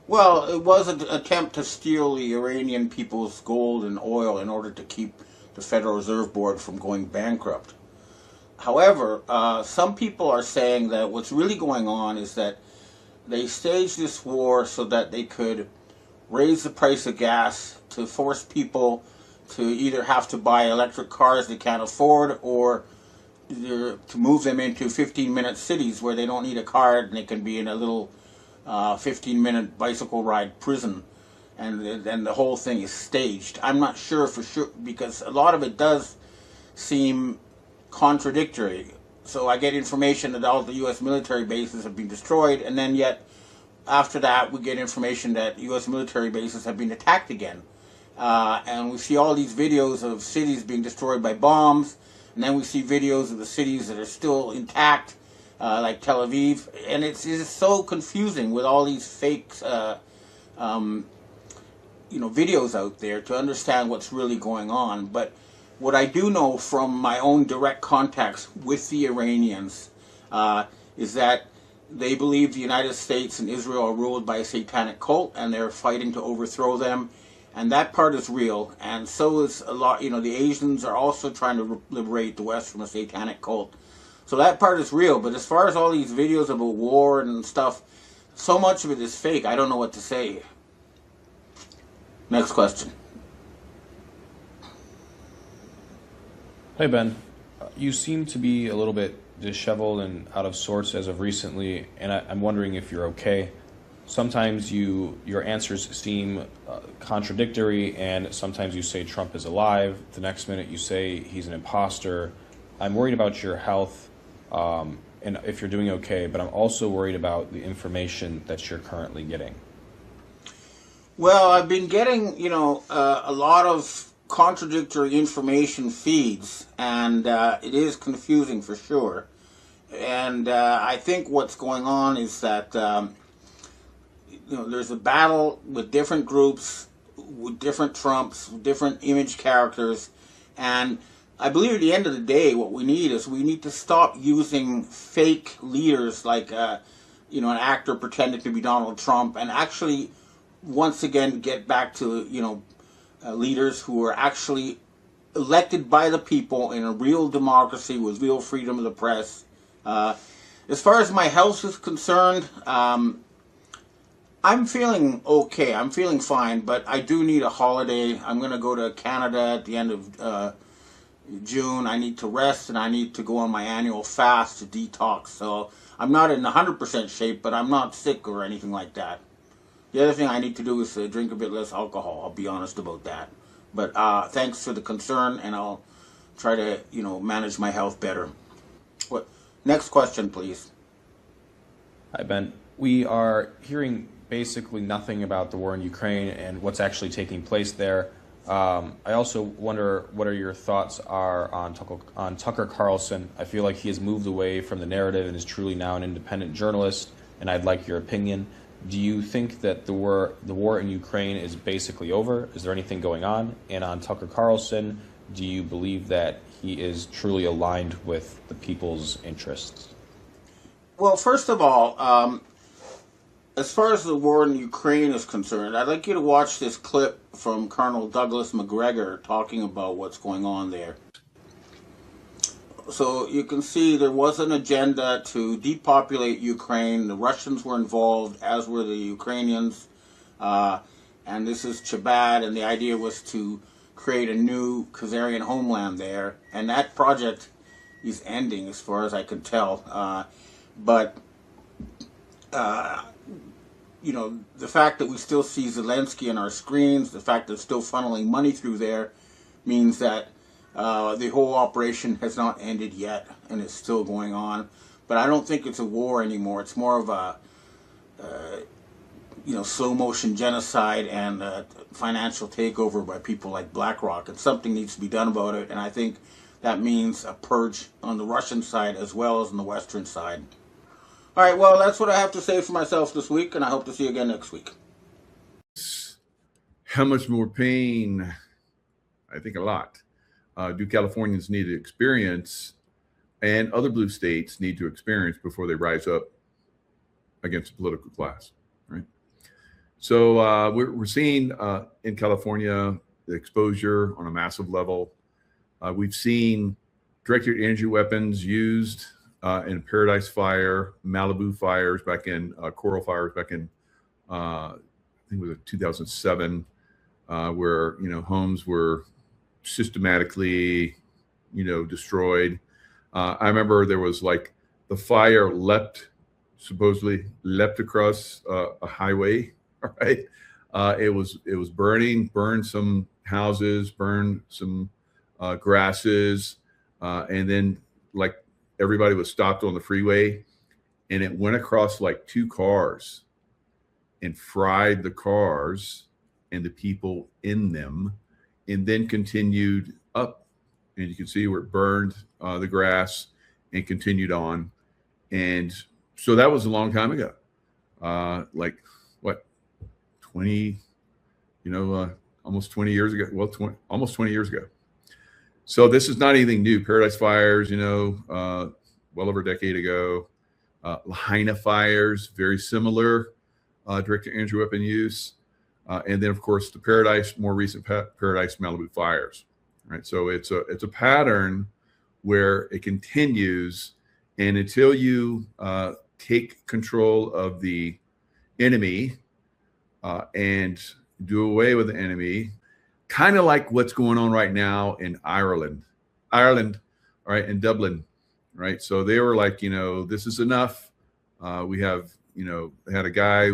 Well, it was an attempt to steal the Iranian people's gold and oil in order to keep the Federal Reserve Board from going bankrupt. However, some people are saying that what's really going on is that they staged this war so that they could raise the price of gas to force people to either have to buy electric cars they can't afford, or to move them into 15-minute cities where they don't need a card and they can be in a little 15-minute bicycle ride prison, and then the whole thing is staged. I'm not sure for sure, because a lot of it does seem contradictory. So I get information that all the U.S. military bases have been destroyed, and then yet after that we get information that U.S. military bases have been attacked again. And we see all these videos of cities being destroyed by bombs, and then we see videos of the cities that are still intact, like Tel Aviv, and it's so confusing with all these fake, videos out there to understand what's really going on. But what I do know from my own direct contacts with the Iranians is that they believe the United States and Israel are ruled by a satanic cult, and they're fighting to overthrow them. And that part is real, and so is a lot, the Asians are also trying to liberate the West from a satanic cult. So that part is real, but as far as all these videos of a war and stuff, so much of it is fake, I don't know what to say. Next question. Hey, Ben. You seem to be a little bit disheveled and out of sorts as of recently, and I'm wondering if you're okay. sometimes your answers seem contradictory, and sometimes you say Trump is alive. The next minute you say he's an imposter. I'm worried about your health and if you're doing okay, but I'm also worried about the information that you're currently getting. Well, I've been getting, a lot of contradictory information feeds, and it is confusing for sure. And I think what's going on is that, there's a battle with different groups, with different Trumps, with different image characters, and I believe at the end of the day, what we need to stop using fake leaders like, an actor pretending to be Donald Trump, and actually, once again, get back to, leaders who are actually elected by the people in a real democracy with real freedom of the press. As far as my health is concerned, I'm feeling okay. I'm feeling fine, but I do need a holiday. I'm going to go to Canada at the end of June. I need to rest, and I need to go on my annual fast to detox. So I'm not in 100% shape, but I'm not sick or anything like that. The other thing I need to do is drink a bit less alcohol. I'll be honest about that. But thanks for the concern, and I'll try to, manage my health better. What? Next question, please. Hi, Ben. We are hearing basically nothing about the war in Ukraine and what's actually taking place there. I also wonder what are your thoughts are on Tucker Carlson. I feel like he has moved away from the narrative and is truly now an independent journalist, and I'd like your opinion. Do you think that the war in Ukraine is basically over? Is there anything going on? And on Tucker Carlson, do you believe that he is truly aligned with the people's interests? Well, first of all, as far as the war in Ukraine is concerned, I'd like you to watch this clip from Colonel Douglas McGregor talking about what's going on there. So you can see there was an agenda to depopulate Ukraine. The Russians were involved, as were the Ukrainians. And this is Chabad, and the idea was to create a new Khazarian homeland there. And that project is ending, as far as I can tell. But the fact that we still see Zelensky on our screens, the fact that it's still funneling money through there, means that the whole operation has not ended yet, and it's still going on. But I don't think it's a war anymore. It's more of a, slow motion genocide and financial takeover by people like BlackRock. And something needs to be done about it. And I think that means a purge on the Russian side as well as on the Western side. All right, well, that's what I have to say for myself this week, and I hope to see you again next week. How much more pain? I think a lot. Do Californians need to experience, and other blue states need to experience before they rise up against the political class, right? So we're seeing in California the exposure on a massive level. We've seen directed energy weapons used in Paradise Fire, Malibu fires back in, Coral fires back in, I think it was 2007, where, homes were systematically, destroyed. I remember there was like the fire supposedly leapt across a highway, right? It was burned some houses, burned some grasses, and then like everybody was stopped on the freeway, and it went across like two cars and fried the cars and the people in them, and then continued up. And you can see where it burned the grass and continued on. And so that was a long time ago. Like what, 20, almost 20 years ago. Well, almost 20 years ago. So this is not anything new. Paradise fires, well over a decade ago. Lahaina fires, very similar, directed energy weapon use. And then, of course, the more recent Paradise Malibu fires. Right. So it's a pattern where it continues, and until you take control of the enemy and do away with the enemy, kind of like what's going on right now in Ireland, right, in Dublin, right? So they were like, this is enough. We have, they had a guy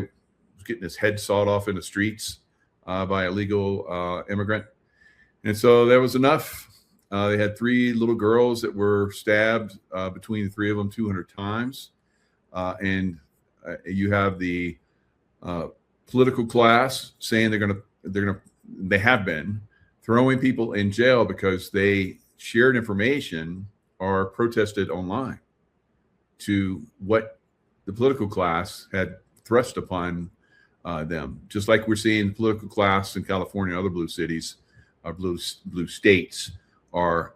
getting his head sawed off in the streets by a legal immigrant. And so there was enough. They had 3 little girls that were stabbed between the 3 of them 200 times. And you have the political class saying they have been throwing people in jail because they shared information or protested online to what the political class had thrust upon them. Just like we're seeing the political class in California and other blue cities, or blue states are,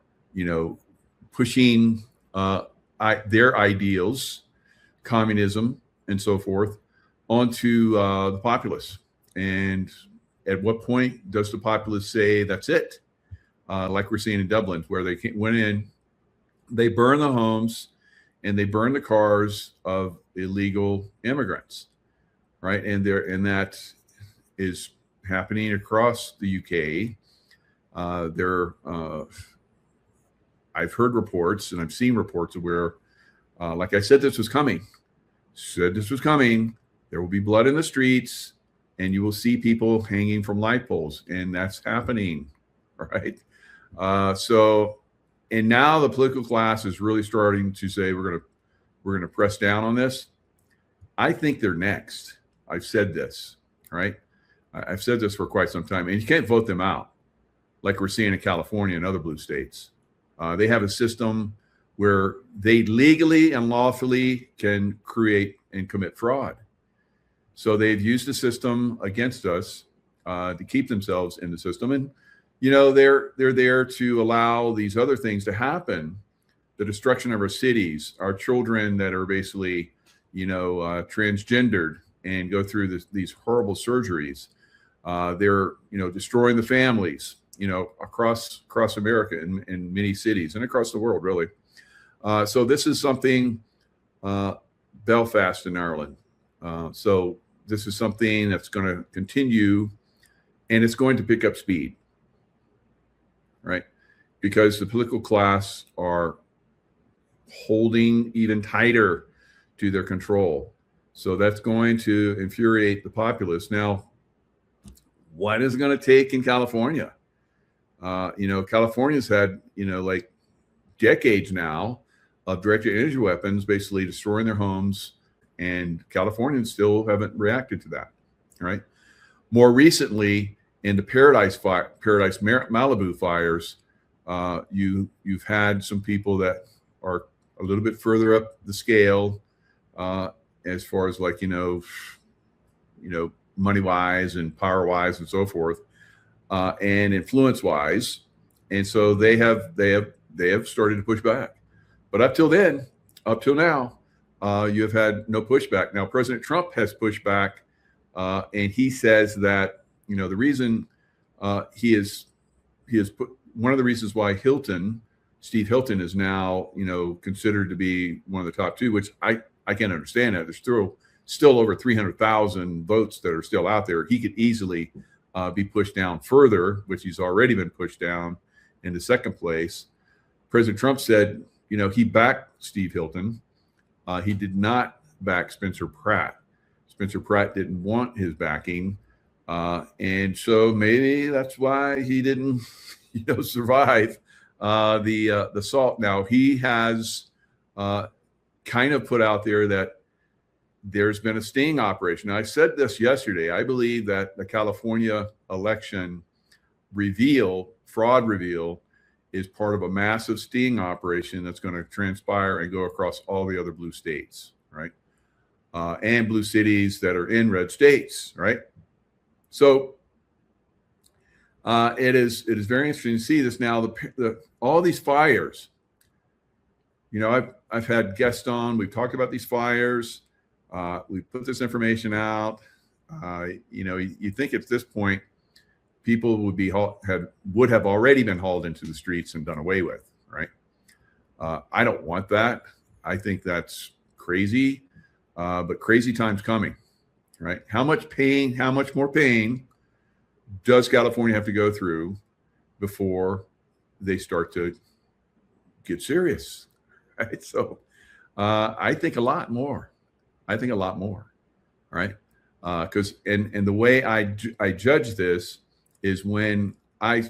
pushing their ideals, communism and so forth, onto the populace. And at what point does the populace say that's it? Like we're seeing in Dublin, where they went in, they burned the homes and they burned the cars of illegal immigrants, right? And that is happening across the UK. I've heard reports and I've seen reports of where, like I said, this was coming. There will be blood in the streets, and you will see people hanging from light poles, and that's happening, right? And now the political class is really starting to say we're gonna press down on this. I think they're next. I've said this, right? I've said this for quite some time, and you can't vote them out like we're seeing in California and other blue states. They have a system where they legally and lawfully can create and commit fraud. So they've used the system against us to keep themselves in the system. And, they're there to allow these other things to happen, the destruction of our cities, our children that are basically, transgendered and go through these horrible surgeries. They're, destroying the families, across America in many cities and across the world, really. So this is something, Belfast in Ireland. So this is something that's going to continue, and it's going to pick up speed, right? Because the political class are holding even tighter to their control. So that's going to infuriate the populace. Now, what is it going to take in California? California's had, like decades now of directed energy weapons basically destroying their homes, and Californians still haven't reacted to that, right? More recently, in the Paradise Malibu fires, you've had some people that are a little bit further up the scale as far as like money wise and power wise and so forth, and influence wise, and so they have started to push back. But up till now, you have had no pushback. Now, President Trump has pushed back, and he says that the reason he has put one of the reasons why Steve Hilton is now considered to be one of the top 2, which I can't understand that. There's still over 300,000 votes that are still out there. He could easily be pushed down further, which he's already been pushed down into second place. President Trump said, he backed Steve Hilton. He did not back Spencer Pratt. Spencer Pratt didn't want his backing. And so maybe that's why he didn't, survive the assault. Now, he has kind of put out there that there's been a sting operation. Now, I said this yesterday. I believe that the California election fraud reveal, is part of a massive sting operation that's going to transpire and go across all the other blue states, right? And blue cities that are in red states, right? So it is very interesting to see this now. All these fires. I've had guests on. We've talked about these fires. We put this information out. You think at this point people would have already been hauled into the streets and done away with, right? I don't want that. I think that's crazy, but crazy time's coming, right? How much more pain does California have to go through before they start to get serious, right? So I think a lot more. Right? Because and the way I judge this is when I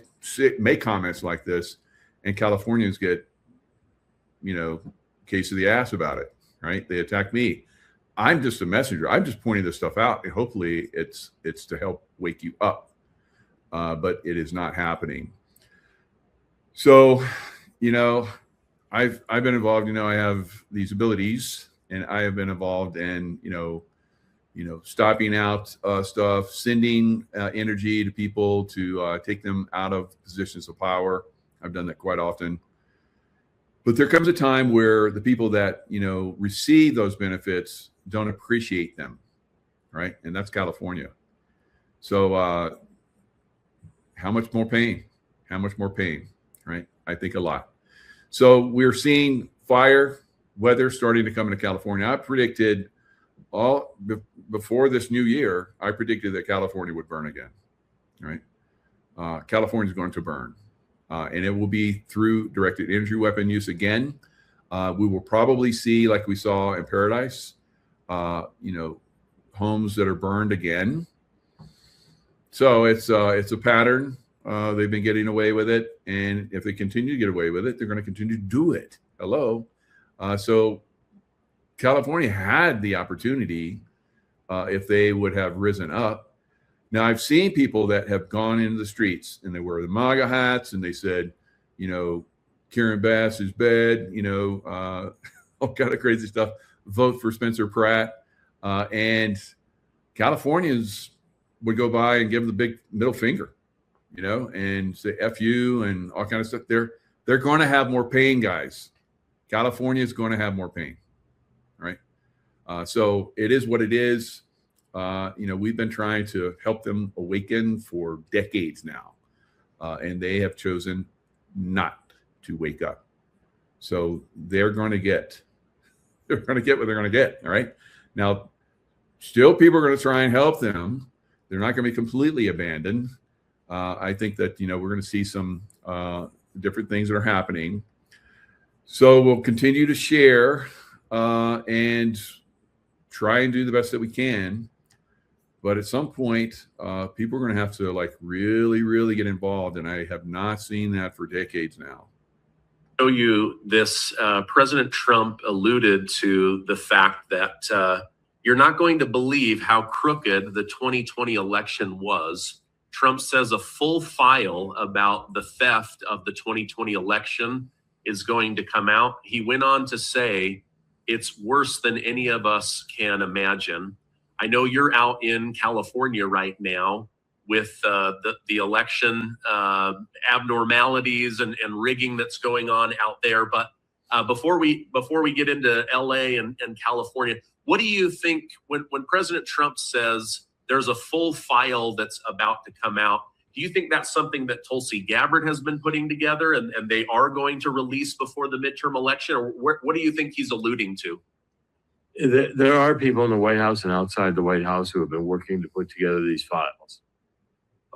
make comments like this, and Californians get, case of the ass about it, right? They attack me. I'm just a messenger. I'm just pointing this stuff out, and hopefully it's to help wake you up. But it is not happening. So, I've been involved. I have these abilities, and I have been involved in stopping out stuff, sending energy to people to take them out of positions of power. I've done that quite often. But there comes a time where the people that, receive those benefits don't appreciate them, right? And that's California. So how much more pain? How much more pain, right? I think a lot. So we're seeing fire weather starting to come into California. I predicted before this new year, I predicted that California would burn again, right? California is going to burn. And it will be through directed energy weapon use again. We will probably see, like we saw in Paradise, homes that are burned again. So it's a pattern. They've been getting away with it, and if they continue to get away with it, they're going to continue to do it. Hello, so California had the opportunity if they would have risen up. Now, I've seen people that have gone into the streets and they wear the MAGA hats and they said, Karen Bass is bad, all kind of crazy stuff. Vote for Spencer Pratt. And Californians would go by and give them the big middle finger, and say F you and all kind of stuff. They're going to have more pain, guys. California is going to have more pain, right? So it is what it is. We've been trying to help them awaken for decades now, and they have chosen not to wake up. So they're going to get what they're going to get. All right. Now, still, people are going to try and help them. They're not going to be completely abandoned. I think that we're going to see some different things that are happening. So we'll continue to share and try and do the best that we can. But at some point, people are going to have to really, really get involved. And I have not seen that for decades now. Show you this, President Trump alluded to the fact that you're not going to believe how crooked the 2020 election was. Trump says a full file about the theft of the 2020 election is going to come out. He went on to say it's worse than any of us can imagine. I know you're out in California right now with the election abnormalities and rigging that's going on out there. But before we get into LA and California, what do you think when President Trump says there's a full file that's about to come out? Do you think that's something that Tulsi Gabbard has been putting together and they are going to release before the midterm election? Or what do you think he's alluding to? There are people in the White House and outside the White House who have been working to put together these files.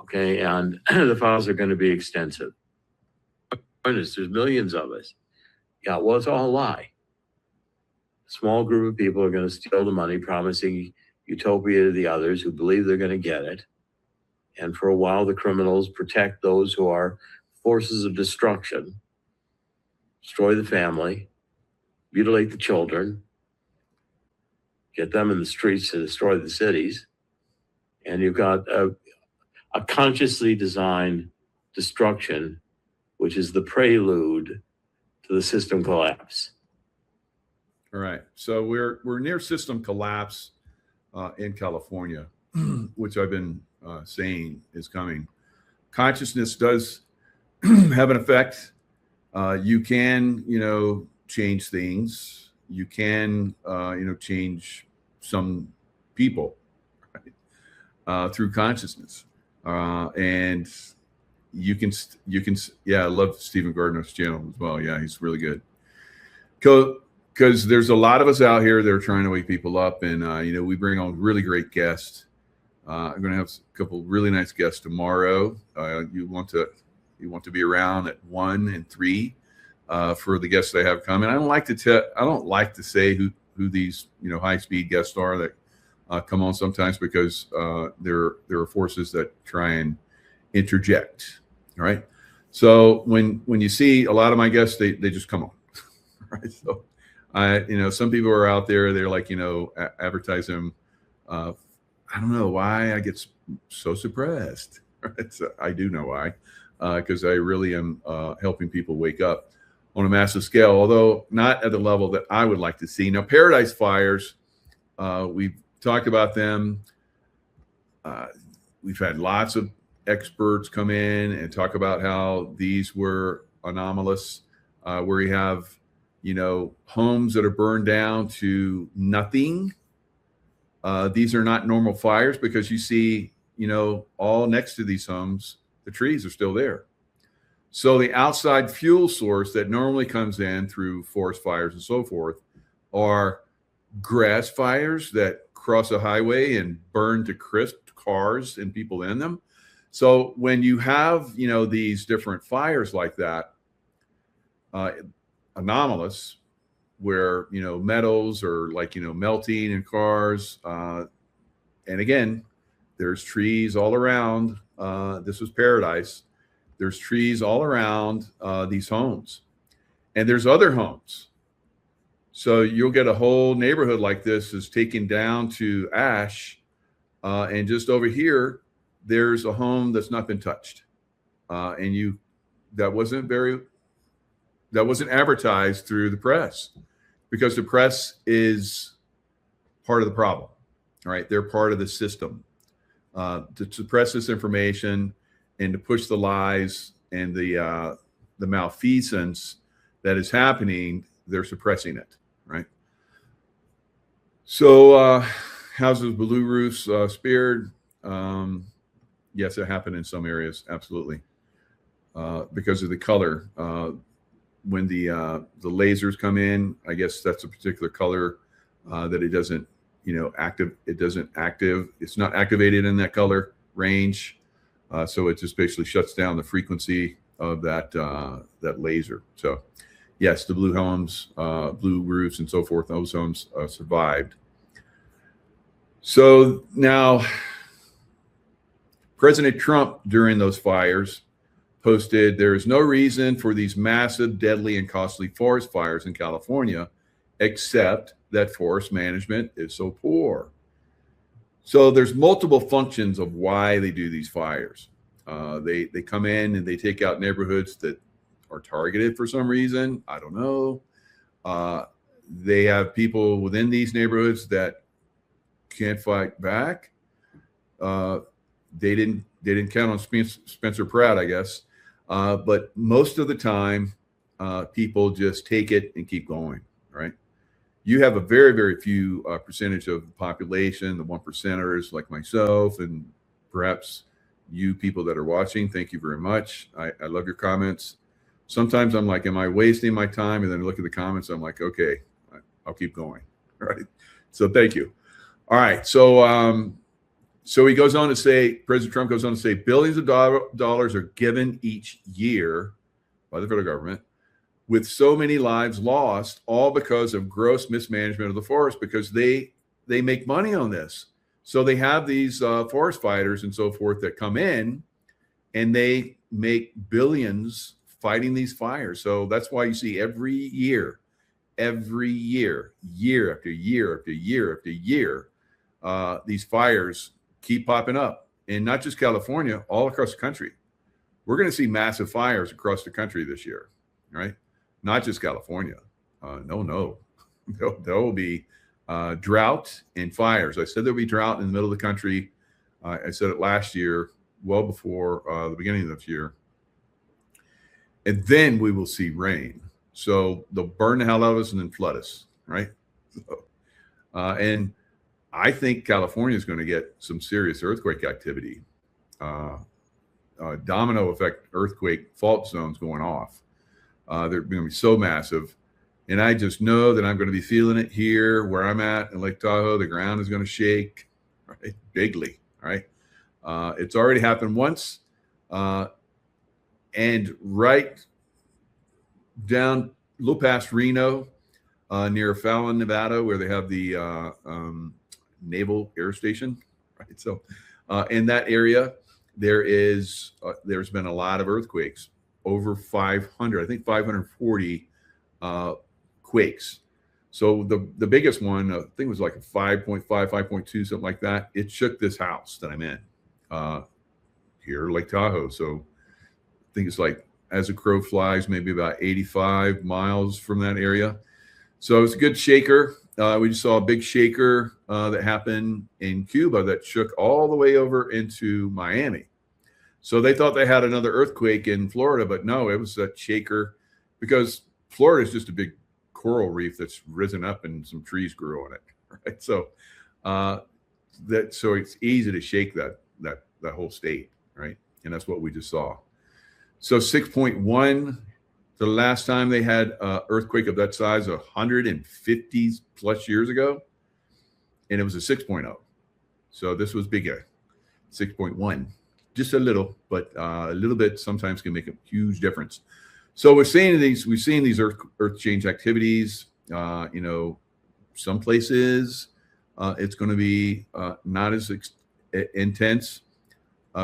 Okay, and the files are going to be extensive. There's millions of us. Yeah, well, it's all a lie. A small group of people are going to steal the money, promising utopia to the others who believe they're going to get it. And for a while, the criminals protect those who are forces of destruction, destroy the family, mutilate the children, get them in the streets to destroy the cities. And you've got a consciously designed destruction, which is the prelude to the system collapse. All right. So we're near system collapse in California, which I've been saying is coming. Consciousness does have an effect. You can, change things. You can, change some people, right? Through consciousness. And you can, I love Stephen Gardner's channel as well. Yeah, he's really good. Because there's a lot of us out here that are trying to wake people up, and we bring on really great guests. I'm going to have a couple really nice guests tomorrow. You want to be around at 1 and 3 for the guests they have coming. I don't like to say who these high speed guests are. That come on sometimes because there are forces that try and interject. All right. So when you see a lot of my guests, they just come on. Right. So some people are out there, they're like, advertising. I don't know why I get so suppressed. Right? So I do know why, because I really am helping people wake up on a massive scale, although not at the level that I would like to see. Now, Paradise Fires, we've talked about them. We've had lots of experts come in and talk about how these were anomalous, where you have, homes that are burned down to nothing. These are not normal fires because you see, all next to these homes, the trees are still there. So the outside fuel source that normally comes in through forest fires and so forth are grass fires that cross a highway and burn to crisp cars and people in them. So when you have, these different fires like that, anomalous, where, metals are like, melting in cars. And again, there's trees all around. This was Paradise. There's trees all around these homes. And there's other homes. So you'll get a whole neighborhood like this is taken down to ash. And just over here, there's a home that's not been touched. That wasn't advertised through the press, because the press is part of the problem, right? They're part of the system to suppress this information and to push the lies and the malfeasance that is happening. They're suppressing it, right? So houses with blue roofs spared. Yes, it happened in some areas, absolutely, because of the color. When the lasers come in, I guess that's a particular color that it doesn't, it's not activated in that color range. So it just basically shuts down the frequency of that laser. So yes, the blue homes, blue roofs and so forth, those homes survived. So now President Trump, during those fires, posted, "There is no reason for these massive, deadly, and costly forest fires in California, except that forest management is so poor." So there's multiple functions of why they do these fires. They come in and they take out neighborhoods that are targeted for some reason. I don't know. They have people within these neighborhoods that can't fight back. They didn't count on Spencer Pratt, I guess. But most of the time, people just take it and keep going, right? You have a very, very few percentage of the population, the 1%ers like myself, and perhaps you people that are watching. Thank you very much. I love your comments. Sometimes I'm like, am I wasting my time? And then I look at the comments, I'm like, okay, I'll keep going, right? So thank you. All right, so he goes on to say, President Trump goes on to say, billions of dollars are given each year by the federal government, with so many lives lost, all because of gross mismanagement of the forest, because they make money on this. So they have these forest fighters and so forth that come in and they make billions fighting these fires. So that's why you see every year, year after year after year after year, these fires keep popping up, and not just California, all across the country. We're going to see massive fires across the country this year, right? Not just California. No. There will be drought and fires. I said there'll be drought in the middle of the country. I said it last year, well before the beginning of this year. And then we will see rain. So they'll burn the hell out of us and then flood us, right? And I think California is going to get some serious earthquake activity. Domino effect earthquake fault zones going off. They're going to be so massive. And I just know that I'm going to be feeling it here where I'm at in Lake Tahoe. The ground is going to shake, right? Bigly, right? It's already happened once. And right down a little past Reno, near Fallon, Nevada, where they have the Naval Air Station, right? So in that area, there's been a lot of earthquakes, over 500, I think 540 quakes. So the biggest one, I think it was like a 5.5, 5.2, something like that. It shook this house that I'm in here, Lake Tahoe. So I think it's like, as a crow flies, maybe about 85 miles from that area. So it's a good shaker. We just saw a big shaker that happened in Cuba that shook all the way over into Miami. So they thought they had another earthquake in Florida, but no, it was that shaker, because Florida is just a big coral reef that's risen up and some trees grew on it, right? So so it's easy to shake that whole state, right? And that's what we just saw. So 6.1, the last time they had an earthquake of that size, 150 plus years ago, and it was a 6.0. So this was bigger, 6.1, just a little, but a little bit sometimes can make a huge difference. So we've seen these earth change activities. Some places it's going to be not as intense.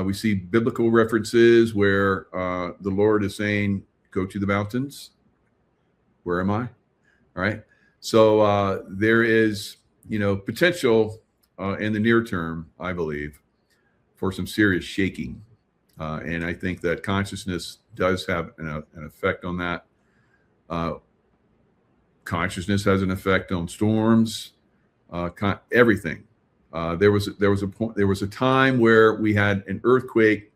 We see biblical references where the Lord is saying, "Go to the mountains." Where am I? All right. So there is, potential in the near term, I believe, for some serious shaking. And I think that consciousness does have an effect on that. Consciousness has an effect on storms, everything. There was a time where we had an earthquake,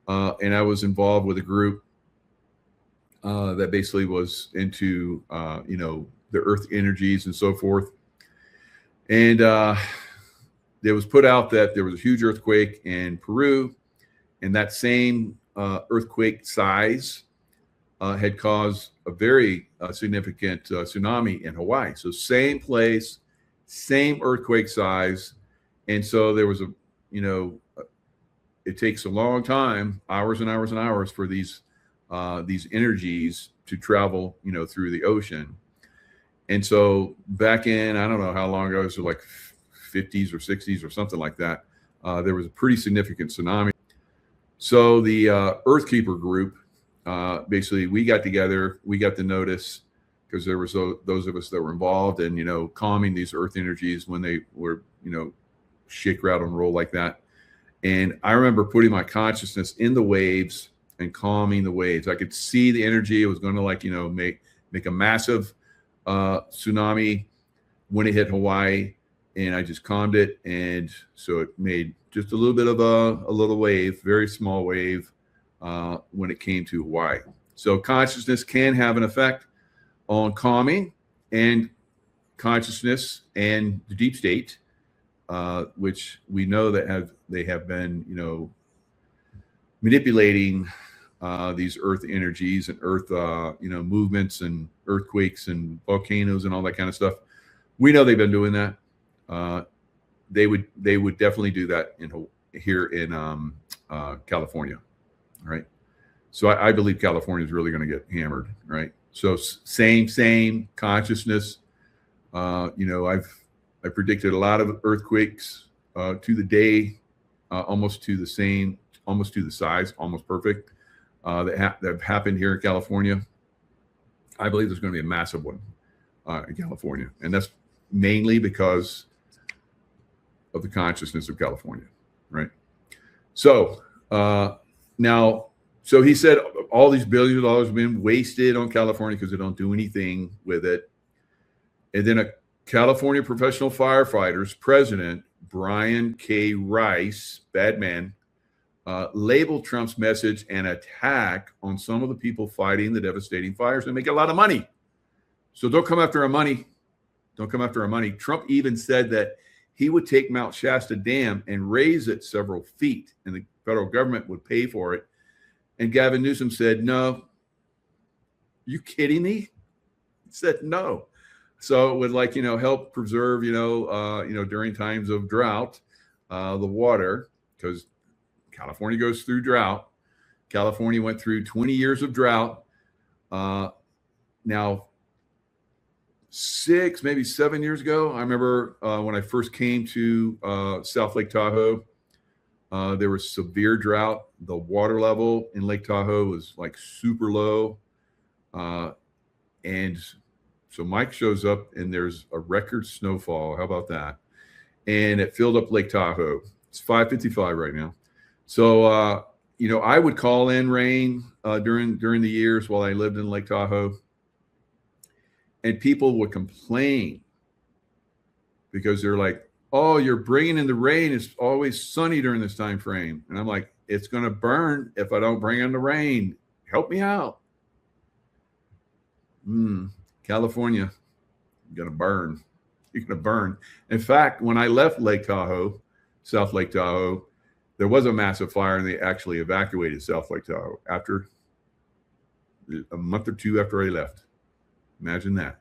and I was involved with a group that basically was into the earth energies and so forth. And there was put out that there was a huge earthquake in Peru, and that same earthquake size had caused a very significant tsunami in Hawaii. So same place, same earthquake size. And so there was it takes a long time, hours and hours and hours, for these energies to travel, through the ocean. And so back in, I don't know how long ago, it was like 50s or 60s or something like that, there was a pretty significant tsunami. So the Earthkeeper group, basically we got together, we got the notice, because there was those of us that were involved in, calming these earth energies when they were, shake, rattle, and roll like that. And I remember putting my consciousness in the waves and calming the waves. I could see the energy. It was going to make a massive tsunami when it hit Hawaii, and I just calmed it. And so it made just a little bit of a little wave, very small wave, when it came to Hawaii. So consciousness can have an effect on calming, and consciousness and the deep state, which we know that they have been, manipulating these earth energies and earth, movements and earthquakes and volcanoes and all that kind of stuff. We know they've been doing that. They would definitely do that here in California, right? So I believe California is really going to get hammered, right? So same consciousness. I predicted a lot of earthquakes to the day, almost to the size, almost perfect, that have happened here in California. I believe there's going to be a massive one in California, and that's mainly because of the consciousness of California, right? So so he said all these billions of dollars have been wasted on California because they don't do anything with it. And then a California Professional Firefighters president, Brian K. Rice, bad man, labeled Trump's message an attack on some of the people fighting the devastating fires and make a lot of money. So don't come after our money. Don't come after our money. Trump even said that he would take Mount Shasta Dam and raise it several feet, and the federal government would pay for it. And Gavin Newsom said, "No, you kidding me?" He said no. So it would help preserve, during times of drought, the water, because California goes through drought. California went through 20 years of drought. Now, 6, maybe 7 years ago. I remember when I first came to South Lake Tahoe, there was severe drought. The water level in Lake Tahoe was like super low. And so Mike shows up and there's a record snowfall. How about that? And it filled up Lake Tahoe. It's 5:55 right now. So, you know, I would call in rain during the years while I lived in Lake Tahoe. And people would complain because they're like, oh, you're bringing in the rain. It's always sunny during this time frame. And I'm like, it's going to burn if I don't bring in the rain. Help me out. California, you're going to burn. You're going to burn. In fact, when I left Lake Tahoe, South Lake Tahoe, there was a massive fire and they actually evacuated South Lake Tahoe after a month or two after I left. Imagine that.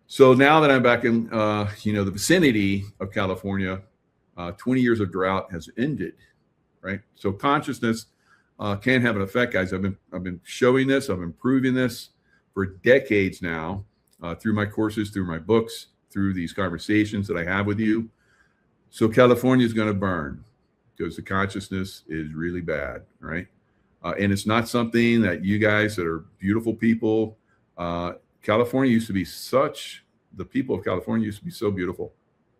So now that I'm back in, you know, the vicinity of California, 20 years of drought has ended, right? So consciousness can have an effect, guys. I've been showing this, I've been proving this for decades now, through my courses, through my books, through these conversations that I have with you. So California is going to burn because the consciousness is really bad, right? And it's not something that you guys that are beautiful people. California used to be the people of California used to be so beautiful,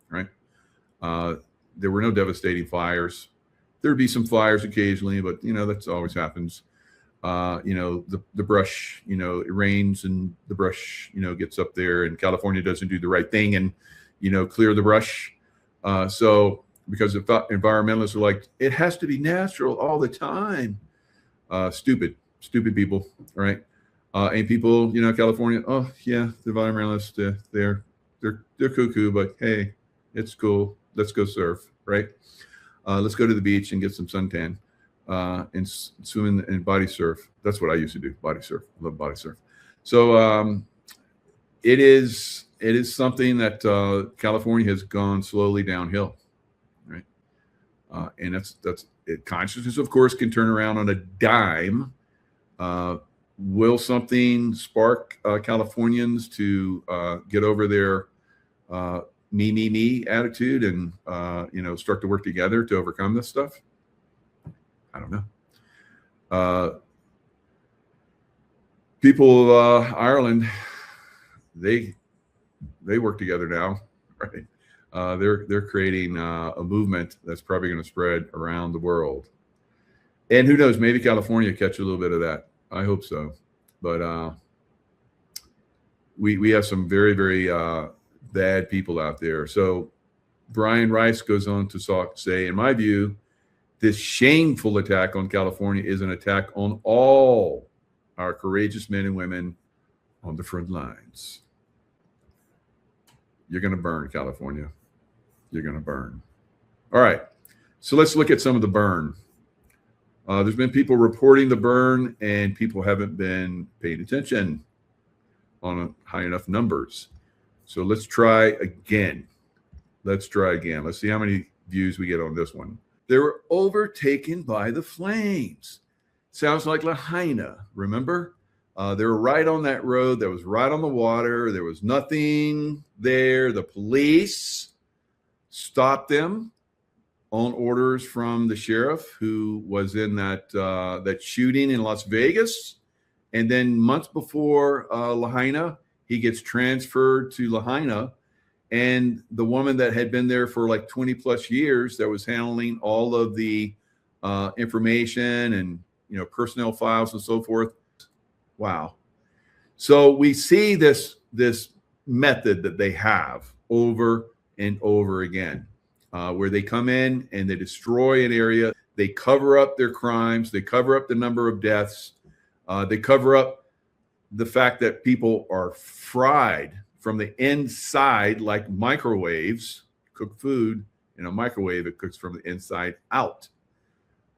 right? There were no devastating fires. There'd be some fires occasionally, but you know, that's always happens. You know, the brush, you know, it rains and the brush, you know, gets up there and California doesn't do the right thing and, you know, clear the brush. So because the environmentalists are like, it has to be natural all the time. Stupid people, right? And people, you know, California, oh yeah, the environmentalists, they're cuckoo, but hey, it's cool. Let's go surf, right? Let's go to the beach and get some suntan and swim and body surf. That's what I used to do, body surf. I love body surf. So it is something that California has gone slowly downhill, right? And that's it. Consciousness, of course, can turn around on a dime. Will something spark Californians to get over their me attitude and you know, start to work together to overcome this stuff? I don't know. People of Ireland, they work together now, right? They're creating a movement that's probably going to spread around the world. And who knows, maybe California catch a little bit of that. I hope so. But we have some very, very bad people out there. So Brian Rice goes on to say, in my view, this shameful attack on California is an attack on all our courageous men and women on the front lines. You're going to burn, California. You're going to burn. All right. So let's look at some of the burn. There's been people reporting the burn and people haven't been paying attention on high enough numbers. So let's try again. Let's see how many views we get on this one. They were overtaken by the flames. Sounds like Lahaina, remember? They were right on that road that was right on the water. There was nothing there. The police stopped them on orders from the sheriff who was in that shooting in Las Vegas. And then months before Lahaina, he gets transferred to Lahaina. And the woman that had been there for like 20 plus years that was handling all of the information and, you know, personnel files and so forth. Wow. So we see this method that they have over and over again. Where they come in and they destroy an area, they cover up their crimes, they cover up the number of deaths, they cover up the fact that people are fried from the inside like microwaves. Cook food in a microwave, it cooks from the inside out.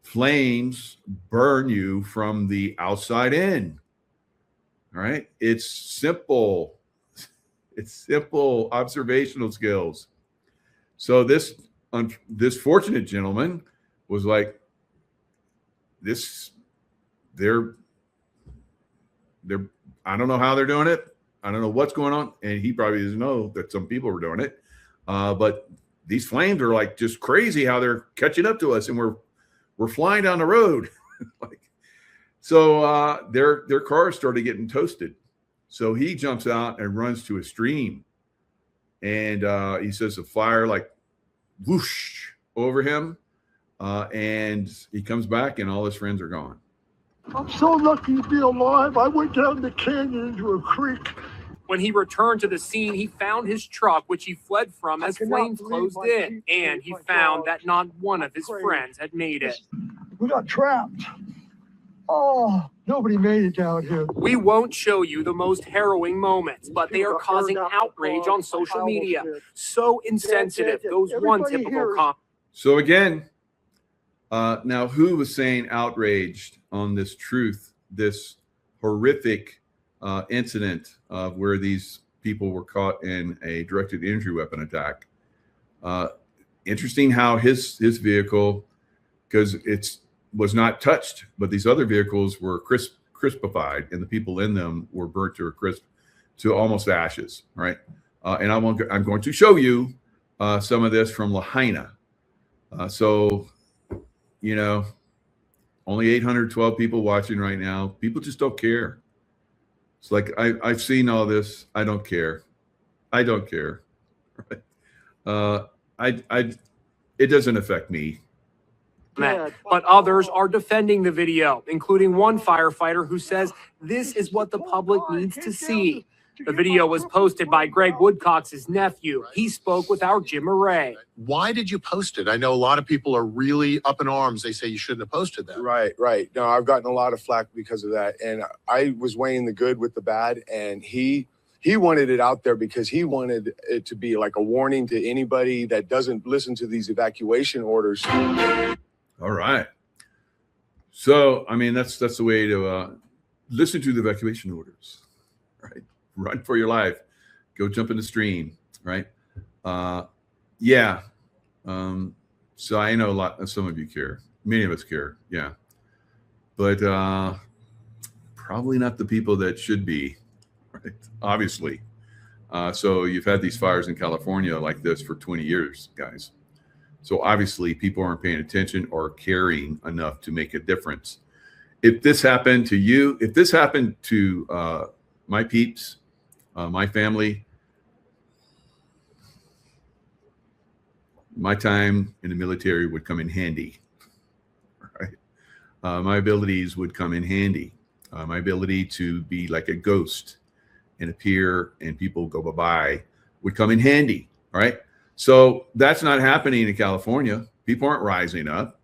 Flames burn you from the outside in. All right, it's simple. It's simple observational skills. So this fortunate gentleman was like, they're I don't know how they're doing it. I don't know what's going on, and he probably doesn't know that some people were doing it. But these flames are like just crazy how they're catching up to us, and we're flying down the road. So their cars started getting toasted. So he jumps out and runs to a stream, and he says the fire like whoosh over him, and he comes back, and all his friends are gone. I'm so lucky to be alive. I went down the canyon into a creek. When he returned to the scene, he found his truck, which he fled from as flames closed in, and he found that not one of his friends had made it. We got trapped. Oh, nobody made it down here. We won't show you the most harrowing moments, but they are causing outrage on social media. So insensitive, those one typical comments. So again, now who was saying outraged on this truth, this horrific incident of where these people were caught in a directed energy weapon attack? Interesting how his vehicle, because it was not touched, but these other vehicles were crispified, and the people in them were burnt to a crisp, to almost ashes. Right, and I'm going to show you some of this from Lahaina. So, you know, only 812 people watching right now. People just don't care. It's like I've seen all this. I don't care. I don't care. Right? It doesn't affect me. But others are defending the video, including one firefighter who says this is what the public needs to see. The video was posted by Greg Woodcock's nephew. He spoke with our Jim Murray. Why did you post it? I know a lot of people are really up in arms. They say you shouldn't have posted that. Right. No, I've gotten a lot of flack because of that. And I was weighing the good with the bad. And he wanted it out there because he wanted it to be like a warning to anybody that doesn't listen to these evacuation orders. All right. So, I mean, that's the way to listen to the evacuation orders, right? Run for your life. Go jump in the stream, right? Yeah. So I know some of you care. Many of us care, yeah. But probably not the people that should be, right? Obviously. So you've had these fires in California like this for 20 years, guys. So obviously people aren't paying attention or caring enough to make a difference. If this happened to you, if this happened to my peeps, my family, my time in the military would come in handy, right? My abilities would come in handy. My ability to be like a ghost and appear and people go bye-bye would come in handy, right? So that's not happening in California. People aren't rising up.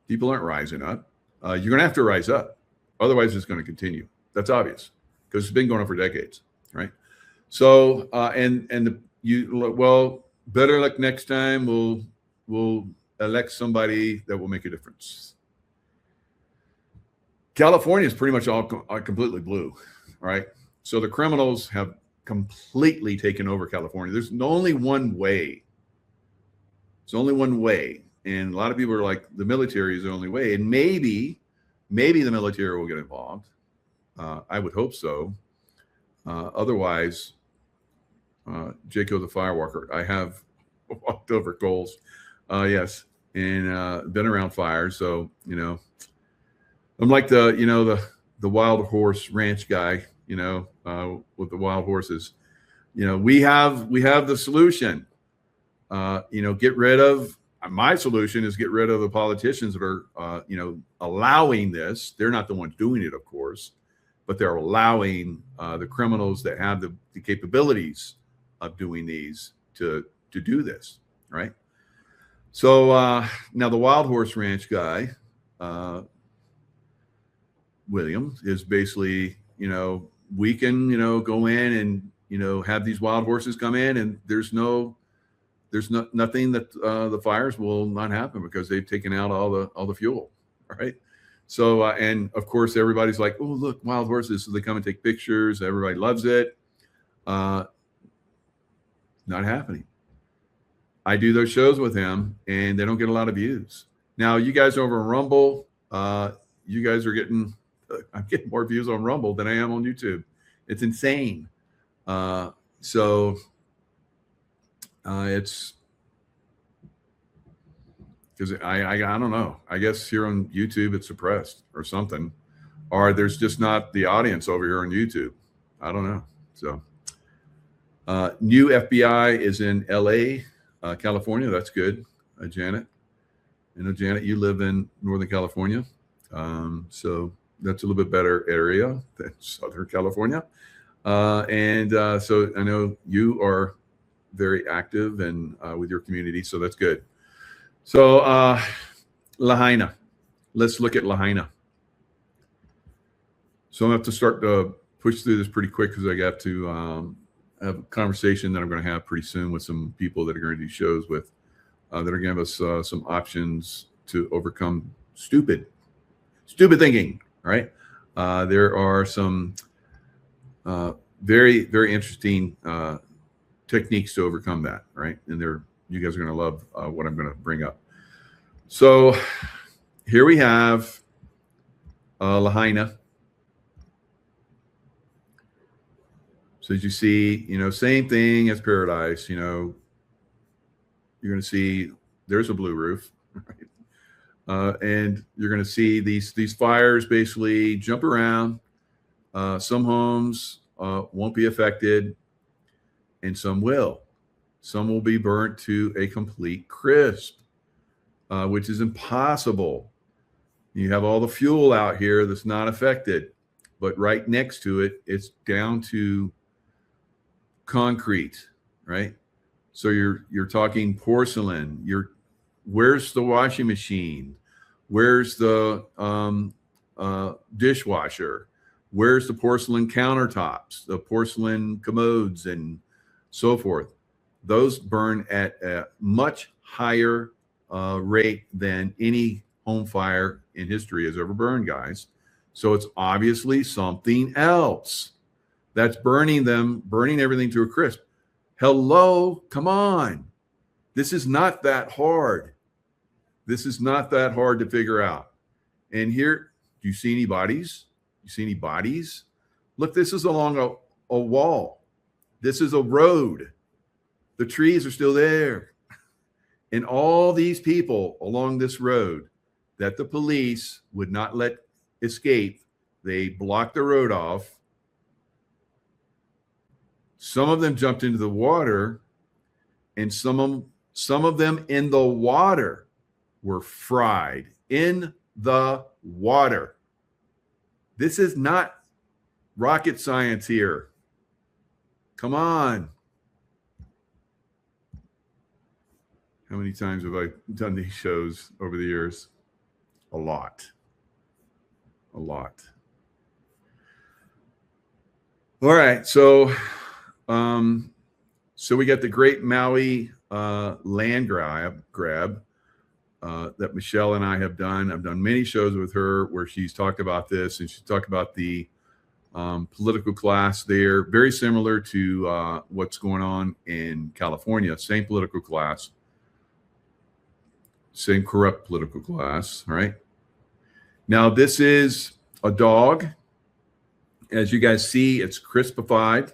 People aren't rising up. You're going to have to rise up. Otherwise, it's going to continue. That's obvious because it's been going on for decades, right? So, better luck next time. We'll elect somebody that will make a difference. California is pretty much all completely blue, right? So the criminals have completely taken over California. There's only one way. There's only one way. And a lot of people are like, the military is the only way. And maybe the military will get involved. I would hope so. Otherwise, Jaco the Firewalker, I have walked over coals. Yes. And been around fires. So, you know, I'm like the wild horse ranch guy, with the wild horses. We have the solution. Get rid of, my solution is get rid of the politicians that are, allowing this. They're not the ones doing it, of course, but they're allowing the criminals that have the capabilities of doing these to do this, right? So now the wild horse ranch guy, William, is basically, we can, go in and, have these wild horses come in, and there's nothing that the fires will not happen because they've taken out all the fuel, right? So, and of course, everybody's like, oh, look, wild horses. So they come and take pictures. Everybody loves it. Not happening. I do those shows with him, and they don't get a lot of views. Now, you guys over on Rumble, you guys are I'm getting more views on Rumble than I am on YouTube. It's insane. It's because I don't know. I guess here on YouTube it's suppressed or something, or there's just not the audience over here on YouTube. I don't know. So new FBI is in LA, California. That's good. Janet. I know, Janet, you live in Northern California. So that's a little bit better area than Southern California. So I know you are very active and with your community. So that's good. So Lahaina. Let's look at Lahaina. So I'm going to have to start to push through this pretty quick because I got to have a conversation that I'm going to have pretty soon with some people that are going to do shows with that are going to give us some options to overcome stupid thinking, right? There are some very, very interesting techniques to overcome that, right? And you guys are going to love what I'm going to bring up. So here we have Lahaina. So as you see, same thing as paradise, you're going to see there's a blue roof, right? And you're going to see these fires basically jump around. Some homes won't be affected, and some will. Some will be burnt to a complete crisp, which is impossible. You have all the fuel out here that's not affected, but right next to it, it's down to concrete, right? So you're talking porcelain. Where's the washing machine? Where's the dishwasher? Where's the porcelain countertops, the porcelain commodes, and so forth? Those burn at a much higher rate than any home fire in history has ever burned, guys. So it's obviously something else that's burning everything to a crisp. Hello, come on. This is not that hard. This is not that hard to figure out. And here, do you see any bodies? You see any bodies? Look, this is along a wall. This is a road. The trees are still there. And all these people along this road that the police would not let escape, they blocked the road off. Some of them jumped into the water, and some of them in the water were fried in the water. This is not rocket science here. Come on. How many times have I done these shows over the years? A lot. All right. So we got the Great Maui land grab that Michelle and I have done. I've done many shows with her where she's talked about this, and she talked about the political class there, very similar to what's going on in California. Same political class, same corrupt political class, right? Now, this is a dog. As you guys see, it's crispified.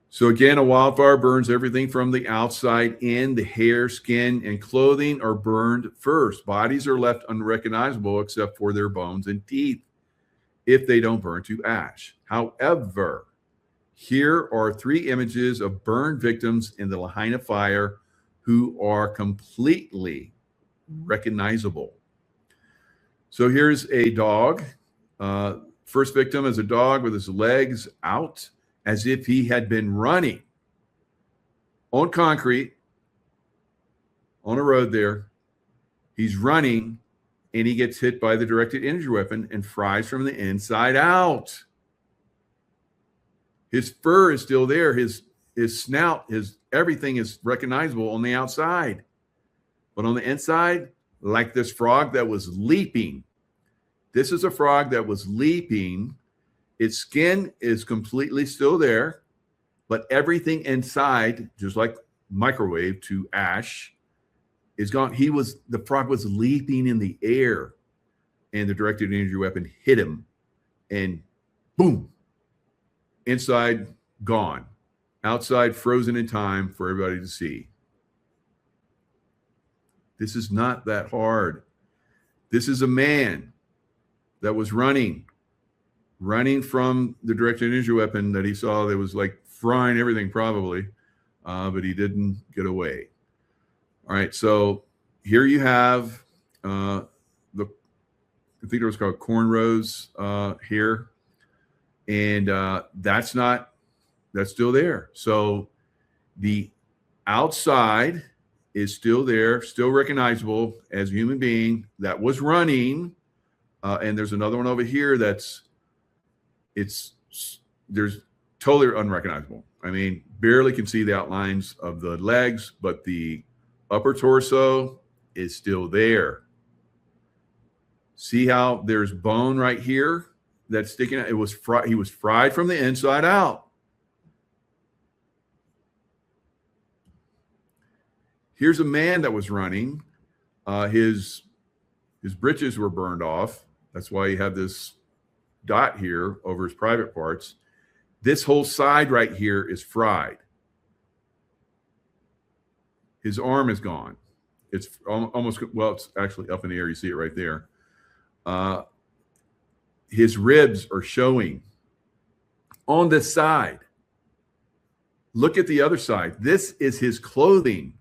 So again, a wildfire burns everything from the outside in. The hair, skin, and clothing are burned first. Bodies are left unrecognizable except for their bones and teeth if they don't burn to ash. However, here are 3 images of burned victims in the Lahaina fire who are completely recognizable. So here's a dog. First victim is a dog with his legs out as if he had been running on concrete on a road there. He's running and he gets hit by the directed energy weapon and fries from the inside out. His fur is still there. His snout, everything is recognizable on the outside. But on the inside, like this frog that was leaping. This is a frog that was leaping. Its skin is completely still there, but everything inside, just like microwave to ash, is gone. The frog was leaping in the air, and the directed energy weapon hit him, and boom, inside gone, outside frozen in time for everybody to see. This is not that hard. This is a man that was running from the directed energy weapon that he saw that was like frying everything probably, but he didn't get away. All right, so here you have I think it was called cornrows here, and that's still there. So the outside is still there, still recognizable as a human being that was running, and there's another one over here there's totally unrecognizable. I mean, barely can see the outlines of the legs, but the upper torso is still there. See how there's bone right here that's sticking out? He was fried from the inside out. Here's a man that was running. His britches were burned off. That's why he had this dot here over his private parts. This whole side right here is fried. His arm is gone. It's almost, well, it's actually up in the air. You see it right there. His ribs are showing on this side. Look at the other side. This is his clothing.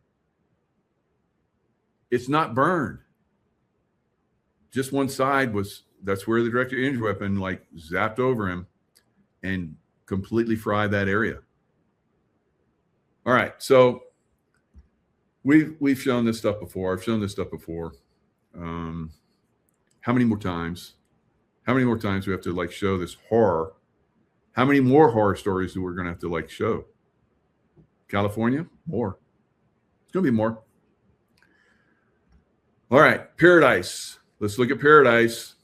It's not burned. Just one side that's where the directed energy weapon like zapped over him and completely fried that area. All right, so we've shown this stuff before. I've shown this stuff before. How many more times? How many more times do we have to like show this horror? How many more horror stories do we're going to have to like show? California? More. It's going to be more. All right, paradise. Let's look at paradise.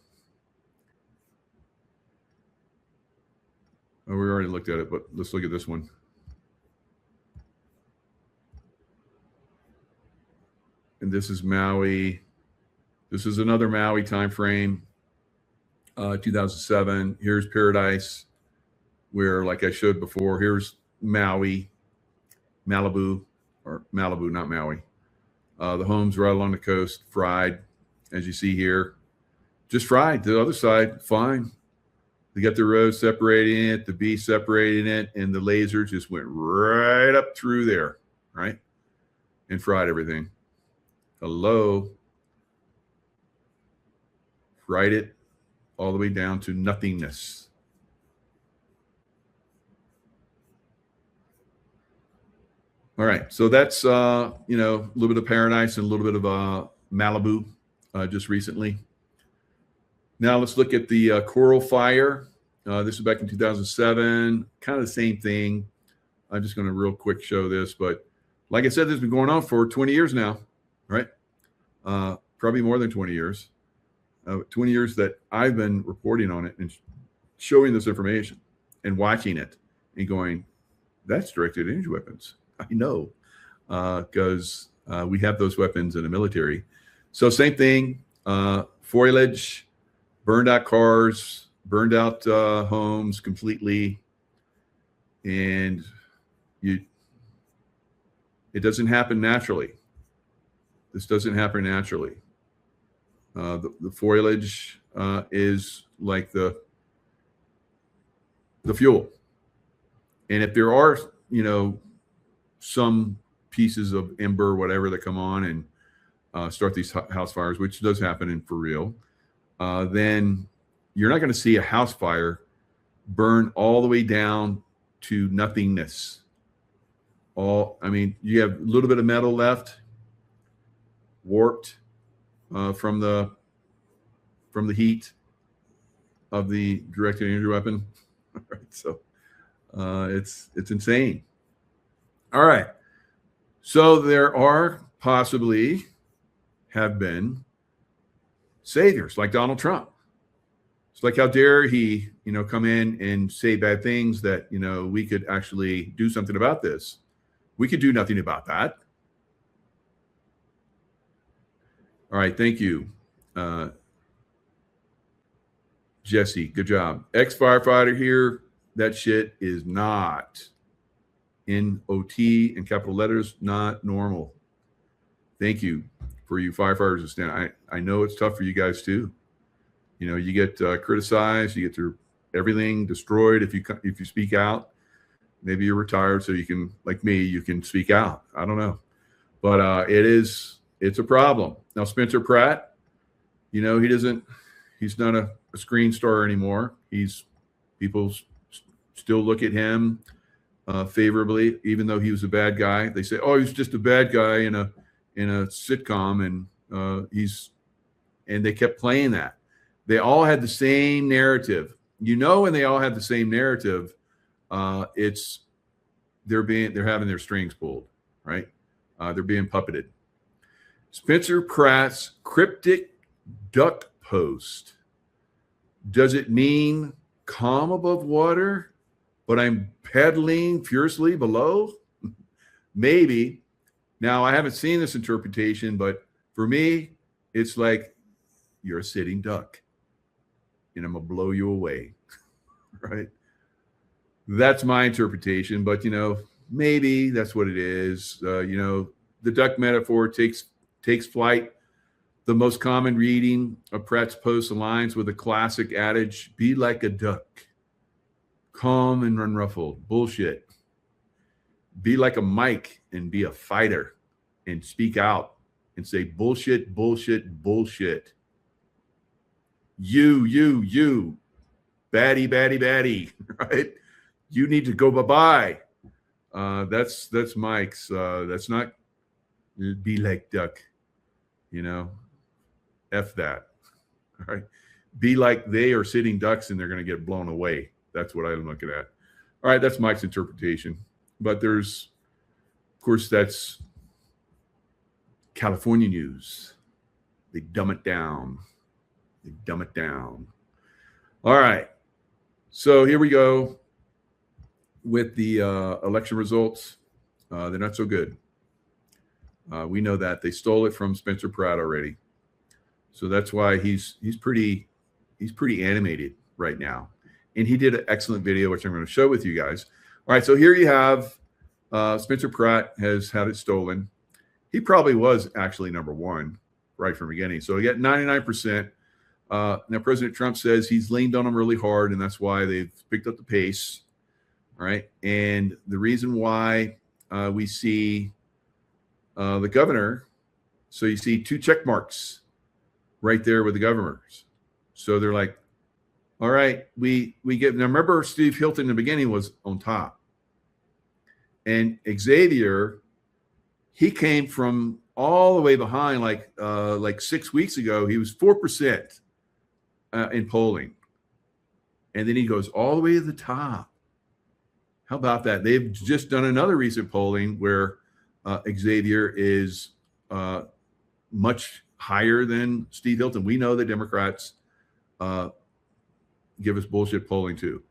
Oh, we already looked at it, but let's look at this one. And this is Maui. This is another Maui time frame, 2007. Here's paradise, where, like I showed before, here's Maui, Malibu, or Malibu, not Maui. The homes right along the coast, fried, as you see here. Just fried. The other side, fine. They got the road separating it, the B separating it, and the laser just went right up through there, right? And fried everything. Hello. Fried it all the way down to nothingness. All right, so that's a little bit of paradise and a little bit of Malibu just recently. Now let's look at the coral fire. This is back in 2007, kind of the same thing. I'm just going to real quick show this, but like I said, this has been going on for 20 years now, right? Probably more than 20 years. 20 years that I've been reporting on it and showing this information and watching it and going, that's directed energy weapons. I know, because we have those weapons in the military. So same thing, foliage, burned out cars, burned out homes completely. And it doesn't happen naturally. This doesn't happen naturally. The foliage is like the fuel. And if there are, some pieces of ember or whatever that come on and start these house fires, which does happen in for real, then you're not going to see a house fire burn all the way down to nothingness. You have a little bit of metal left, warped from the heat of the directed energy weapon. All right, so it's insane. All right, so there are possibly have been saviors like Donald Trump. It's like, how dare he, come in and say bad things that, we could actually do something about this. We could do nothing about that. All right, thank you, Jesse. Good job. Ex-firefighter here. that shit is not in OT in capital letters, not normal. Thank you for you firefighters to stand. I know it's tough for you guys too. You know, you get criticized, you get everything destroyed if you speak out. Maybe you're retired, so you can, like me, you can speak out. I don't know, but it's a problem. Now Spencer Pratt, you know, he's not a screen star anymore. People still look at him favorably, even though he was a bad guy. They say, "Oh, he's just a bad guy in a sitcom," and they kept playing that. They all had the same narrative, you know, and they all had the same narrative. They're having their strings pulled, right? They're being puppeted. Spencer Pratt's cryptic duck post. Does it mean calm above water, but I'm paddling furiously below? Maybe. Now, I haven't seen this interpretation, but for me, it's like you're a sitting duck and I'm going to blow you away, right? That's my interpretation, but, you know, maybe that's what it is. You know, the duck metaphor takes flight. The most common reading of Pratt's post aligns with a classic adage, be like a duck, calm and unruffled. Bullshit. Be like a Mike and be a fighter and speak out and say bullshit, bullshit, bullshit. You, baddie, baddie, baddie, right? You need to go bye-bye. That's Mike's. That's not be like duck, you know, F that, all right? Be like they are sitting ducks and they're going to get blown away. That's what I'm looking at. All right, that's Mike's interpretation. But there's, of course, that's California news. They dumb it down. They dumb it down. All right. So here we go with the election results. They're not so good. We know that. They stole it from Spencer Pratt already. So that's why he's pretty animated right now. And he did an excellent video, which I'm going to show with you guys. All right, so here you have Spencer Pratt has had it stolen. He probably was actually number one right from the beginning. So he got 99%. Now, President Trump says he's leaned on them really hard, and that's why they've picked up the pace. All right, and the reason why we see the governor, so you see 2 check marks right there with the governors. So they're like, all right, we get, now remember Steve Hilton in the beginning was on top. And Xavier, he came from all the way behind, like 6 weeks ago, he was 4% in polling. And then he goes all the way to the top. How about that? They've just done another recent polling where Xavier is much higher than Steve Hilton. We know the Democrats give us bullshit polling too.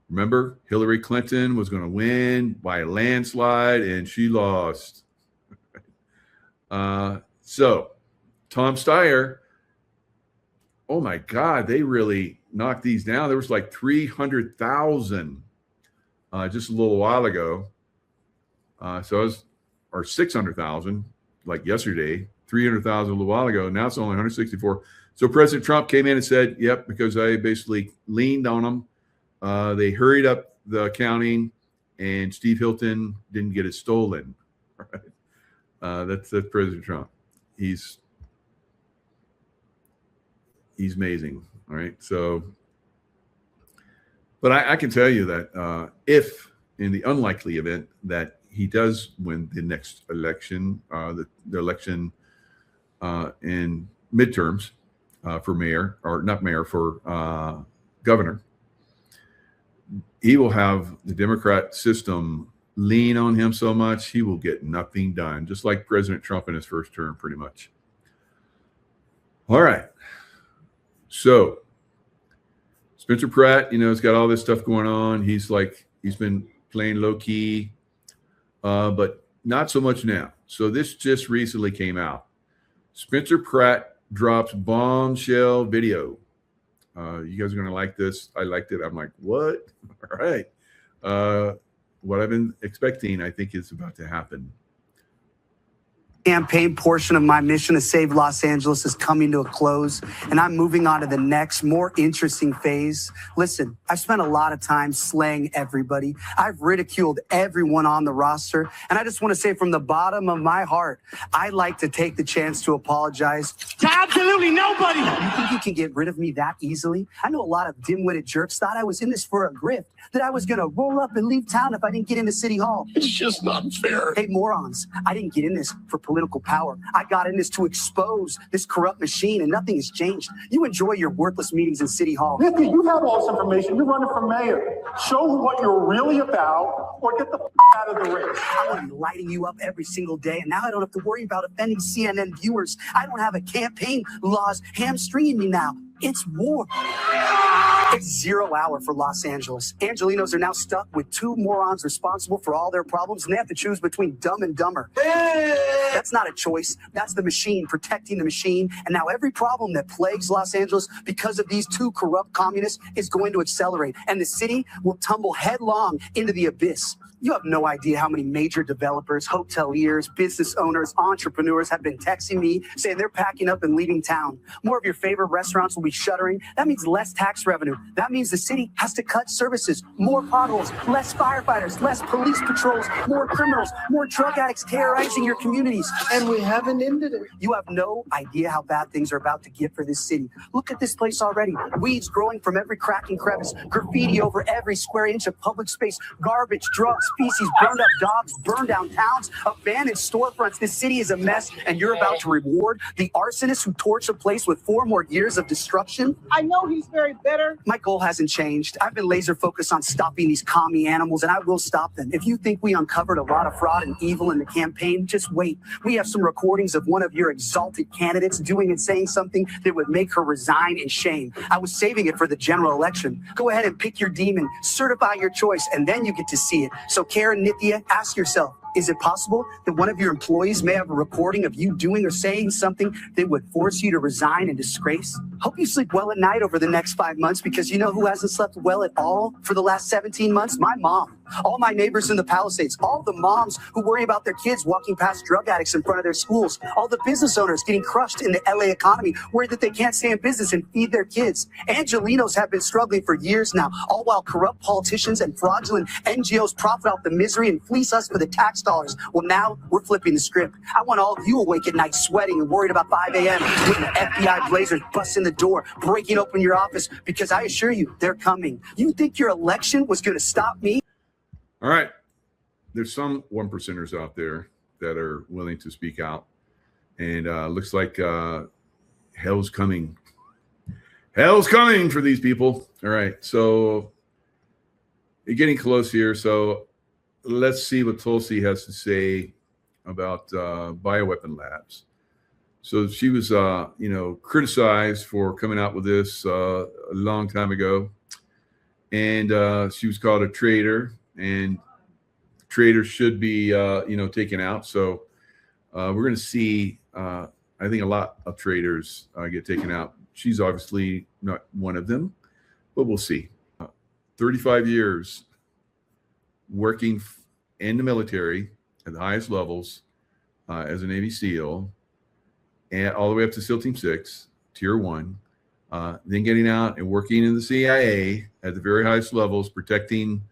Remember, Hillary Clinton was going to win by a landslide and she lost. So Tom Steyer, oh my God, they really knocked these down. There was like 300,000 just a little while ago. So it was, or 600,000 like yesterday, 300,000 a little while ago. Now it's only 164. So President Trump came in and said, yep, because I basically leaned on them. They hurried up the counting and Steve Hilton didn't get it stolen. Right? That's President Trump. He's amazing. All right. So, but I can tell you that if in the unlikely event that he does win the next election, the election in midterms for mayor, or not mayor, for governor, he will have the Democrat system lean on him so much, he will get nothing done, just like President Trump in his first term, pretty much. All right. So Spencer Pratt, you know, has got all this stuff going on. He's been playing low key, but not so much now. So this just recently came out. Spencer Pratt drops bombshell video You guys are going to like this. I liked it. I'm like, what? All right. What I've been expecting, I think, is about to happen. Campaign portion of my mission to save Los Angeles is coming to a close, and I'm moving on to the next, more interesting phase. Listen, I've spent a lot of time slaying everybody. I've ridiculed everyone on the roster, and I just want to say from the bottom of my heart, I'd like to take the chance to apologize to absolutely nobody. You think you can get rid of me that easily? I know a lot of dim-witted jerks thought I was in this for a grift, that I was going to roll up and leave town if I didn't get into City Hall. It's just not fair. Hey, morons, I didn't get in this for political power. I got in this to expose this corrupt machine, and nothing has changed. You enjoy your worthless meetings in City Hall. Nikki, you have all this information. You're running for mayor. Show what you're really about, or get the out of the race. I want to be lighting you up every single day, and now I don't have to worry about offending CNN viewers. I don't have a campaign laws hamstringing me now. It's war. It's 0 hour for Los Angeles. Angelinos are now stuck with two morons responsible for all their problems, and they have to choose between dumb and dumber. That's not a choice. That's the machine protecting the machine. And now every problem that plagues Los Angeles because of these two corrupt communists is going to accelerate, and the city will tumble headlong into the abyss. You have no idea how many major developers, hoteliers, business owners, entrepreneurs have been texting me saying they're packing up and leaving town. More of your favorite restaurants will be shuttering. That means less tax revenue. That means the city has to cut services, more potholes, less firefighters, less police patrols, more criminals, more drug addicts terrorizing your communities. And we haven't ended it. You have no idea how bad things are about to get for this city. Look at this place already. Weeds growing from every crack and crevice, graffiti over every square inch of public space, garbage, drugs, feces, burned up dogs, burned down towns, abandoned storefronts. This city is a mess, and you're about to reward the arsonist who torched a place with 4 more years of destruction? I know he's very bitter. My goal hasn't changed. I've been laser focused on stopping these commie animals, and I will stop them. If you think we uncovered a lot of fraud and evil in the campaign, just wait. We have some recordings of one of your exalted candidates doing and saying something that would make her resign in shame. I was saving it for the general election. Go ahead and pick your demon, certify your choice, and then you get to see it. So Karen, Nithya, ask yourself, is it possible that one of your employees may have a recording of you doing or saying something that would force you to resign in disgrace? Hope you sleep well at night over the next 5 months, because you know who hasn't slept well at all for the last 17 months? My mom. All my neighbors in the Palisades, all the moms who worry about their kids walking past drug addicts in front of their schools, all the business owners getting crushed in the LA economy, worried that they can't stay in business and feed their kids. Angelinos have been struggling for years now, all while corrupt politicians and fraudulent NGOs profit off the misery and fleece us for the tax dollars. Well, now we're flipping the script. I want all of you awake at night sweating and worried about 5 a.m. when the FBI blazers bust in the door, breaking open your office, because I assure you, they're coming. You think your election was going to stop me? All right. There's some 1%ers out there that are willing to speak out. And looks like hell's coming. Hell's coming for these people. All right. So you're getting close here. So let's see what Tulsi has to say about bioweapon labs. So she was, criticized for coming out with this a long time ago. And she was called a traitor. And traders should be, taken out. So we're going to see, I think, a lot of traders get taken out. She's obviously not one of them, but we'll see. 35 years working in the military at the highest levels as a Navy SEAL, and all the way up to SEAL Team 6, Tier 1, then getting out and working in the CIA at the very highest levels, protecting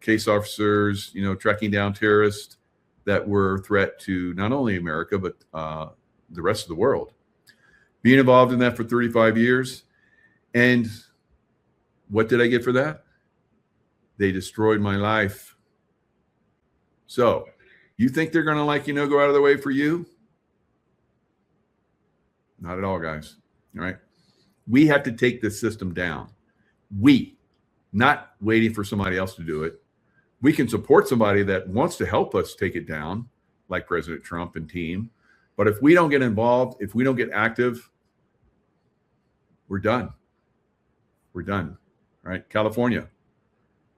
case officers, tracking down terrorists that were a threat to not only America, but the rest of the world. Being involved in that for 35 years. And what did I get for that? They destroyed my life. So you think they're going to go out of the way for you? Not at all, guys. All right. We have to take this system down. Not waiting for somebody else to do it. We can support somebody that wants to help us take it down, like President Trump and team. But if we don't get involved, if we don't get active, we're done. We're done. All right. California.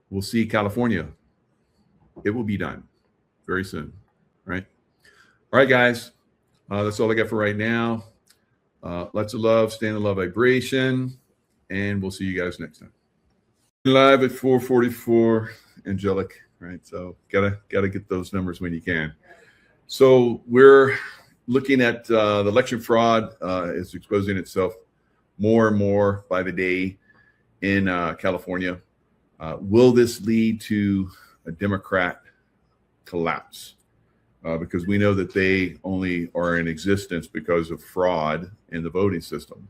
We'll see California. It will be done very soon. All right. All right, guys. That's all I got for right now. Lots of love. Stay in the love vibration. And we'll see you guys next time. Live at 4:44, angelic, right? So gotta get those numbers when you can. So we're looking at the election fraud is exposing itself more and more by the day in California. Will this lead to a Democrat collapse? Because we know that they only are in existence because of fraud in the voting system.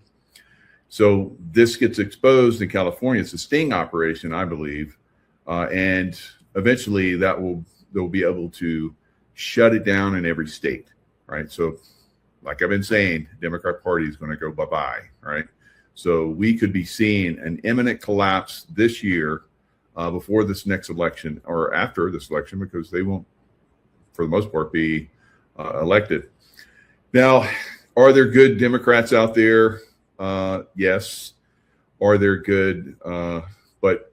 So this gets exposed in California. It's a sting operation, I believe, and eventually they'll be able to shut it down in every state, right? So, like I've been saying, Democrat Party is going to go bye-bye, right? So we could be seeing an imminent collapse this year before this next election or after this election, because they won't, for the most part, be elected. Now, are there good Democrats out there? Yes. Are there good? But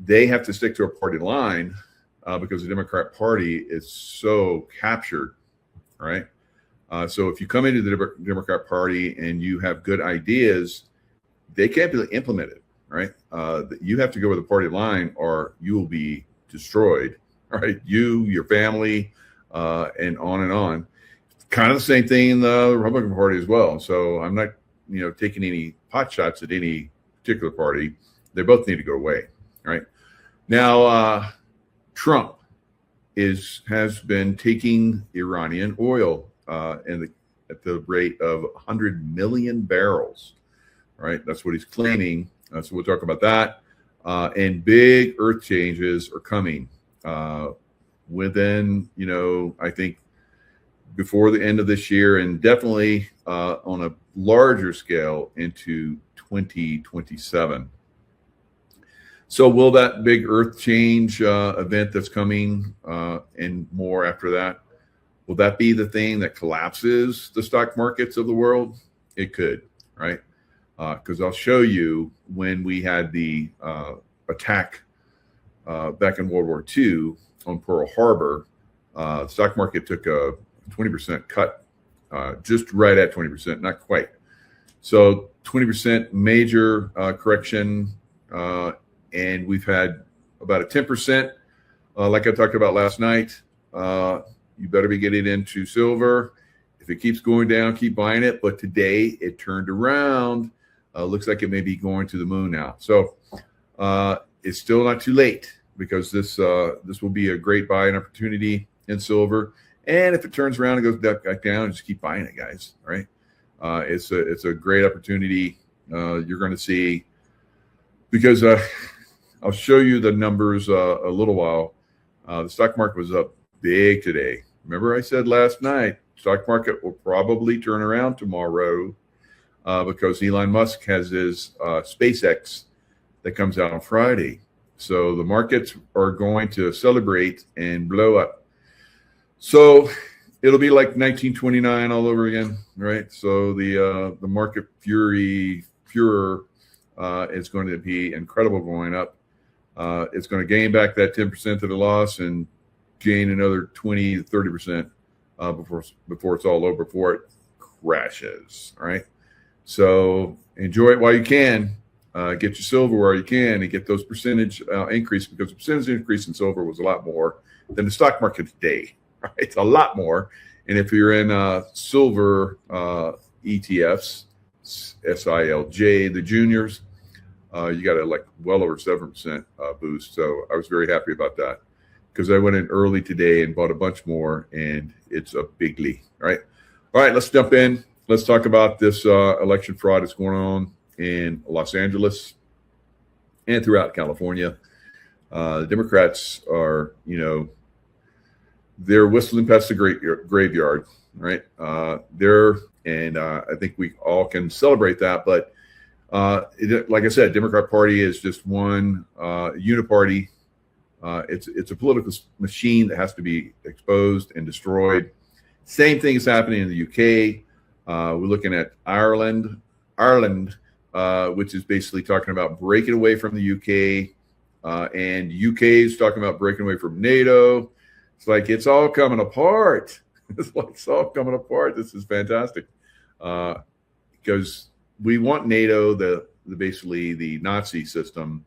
they have to stick to a party line because the Democrat Party is so captured, right? So if you come into the Democrat Party and you have good ideas, they can't be implemented, right? You have to go with the party line or you will be destroyed, right? You, your family, and on and on. Kind of the same thing in the Republican Party as well. So I'm not, taking any pot shots at any particular party. They both need to go away, right? Now, Trump has been taking Iranian oil at the rate of 100 million barrels, right? That's what he's claiming. So we'll talk about that. And big earth changes are coming within, I think before the end of this year, and definitely on a larger scale into 2027. So will that big earth change event that's coming and more after that, will that be the thing that collapses the stock markets of the world? It could, right? Because I'll show you when we had the attack back in World War II on Pearl Harbor, the stock market took a 20% cut, just right at 20%, not quite. So 20% major correction, and we've had about a 10%, like I talked about last night. You better be getting into silver. If it keeps going down, keep buying it. But today it turned around. Looks like it may be going to the moon now. So it's still not too late, because this will be a great buying opportunity in silver. And if it turns around and goes back down, just keep buying it, guys. Right? It's a great opportunity. You're going to see, because I'll show you the numbers a little while. The stock market was up big today. Remember I said last night, stock market will probably turn around tomorrow because Elon Musk has his SpaceX that comes out on Friday. So the markets are going to celebrate and blow up. So it'll be like 1929 all over again, right? So the market furor is going to be incredible going up. It's going to gain back that 10% of the loss and gain another 20 to 30% before it's all over, before it crashes. All right. So enjoy it while you can. Get your silver while you can and get those percentage increase, because the percentage increase in silver was a lot more than the stock market today. Right? It's a lot more. And if you're in silver ETFs, SILJ, the juniors, you got a well over 7% boost. So I was very happy about that, because I went in early today and bought a bunch more, and it's a bigly. All right, let's jump in. Let's talk about this election fraud that's going on in Los Angeles and throughout California. The Democrats are, they're whistling past the graveyard, right? I think we all can celebrate that. But like I said, Democrat Party is just one uniparty. It's a political machine that has to be exposed and destroyed. Same thing is happening in the UK. We're looking at Ireland, which is basically talking about breaking away from the UK, and UK is talking about breaking away from NATO. It's like it's all coming apart. It's all coming apart. This is fantastic. because we want NATO, the basically the Nazi system,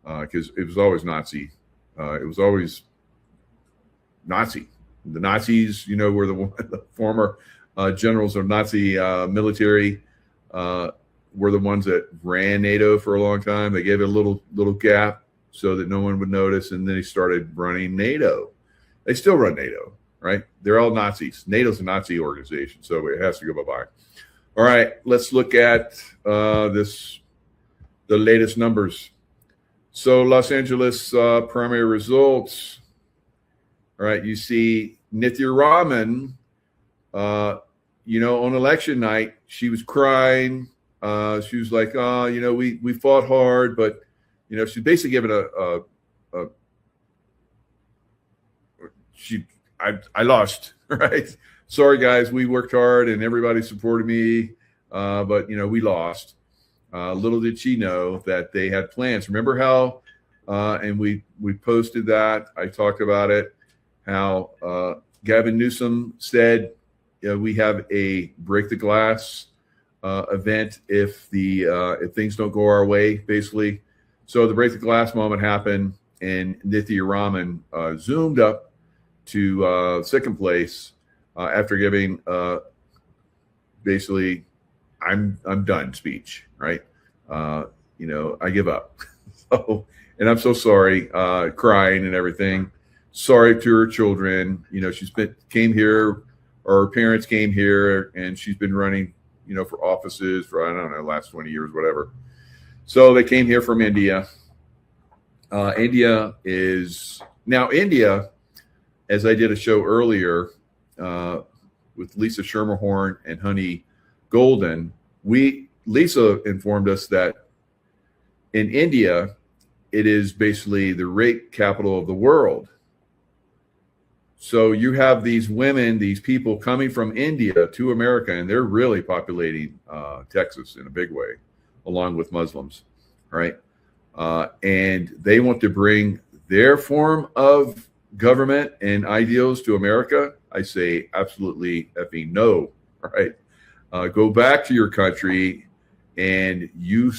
because it was always Nazi. It was always Nazi. The Nazis, were the former generals of Nazi military, were the ones that ran NATO for a long time. They gave it a little gap so that no one would notice, and then they started running NATO. They still run NATO, right? They're all Nazis. NATO's a Nazi organization, so it has to go bye-bye. All right, let's look at the latest numbers. So Los Angeles primary results. All right, you see Nithya Raman, on election night, she was crying. She was like, we fought hard, but, she's basically given I lost, right? Sorry, guys, we worked hard and everybody supported me, but, we lost. Little did she know that they had plans. Remember how, and we posted that, I talked about it, how Gavin Newsom said, we have a break the glass event if things don't go our way, basically. So the break the glass moment happened, and Nithya Raman zoomed up to second place after giving basically I'm done speech, right? I give up. So, and I'm so sorry, crying and everything. Sorry to her children. Came here, or her parents came here, and she's been running, for offices for, I don't know, last 20 years, whatever. So they came here from India. India, as I did a show earlier with Lisa Schermerhorn and Honey Golden, Lisa informed us that in India, it is basically the rape capital of the world. So you have these women, these people coming from India to America, and they're really populating Texas in a big way, along with Muslims, right? And they want to bring their form of government and ideals to America. I say absolutely effing no, right? Go back to your country and you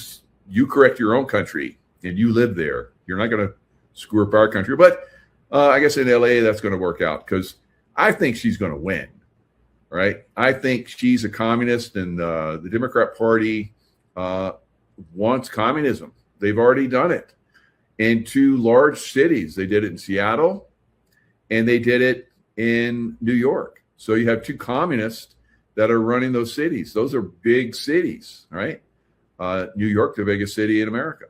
correct your own country and you live there. You're not going to screw up our country. But I guess in LA, that's going to work out because I think she's going to win, right? I think she's a communist, and the Democrat Party wants communism. They've already done it in 2 large cities. They did it in Seattle, and they did it in New York. So you have 2 communists that are running those cities. Those are big cities, right? New York, the biggest city in America,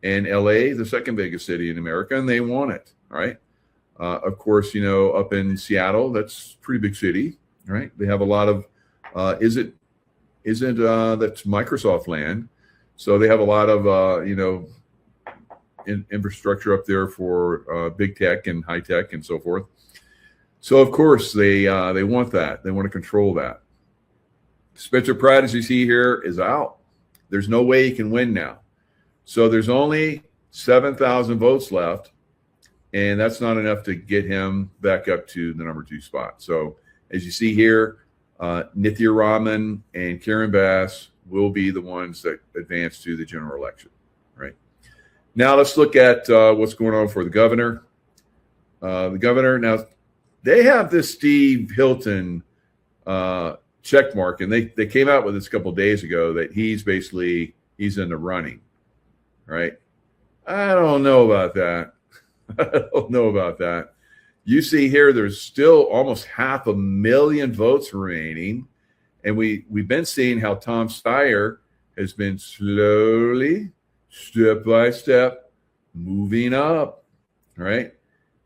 and LA, the second biggest city in America, and they want it, right? Of course, up in Seattle, that's a pretty big city, right? They have a lot of, that's Microsoft land. So they have a lot of, infrastructure up there for big tech and high tech and so forth. So of course they want that. They want to control that. Spencer Pratt, as you see here, is out. There's no way he can win now. So there's only 7,000 votes left. And that's not enough to get him back up to the number 2 spot. So as you see here, Nithya Raman and Karen Bass will be the ones that advance to the general election, right? Now let's look at what's going on for the governor. The governor, now they have this Steve Hilton check mark, and they came out with this a couple of days ago that he's in the running, right? I don't know about that. I don't know about that. You see here, there's still almost 500,000 votes remaining. And we've been seeing how Tom Steyer has been slowly, step by step, moving up, right?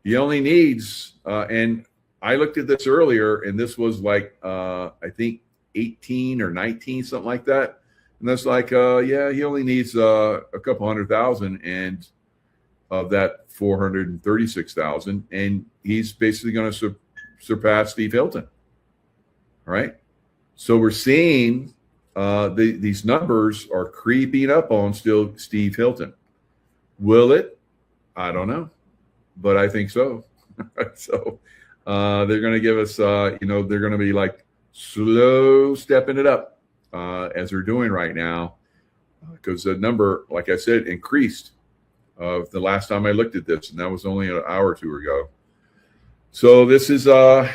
He only needs, and I looked at this earlier, and this was like, I think 18 or 19, something like that. And that's like, yeah, he only needs a couple 100,000 and of that 436,000, and he's basically going to surpass Steve Hilton, right? So we're seeing these numbers are creeping up on still Steve Hilton. Will it? I don't know, but I think so. So they're going to give us, they're going to be like slow stepping it up. as they're doing right now, because the number, like I said, increased of the last time I looked at this, and that was only an hour or two ago. So this is a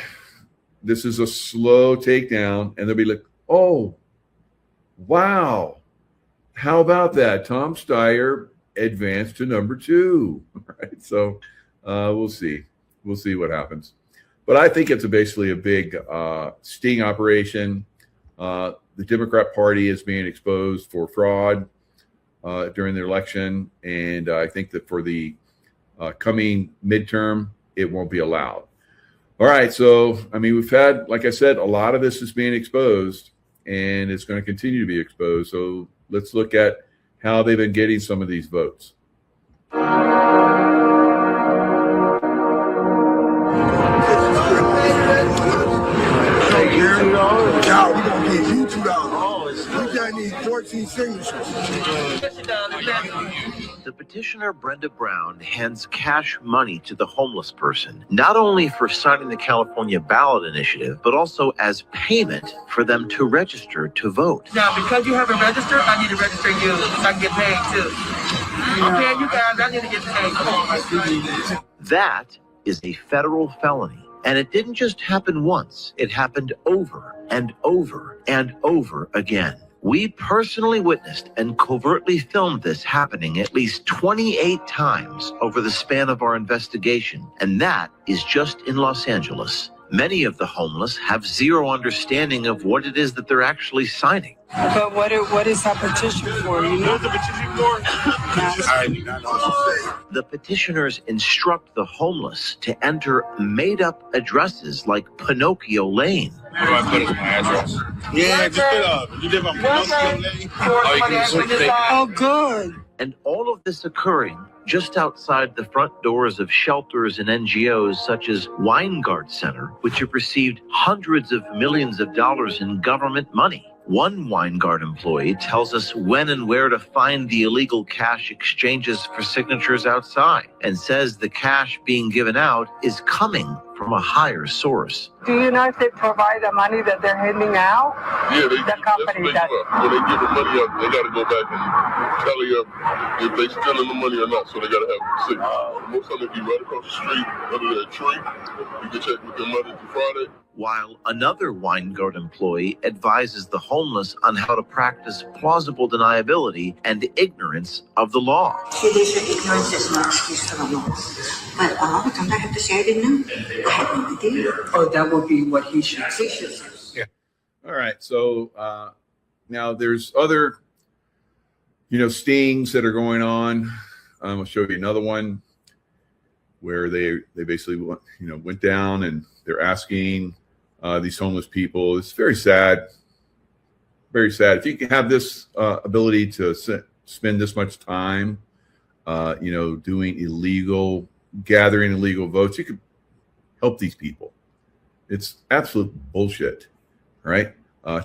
slow takedown, and they'll be like, oh, wow, how about that? Tom Steyer advanced to number 2. Right? So we'll see what happens. But I think it's basically a big sting operation. The Democrat Party is being exposed for fraud during the election, and I think that for the coming midterm, it won't be allowed. All right, so I mean, we've had, like I said, a lot of this is being exposed, and it's going to continue to be exposed. So let's look at how they've been getting some of these votes. Now we're gonna give you $2. We got need 14 signatures. The petitioner, Brenda Brown, hands cash money to the homeless person, not only for signing the California ballot initiative, but also as payment for them to register to vote. Now, because you haven't registered, I need to register you so I can get paid too. I'm paying you guys, I need to get paid. Come on. That is a federal felony. And it didn't just happen once. It happened over and over and over again. We personally witnessed and covertly filmed this happening at least 28 times over the span of our investigation. And that is just in Los Angeles. Many of the homeless have zero understanding of what it is that they're actually signing. But what is that petition for? You know the petition for? The petitioners instruct the homeless to enter made-up addresses like Pinocchio Lane. Where do I put my address? Yeah, just put up. You live on Pinocchio Lane? Oh, good. And all of this occurring just outside the front doors of shelters and NGOs such as Weingart Center, which have received hundreds of millions of dollars in government money. One Weingart employee tells us when and where to find the illegal cash exchanges for signatures outside, and says the cash being given out is coming from a higher source. Do you know if they provide the money that they're handing out? Yeah, the company does. When they give the money out, they got to go back and tally up if they stealing the money or not. So they got to have a receipt. Most of them be right across the street under that tree. You can check with them Monday through Friday. While another Weingart employee advises the homeless on how to practice plausible deniability and ignorance of the law. See, they say ignorance is no excuse for the law. But a lot of times I have to say I didn't know. I had no idea. Oh, that would be what he should say. Yeah. All right. So now there's other, stings that are going on. I'll show you another one where they basically went down and they're asking these homeless people. It's very sad. Very sad. If you can have this ability to spend this much time, gathering illegal votes, you could help these people. It's absolute bullshit, right?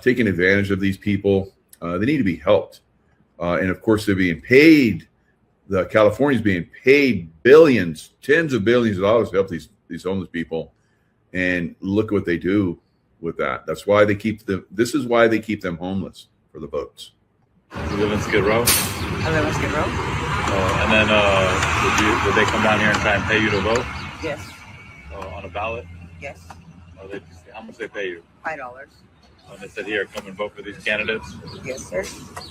Taking advantage of these people. They need to be helped. And of course, they're being paid. California's being paid billions, tens of billions of dollars to help these homeless people. And look at what they do with that. That's why this is why they keep them homeless, for the votes. You live in Skid Row? I live in Skid Row. And then did they come down here and try and pay you to vote? Yes. On a ballot? Yes. How much they pay you? $5. And they said, here, come and vote for these candidates? Yes, sir.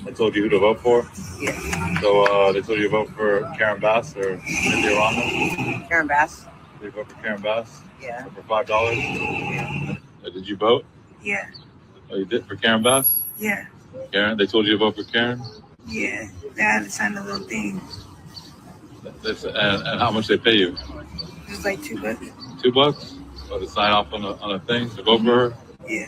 They told you who to vote for? Yes. So they told you to vote for Karen Bass or Cynthia Romney? Karen Bass. Did you vote for Karen Bass? Yeah. For $5? Yeah. Did you vote? Yeah. Oh, you did for Karen Bass? Yeah. Karen? They told you to vote for Karen? Yeah. They had to sign a little thing. And how much they pay you? It was like $2. $2? Or to sign off on a thing to vote for her? Yeah.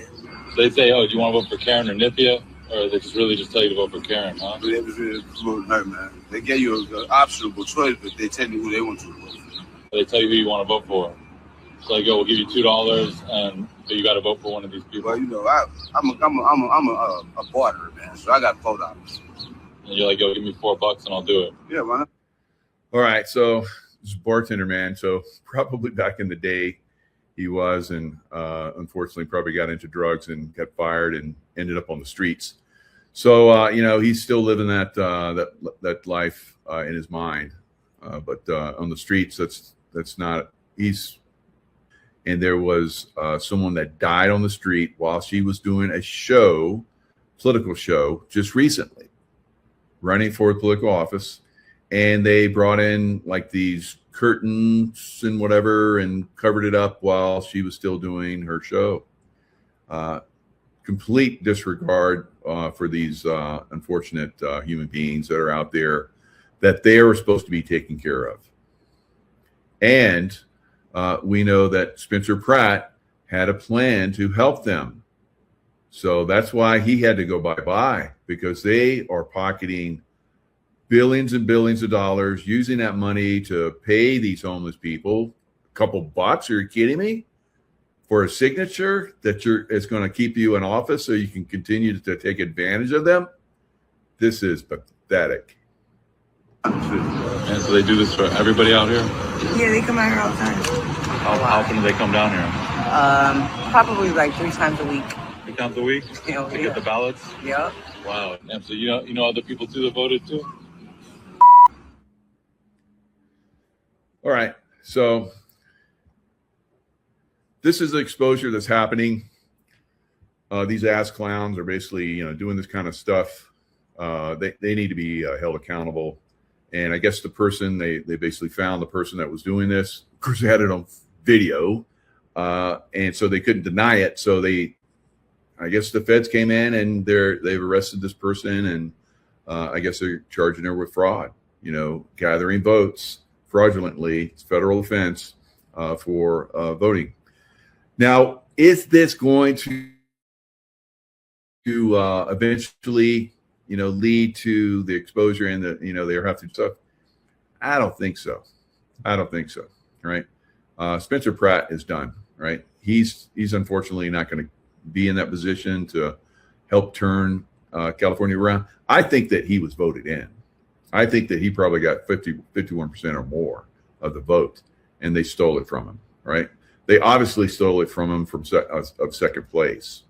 So they say, oh, do you want to vote for Karen or Nithya? Or they just really just tell you to vote for Karen, huh? It was man. They gave you an optional choice, but they tell you who they want you to vote for. They tell you who you want to vote for. So like, we'll give you $2, and you got to vote for one of these people. Well, I'm a barterer, man. So I got $4. And you're like, give me $4 and I'll do it. Yeah, why not? All right, so this is bartender man. So probably back in the day, he was, and unfortunately probably got into drugs and got fired and ended up on the streets. So he's still living that life in his mind, but on the streets, that's not. And there was someone that died on the street while she was doing a political show, just recently, running for political office, and they brought in like these curtains and whatever and covered it up while she was still doing her show. Complete disregard for these unfortunate human beings that are out there that they are supposed to be taken care of. And we know that Spencer Pratt had a plan to help them. So that's why he had to go bye-bye, because they are pocketing billions and billions of dollars, using that money to pay these homeless people a couple bucks. Are you kidding me? For a signature that it's going to keep you in office so you can continue to take advantage of them. This is pathetic. And so they do this for everybody out here? Yeah, they come out here all the time. How often do they come down here? Probably like 3 times a week. 3 times a week? Yeah, to get the ballots? Yeah. Wow. And so you know other people too that voted too? All right. So this is the exposure that's happening. These ass clowns are basically, doing this kind of stuff. They need to be held accountable. And I guess the person, they basically found the person that was doing this. Of course, they had it on video. And so they couldn't deny it. So I guess the feds came in and they've arrested this person. And I guess they're charging her with fraud, gathering votes fraudulently. It's federal offense for voting. Now, is this going to eventually, lead to the exposure and they have to stuff? I don't think so. Right. Spencer Pratt is done. Right. He's unfortunately not going to be in that position to help turn California around. I think that he was voted in. I think that he probably got 51% or more of the vote, and they stole it from him. Right. They obviously stole it from him of second place.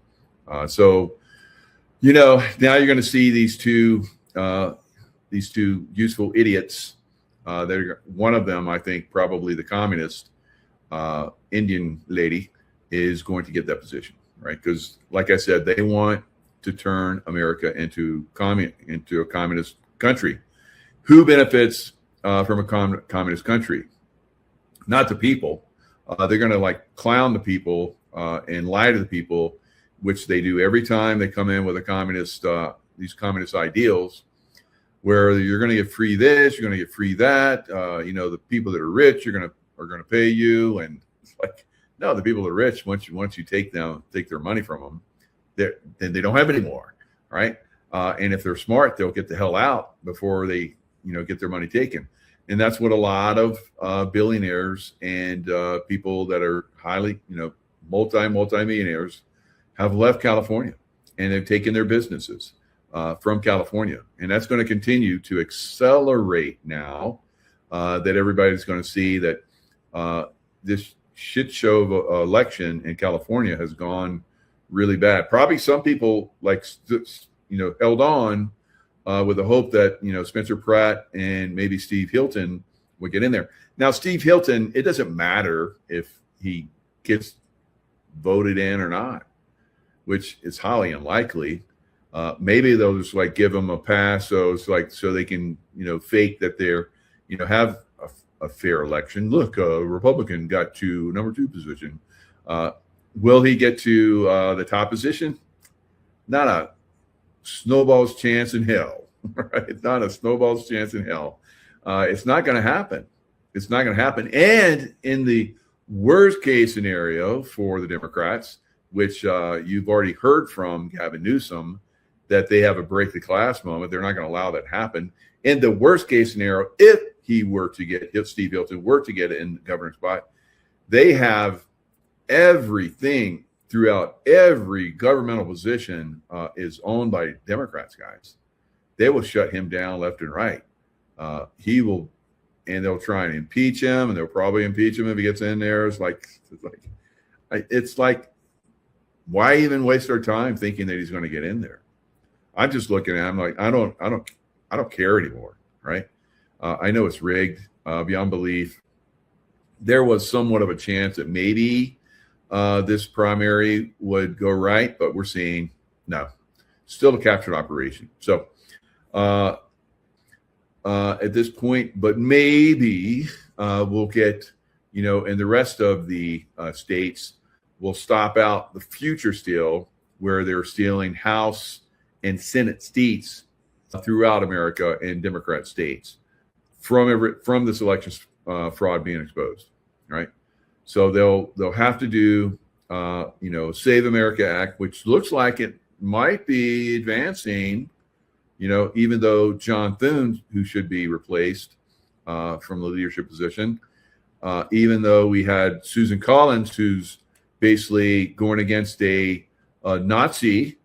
So, now you're going to see these two useful idiots. One of them, I think, probably the communist Indian lady, is going to get that position, right? Because, like I said, they want to turn America into a communist country. Who benefits from a communist country? Not the people. They're going to clown the people and lie to the people, which they do every time they come in with these communist ideals, where you're going to get free this, you're going to get free that. The people that are rich are going to pay you, and it's like, no, the people that are rich, once you take their money from them, then they don't have any more, right? And if they're smart, they'll get the hell out before they get their money taken. And that's what a lot of billionaires and people that are highly, multi-millionaires have left California, and they've taken their businesses from California. And that's going to continue to accelerate now that everybody's going to see that this shit show of election in California has gone really bad. Probably some people held on with the hope that, Spencer Pratt and maybe Steve Hilton would get in there. Now, Steve Hilton, it doesn't matter if he gets voted in or not, which is highly unlikely. Maybe they'll just give him a pass, so they can fake that they're have a fair election. Look, a Republican got to number 2 position. Will he get to the top position? Not a snowball's chance in hell. Right? Not a snowball's chance in hell. It's not going to happen. It's not going to happen. And in the worst case scenario for the Democrats, which you've already heard from Gavin Newsom, that they have a break the glass moment. They're not going to allow that to happen. In the worst case scenario, if Steve Hilton were to get it in the governor's spot, they have everything throughout every governmental position is owned by Democrats, guys. They will shut him down left and right. He will, and they'll try and impeach him, and they'll probably impeach him if he gets in there. It's like, why even waste our time thinking that he's going to get in there? I'm just looking at it, I'm like, I don't care anymore, right? I know it's rigged beyond belief. There was somewhat of a chance that maybe this primary would go right, but we're seeing no, still a captured operation. So at this point, but maybe we'll get, in the rest of the states, we'll stop out the future steal where they're stealing House and Senate seats throughout America in Democrat states from this election fraud being exposed, right? So they'll have to do, Save America Act, which looks like it might be advancing, even though John Thune, who should be replaced from the leadership position, even though we had Susan Collins, who's basically going against a Nazi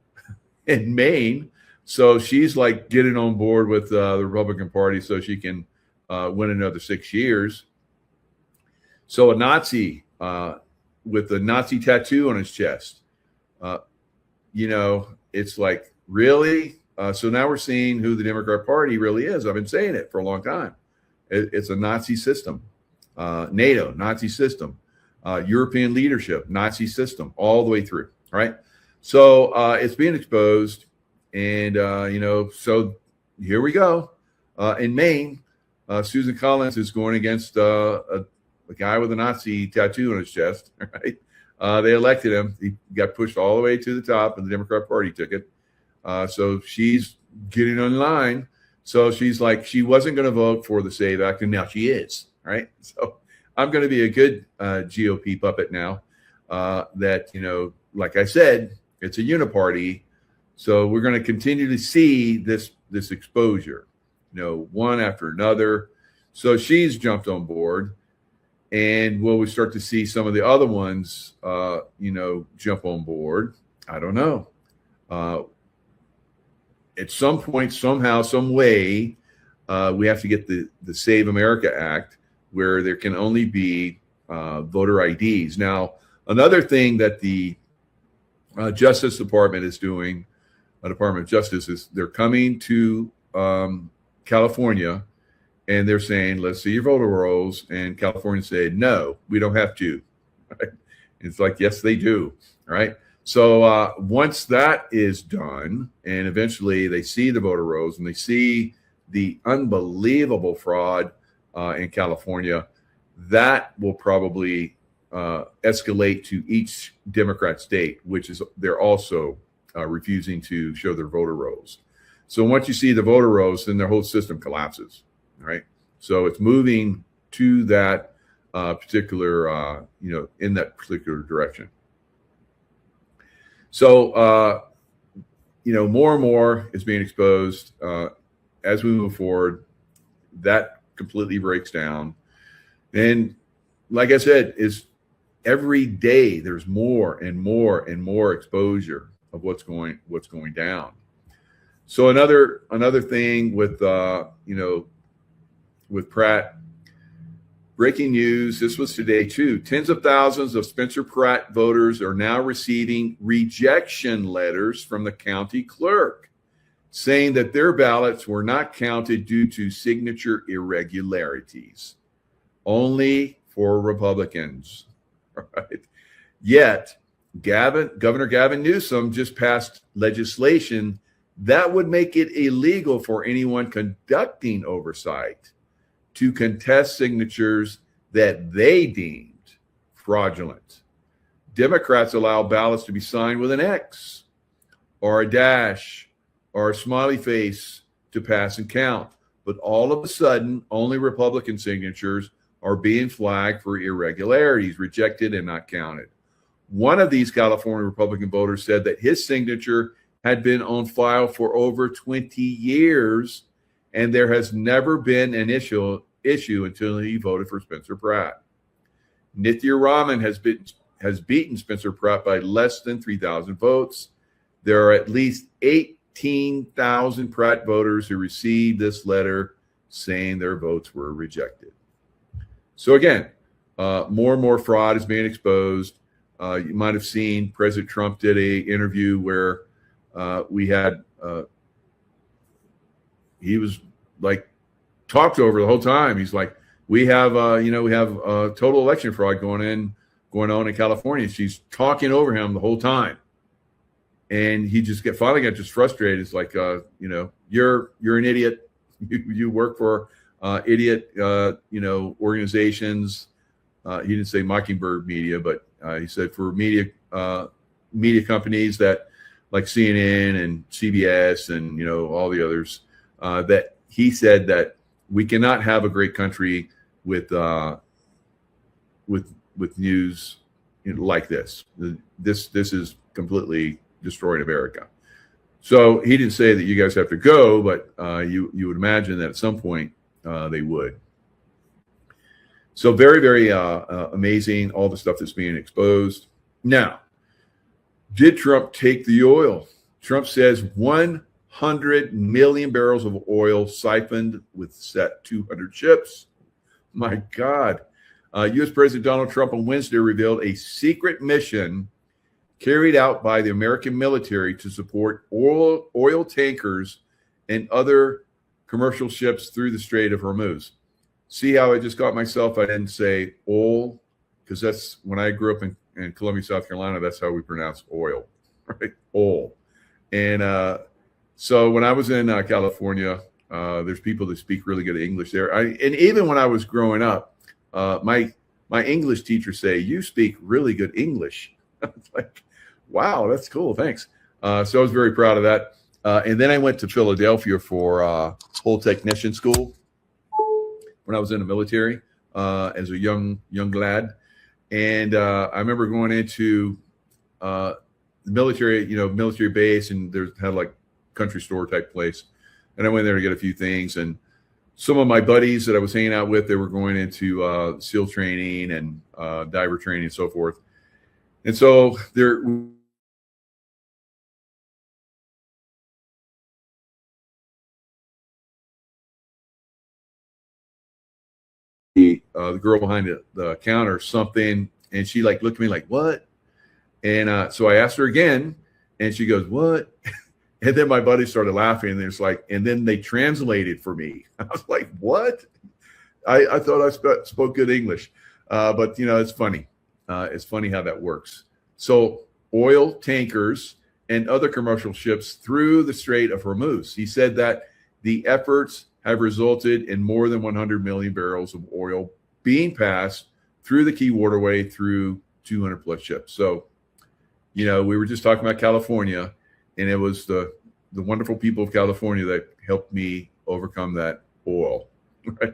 in Maine. So she's like getting on board with the Republican Party so she can win another 6 years. So a Nazi with a Nazi tattoo on his chest, it's like, really? So now we're seeing who the Democrat Party really is. I've been saying it for a long time. It's a Nazi system. NATO, Nazi system. European leadership, Nazi system, all the way through, right? So it's being exposed. And, so here we go. In Maine, Susan Collins is going against a guy with a Nazi tattoo on his chest, right? They elected him. He got pushed all the way to the top, and the Democrat Party took it. So she's getting in line. So she's like, she wasn't going to vote for the SAVE Act, and now she is, right? So I'm going to be a good GOP puppet now. That, like I said, it's a uniparty. So we're going to continue to see this exposure, one after another. So she's jumped on board. And will we start to see some of the other ones, jump on board? I don't know. At some point, somehow, some way, we have to get the Save America Act, where there can only be voter IDs. Now, another thing that the Justice Department is doing, Department of Justice, is they're coming to California, and they're saying, let's see your voter rolls. And California said, no, we don't have to. Right? It's like, yes, they do. Right? So once that is done, and eventually they see the voter rolls and they see the unbelievable fraud in California, that will probably escalate to each Democrat state, which is they're also refusing to show their voter rolls. So once you see the voter rolls, then their whole system collapses, right? So it's moving to that particular, in that particular direction. So, more and more is being exposed as we move forward. That completely breaks down. And like I said, is every day there's more and more and more exposure of what's going down. So another thing with with Pratt, breaking news, this was today too. Tens of thousands of Spencer Pratt voters are now receiving rejection letters from the county clerk saying that their ballots were not counted due to signature irregularities. Only for Republicans. Right? Yet, Governor Gavin Newsom just passed legislation that would make it illegal for anyone conducting oversight to contest signatures that they deemed fraudulent. Democrats allow ballots to be signed with an X or a dash or a smiley face to pass and count. But all of a sudden, only Republican signatures are being flagged for irregularities, rejected and not counted. One of these California Republican voters said that his signature had been on file for over 20 years, and there has never been an issue until he voted for Spencer Pratt. Nithya Raman has beaten Spencer Pratt by less than 3,000 votes. There are at least 18,000 Pratt voters who received this letter saying their votes were rejected. So again, more and more fraud is being exposed. You might have seen President Trump did an interview where we had he was like talked over the whole time. He's like, we have total election fraud going on in California. She's talking over him the whole time. And he just finally got just frustrated. It's like, you're an idiot. You work for idiot, organizations. He didn't say Mockingbird Media, but he said for media companies that like CNN and CBS and all the others. That he said that we cannot have a great country with news like this. This is completely destroyed America. So he didn't say that you guys have to go, but you would imagine that at some point they would. So very, very amazing, all the stuff that's being exposed. Now, did Trump take the oil? Trump says 100 million barrels of oil siphoned with set 200 ships. My God. U.S. President Donald Trump on Wednesday revealed a secret mission carried out by the American military to support oil tankers and other commercial ships through the Strait of Hormuz. See how I just got myself? I didn't say oil, because that's when I grew up in Columbia, South Carolina, that's how we pronounce oil, right? Oil. And so when I was in California, there's people that speak really good English there. And even when I was growing up, my English teacher say, "You speak really good English." I was like, wow, that's cool. Thanks. So I was very proud of that. And then I went to Philadelphia for whole technician school when I was in the military as a young lad. And I remember going into the military, military base, and there had like country store type place. And I went there to get a few things. And some of my buddies that I was hanging out with, they were going into SEAL training and diver training and so forth. And so there the girl behind the counter something, and she like looked at me like, what? And so I asked her again, and she goes, what? And then my buddy started laughing, and there's like, and then they translated for me. I was like, what? I thought I spoke good English, but it's funny. It's funny how that works. So oil tankers and other commercial ships through the Strait of Hormuz. He said that the efforts have resulted in more than 100 million barrels of oil being passed through the key waterway through 200 plus ships. So, we were just talking about California, and it was the wonderful people of California that helped me overcome that oil. Right?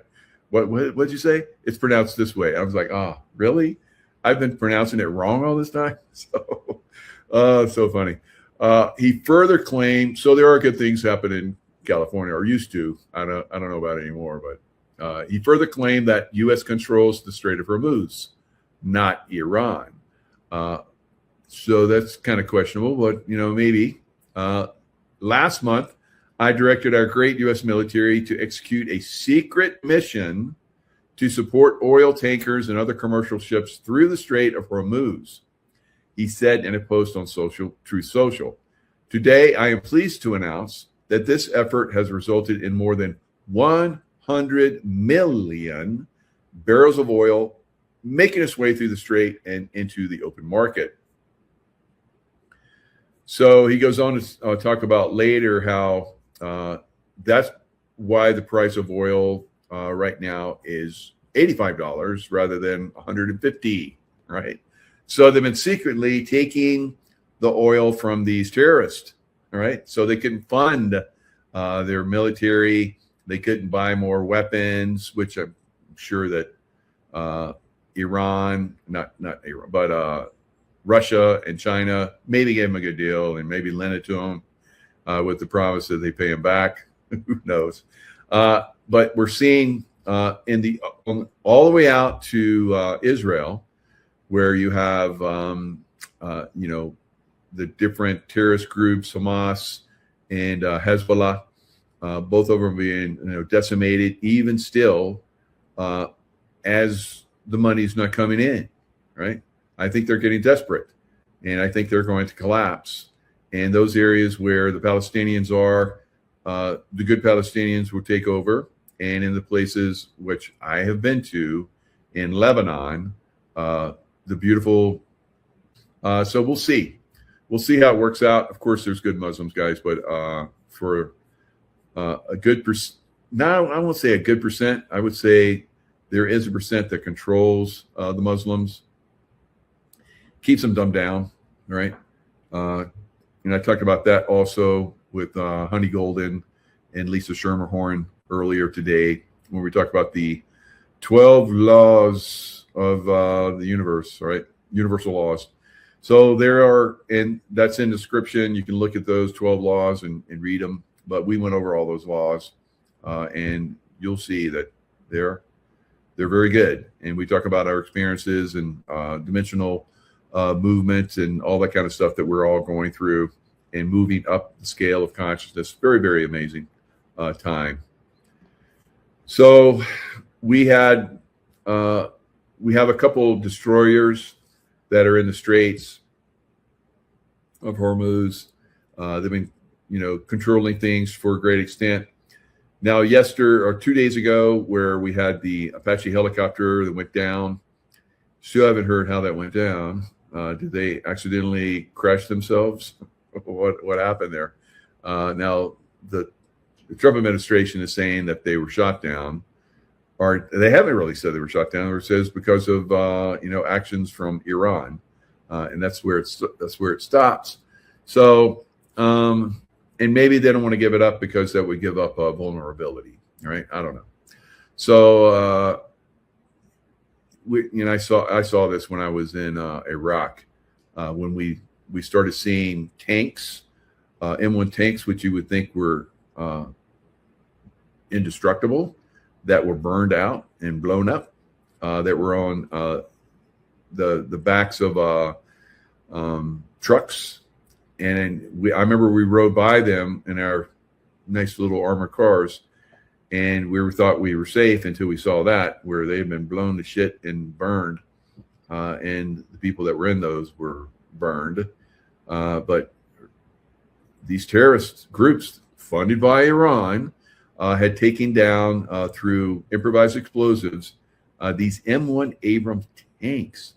What'd you say? It's pronounced this way. I was like, really? I've been pronouncing it wrong all this time. So, so funny. He further claimed, so there are good things happening in California, or used to. I don't know about it anymore, but he further claimed that U.S. controls the Strait of Hormuz, not Iran. So that's kind of questionable, but maybe. Last month, I directed our great U.S. military to execute a secret mission to support oil tankers and other commercial ships through the Strait of Hormuz, he said in a post on Truth Social. Today, I am pleased to announce that this effort has resulted in more than 100 million barrels of oil making its way through the strait and into the open market. So he goes on to talk about later how that's why the price of oil right now is $85 rather than $150, right? So they've been secretly taking the oil from these terrorists, all right? So they can fund their military. They couldn't buy more weapons, which I'm sure that Iran, not Iran, but Russia and China maybe gave them a good deal and maybe lent it to them with the promise that they pay them back. Who knows? But we're seeing all the way out to Israel, where you have the different terrorist groups, Hamas and Hezbollah, both of them being decimated, even still, as the money's not coming in, right? I think they're getting desperate, and I think they're going to collapse. And those areas where the Palestinians are, the good Palestinians will take over, and in the places which I have been to in Lebanon, the beautiful. So we'll see. We'll see how it works out. Of course, there's good Muslims, guys, but for a good percent, no, I won't say a good percent. I would say there is a percent that controls the Muslims, keeps them dumbed down, right? And I talked about that also with Honey Golden and Lisa Schermerhorn earlier today when we talked about the 12 laws of the universe, right? Universal laws. So there are, and that's in the description. You can look at those 12 laws and read them. But we went over all those laws, and you'll see that they're very good. And we talk about our experiences and dimensional movement and all that kind of stuff that we're all going through and moving up the scale of consciousness. Very, very amazing time. So we have a couple of destroyers that are in the Straits of Hormuz. They've been, controlling things for a great extent. Now, 2 days ago, where we had the Apache helicopter that went down, still haven't heard how that went down. Did they accidentally crash themselves? What happened there? Now, the Trump administration is saying that they were shot down. Or they haven't really said they were shot down. It says because of actions from Iran, and that's where it stops. So, and maybe they don't want to give it up because that would give up vulnerability, right? I don't know. So, I saw this when I was in Iraq, when we started seeing tanks, M1 tanks, which you would think were indestructible, that were burned out and blown up, that were on the backs of trucks. And I remember we rode by them in our nice little armored cars, and we thought we were safe until we saw that, where they've been blown to shit and burned, and the people that were in those were burned. But these terrorist groups funded by Iran had taken down through improvised explosives these M1 Abrams tanks.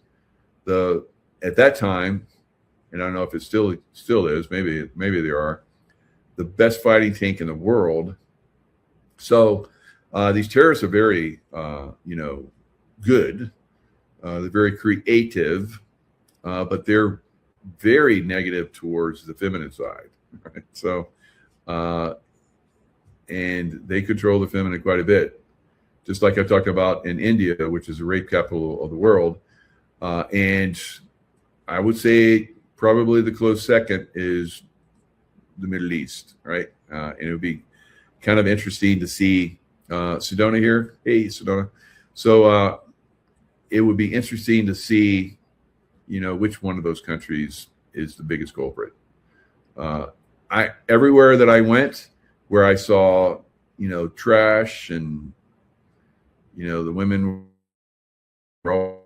At that time, and I don't know if it still is, maybe they are, the best fighting tank in the world. So these terrorists are very good. They're very creative, but they're very negative towards the feminine side. Right? So and they control the feminine quite a bit, just like I talked about in India, which is the rape capital of the world. And I would say probably the close second is the Middle East, right? And it would be kind of interesting to see Sedona here. Hey, Sedona. So it would be interesting to see, which one of those countries is the biggest culprit. Everywhere that I went, where I saw, trash and, the women were all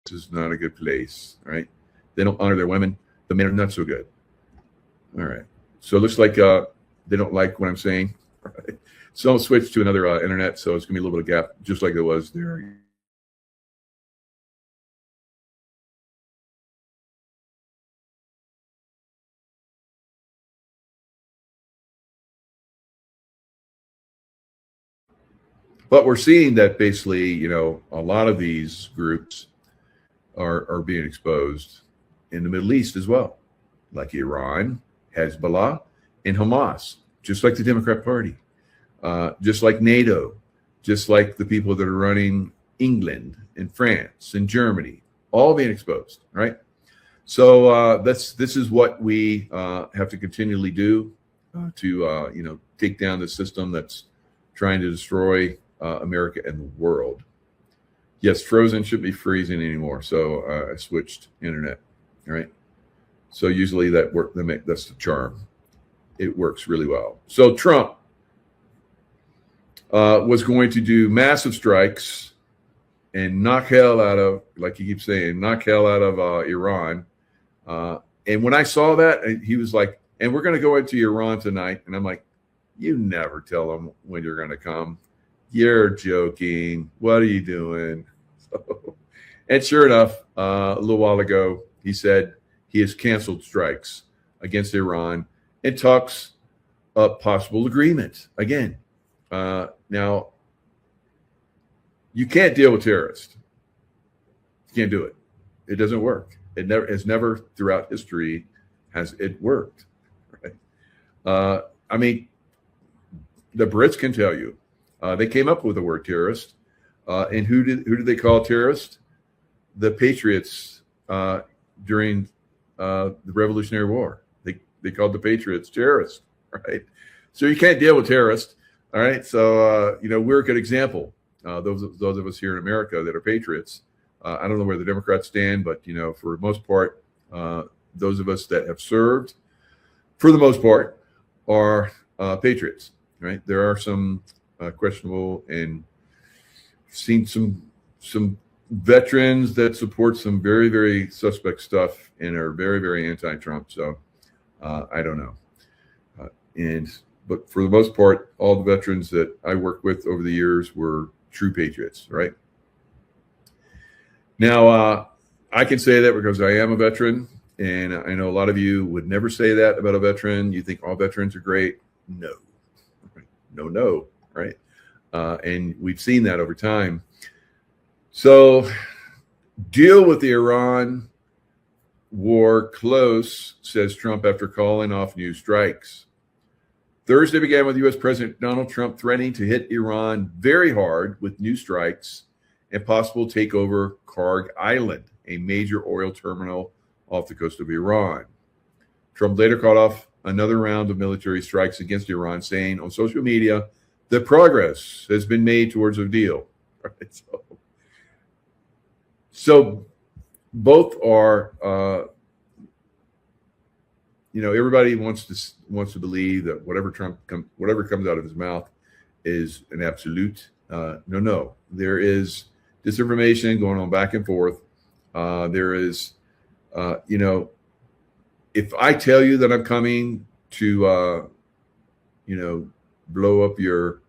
this is not a good place, right? They don't honor their women. The men are not so good. All right. So it looks like they don't like what I'm saying. All right. So I'll switch to another internet. So it's going to be a little bit of gap, just like there was there. But we're seeing that basically, a lot of these groups are being exposed in the Middle East as well, like Iran, Hezbollah, and Hamas, just like the Democrat Party, just like NATO, just like the people that are running England and France and Germany, all being exposed, right? So this is what we have to continually do to take down the system that's trying to destroy America and the world. Yes, frozen shouldn't be freezing anymore. So I switched internet. All right. So usually that's the charm. It works really well. So Trump was going to do massive strikes and knock hell out of, like he keeps saying, knock hell out of Iran. And when I saw that, he was like, and we're going to go into Iran tonight. And I'm like, you never tell them when you're going to come. You're joking. What are you doing? So, and sure enough, a little while ago, he said he has canceled strikes against Iran and talks up possible agreement again. Now, you can't deal with terrorists. You can't do it. It doesn't work. It never has never throughout history has it worked. Right? I mean, the Brits can tell you they came up with the word terrorist, and who did they call terrorist? The Patriots during the Revolutionary War. They called the Patriots terrorists. Right? So you can't deal with terrorists. All right. So we're a good example. Those of us here in America that are patriots. I don't know where the Democrats stand, but for the most part, those of us that have served, for the most part, are patriots. Right? There are some questionable, and seen some veterans that support some very, very suspect stuff and are very, very anti-Trump. So I don't know. But for the most part, all the veterans that I worked with over the years were true patriots, right? Now, I can say that because I am a veteran, and I know a lot of you would never say that about a veteran. You think all veterans are great. No, right? And we've seen that over time. So deal with the Iran war close, says Trump after calling off new strikes. Thursday began with U.S. President Donald Trump threatening to hit Iran very hard with new strikes and possible takeover Karg Island, a major oil terminal off the coast of Iran. Trump later called off another round of military strikes against Iran, saying on social media that progress has been made towards a deal. Right? So both are, everybody wants to believe that whatever comes out of his mouth is an absolute. No, there is disinformation going on back and forth. There is, if I tell you that I'm coming to, blow up your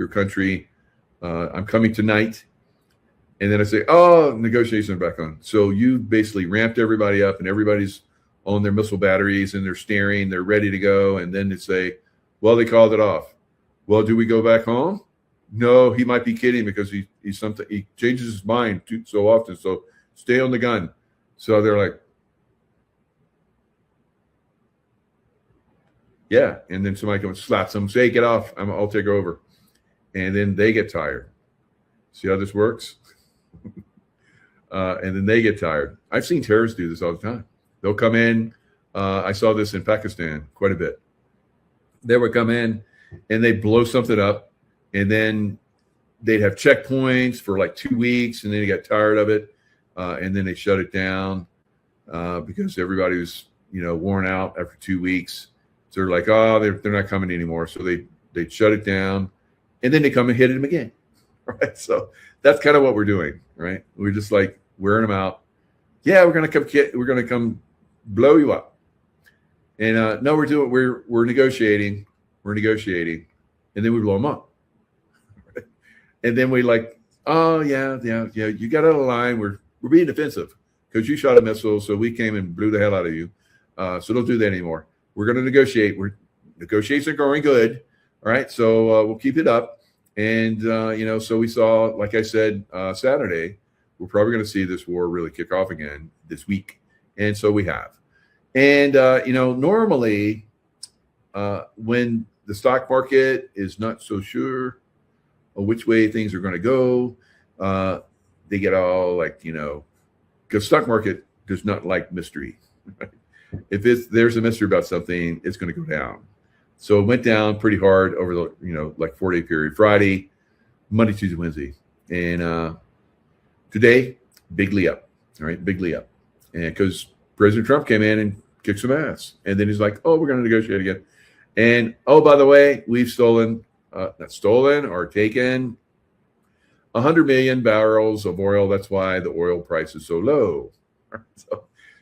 country, I'm coming tonight. And then I say, negotiations are back on. So you basically ramped everybody up and everybody's on their missile batteries and they're staring, they're ready to go. And then they say, well, they called it off. Well, do we go back home? No, he might be kidding because he changes his mind so often. So stay on the gun. So they're like, yeah. And then somebody comes, slaps them, say, get off. I'll take over. And then they get tired. See how this works? And then they get tired. I've seen terrorists do this all the time. They'll come in. I saw this in Pakistan quite a bit. They would come in and they'd blow something up, and then they'd have checkpoints for like 2 weeks, and then they got tired of it, and then they shut it down because everybody was, worn out after 2 weeks. So they're like, they're not coming anymore. So they'd shut it down, and then they come and hit them again. Right. So that's kind of what we're doing. Right. We're just like wearing them out. Yeah, we're gonna come blow you up. And no, we're negotiating. We're negotiating, and then we blow them up. Right? And then we like, yeah, you got out of line. We're being defensive because you shot a missile, so we came and blew the hell out of you. So don't do that anymore. We're going to negotiate. Negotiations are going good. All right, so we'll keep it up. And so we saw, like I said, Saturday, we're probably going to see this war really kick off again this week, and so we have. And normally, when the stock market is not so sure of which way things are going to go, they get all like, because stock market does not like mystery. Right? If there's a mystery about something, it's going to go down. So it went down pretty hard over the, like 4-day period, Friday, Monday, Tuesday, Wednesday. And today, bigly up. All right, bigly up. And because President Trump came in and kicked some ass. And then he's like, we're going to negotiate again. And, by the way, we've not stolen or taken 100 million barrels of oil. That's why the oil price is so low.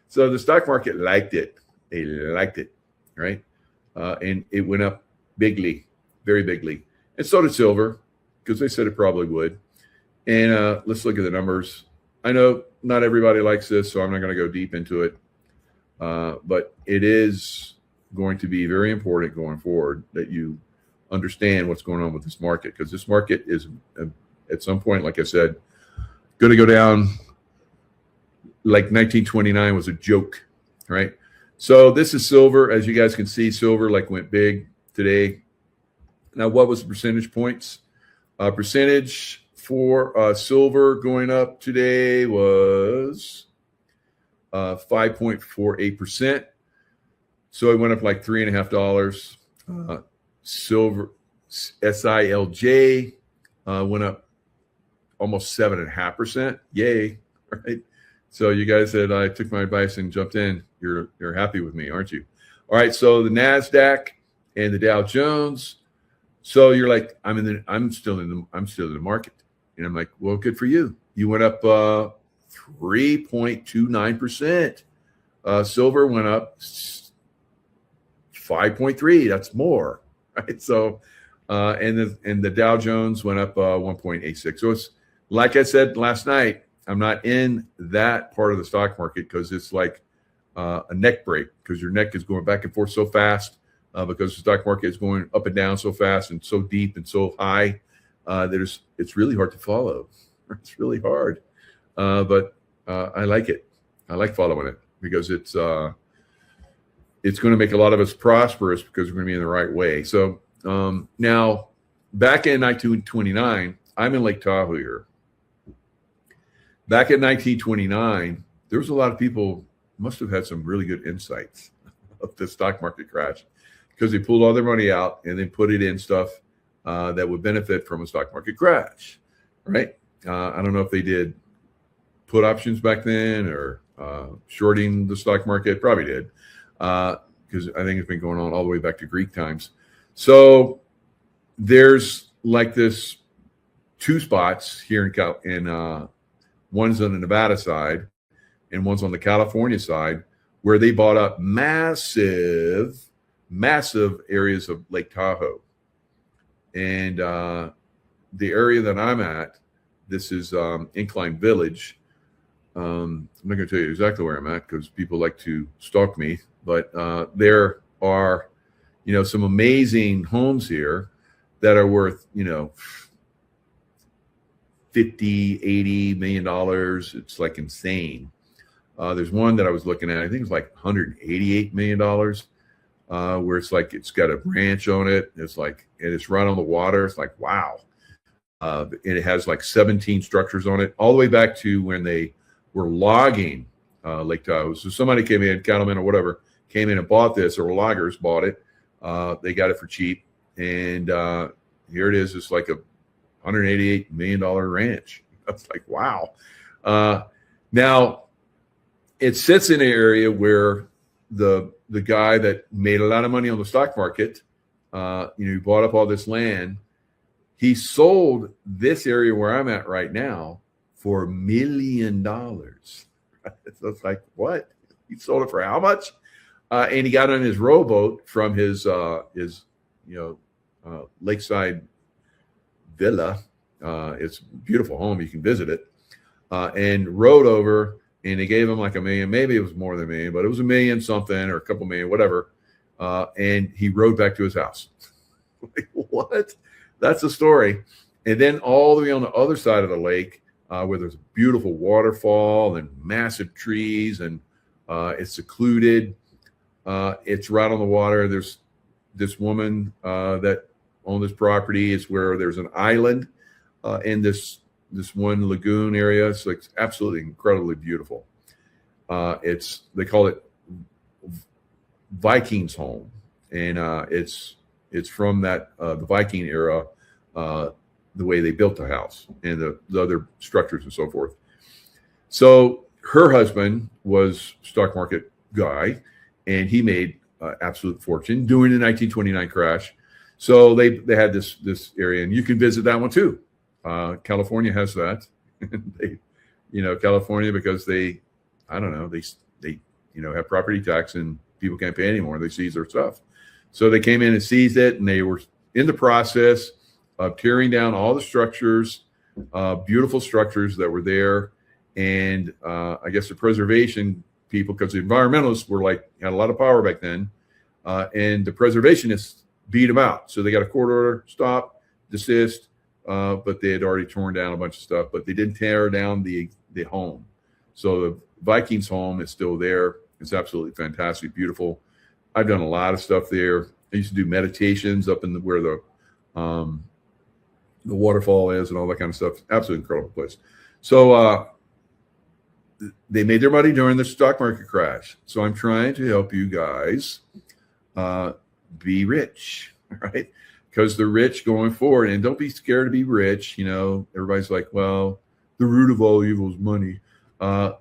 So the stock market liked it. They liked it, right? And it went up bigly, very bigly. And so did silver, because they said it probably would. And let's look at the numbers. I know not everybody likes this, so I'm not going to go deep into it. But it is going to be very important going forward that you understand what's going on with this market, because this market is, at some point, like I said, going to go down like 1929 was a joke, right? So this is silver. As you guys can see, silver like went big today. Now, what was the percentage points? Percentage for silver going up today was 5.48%. So it went up like $3.50. Silver SILJ went up almost 7.5%. Yay, right? So you guys said I took my advice and jumped in. You're happy with me, aren't you? All right. So the NASDAQ and the Dow Jones. So you're like, I'm still in the market, and I'm like, well, good for you. You went up 3.29%. Silver went up 5.3. That's more, right? So, and the Dow Jones went up 1.86. So it's like I said last night, I'm not in that part of the stock market because it's like a neck break, because your neck is going back and forth so fast because the stock market is going up and down so fast and so deep and so high that it's really hard to follow. It's really hard, but I like it. I like following it because it's going to make a lot of us prosperous because we're going to be in the right way. So now, back in 1929, I'm in Lake Tahoe here. Back in 1929, there was a lot of people must have had some really good insights of the stock market crash, because they pulled all their money out and then put it in stuff that would benefit from a stock market crash, right? I don't know if they did put options back then or shorting the stock market. Probably did, because I think it's been going on all the way back to Greek times. So there's like this two spots here in one's on the Nevada side and one's on the California side, where they bought up massive areas of Lake Tahoe. And the area that I'm at, this is Incline Village. I'm not going to tell you exactly where I'm at because people like to stalk me, but there are, some amazing homes here that are worth, $50, $80 million. It's like insane. There's one that I was looking at, I think it's like $188 million, where it's like it's got a ranch on it. It's like, and it's right on the water. It's like, wow. And it has like 17 structures on it, all the way back to when they were logging Lake Tahoe. So somebody came in, cattlemen or whatever, came in and bought this, or loggers bought it. They got it for cheap. And here it is. It's like a $188 million ranch. That's like, wow. Now, it sits in an area where the guy that made a lot of money on the stock market, he bought up all this land. He sold this area where I'm at right now for $1 million. So it's like, what? He sold it for how much? And he got on his rowboat from his lakeside villa. It's a beautiful home. You can visit it. And rowed over, and they gave him like $1 million. Maybe it was more than $1 million, but it was $1 million something or a couple million, whatever. And he rowed back to his house. Like, what? That's the story. And then all the way on the other side of the lake, where there's a beautiful waterfall and massive trees, and it's secluded. It's right on the water. There's this woman that owned this property. It's where there's an island in this one lagoon area. It's like absolutely incredibly beautiful. They call it Viking's home, and it's from that the Viking era, the way they built the house and the other structures and so forth. So her husband was stock market guy, and he made absolute fortune during the 1929 crash. So they had this area, and you can visit that one too. California has that. They, California, because they, I don't know, they have property tax and people can't pay anymore. They seize their stuff. So they came in and seized it, and they were in the process of tearing down all the structures, beautiful structures that were there. And I guess the preservation people, because the environmentalists had a lot of power back then, and the preservationists beat them out. So they got a court order, stop, desist, but they had already torn down a bunch of stuff, but they didn't tear down the home. So the Vikings home is still there. It's absolutely fantastic, beautiful. I've done a lot of stuff there. I used to do meditations up in where the waterfall is and all that kind of stuff. Absolutely incredible place. So they made their money during the stock market crash. So I'm trying to help you guys be rich, right? Because the rich going forward, and don't be scared to be rich. Everybody's like, well, the root of all evil is money.